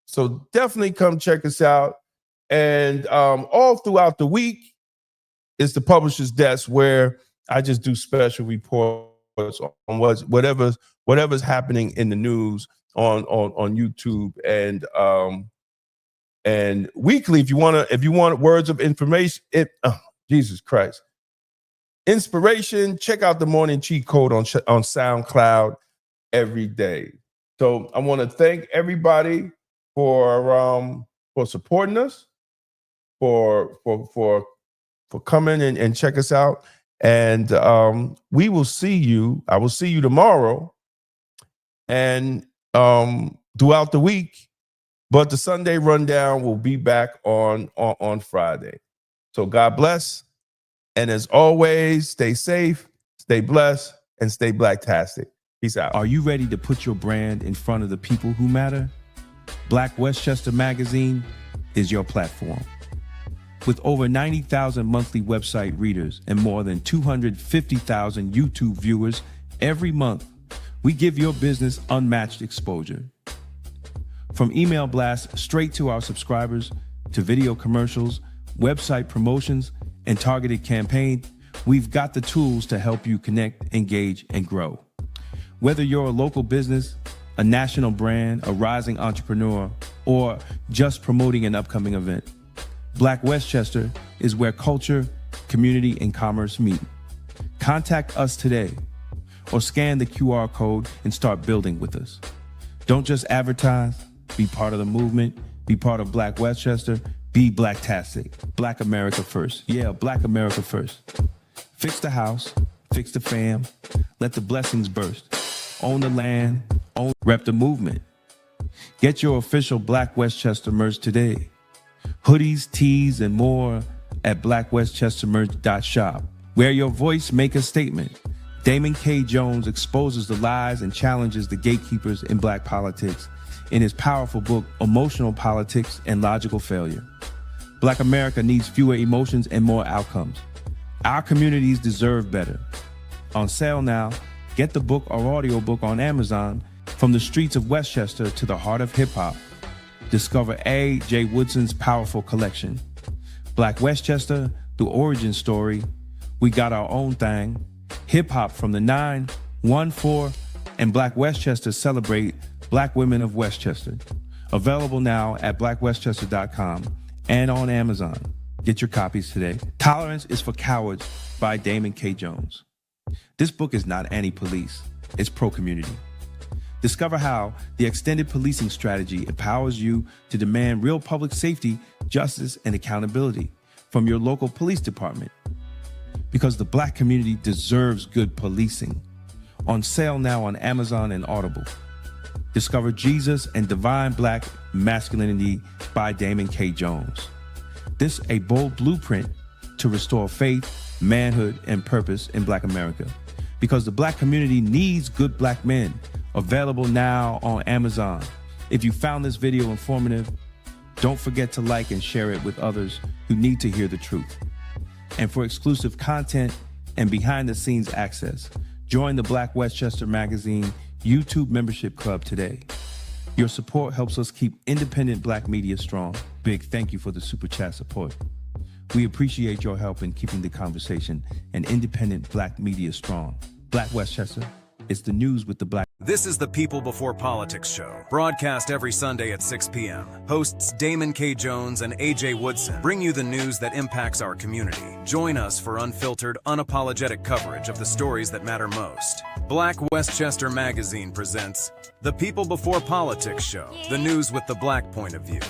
So definitely come check us out. And all throughout the week is the Publisher's Desk, where I just do special reports on whatever's happening in the news on YouTube, and weekly. If you want words of information, Jesus Christ, inspiration, check out the Morning Cheat Code on SoundCloud every day. So I want to thank everybody for supporting us, for coming and check us out. And we will see you. I will see you tomorrow and throughout the week. But the Sunday rundown will be back on Friday. So God bless. And as always, stay safe, stay blessed, and stay Blacktastic. Peace out. Are you ready to put your brand in front of the people who matter? Black Westchester Magazine is your platform. With over 90,000 monthly website readers and more than 250,000 YouTube viewers every month, we give your business unmatched exposure. From email blasts straight to our subscribers, to video commercials, website promotions, and targeted campaigns, we've got the tools to help you connect, engage, and grow. Whether you're a local business, a national brand, a rising entrepreneur, or just promoting an upcoming event, Black Westchester is where culture, community, and commerce meet. Contact us today or scan the QR code and start building with us. Don't just advertise, be part of the movement, be part of Black Westchester, be Blacktastic. Black America first. Yeah, Black America first. Fix the house, fix the fam, let the blessings burst. Own the land, rep the movement. Get your official Black Westchester merch today. Hoodies, tees, and more at blackwestchestermerch.shop. Wear your voice, make a statement. Damon K. Jones exposes the lies and challenges the gatekeepers in Black politics in his powerful book, Emotional Politics and Logical Failure. Black America needs fewer emotions and more outcomes. Our communities deserve better. On sale now, get the book or audiobook on Amazon. From the streets of Westchester to the heart of hip-hop, discover A.J. Woodson's powerful collection. Black Westchester, the origin story. We got our own thing. Hip-hop from the 9, 1, 4, and Black Westchester celebrate Black women of Westchester. Available now at blackwestchester.com and on Amazon. Get your copies today. Tolerance is for Cowards by Damon K. Jones. This book is not anti-police, it's pro-community. Discover how the extended policing strategy empowers you to demand real public safety, justice, and accountability from your local police department. Because the Black community deserves good policing. On sale now on Amazon and Audible. Discover Jesus and Divine Black Masculinity by Damon K. Jones. This a bold blueprint to restore faith, manhood, and purpose in Black America. Because the Black community needs good Black men. Available now on Amazon. If you found this video informative, don't forget to like and share it with others who need to hear the truth. And for exclusive content and behind-the-scenes access, join the Black Westchester Magazine YouTube membership club today. Your support helps us keep independent Black media strong. Big thank you for the Super Chat support. We appreciate your help in keeping the conversation and independent Black media strong. Black Westchester, it's the news with the Black. This is the People Before Politics show, broadcast every Sunday at 6 p.m. Hosts Damon K. Jones and A.J. Woodson bring you the news that impacts our community. Join us for unfiltered, unapologetic coverage of the stories that matter most. Black Westchester Magazine presents The People Before Politics show, the news with the Black point of view.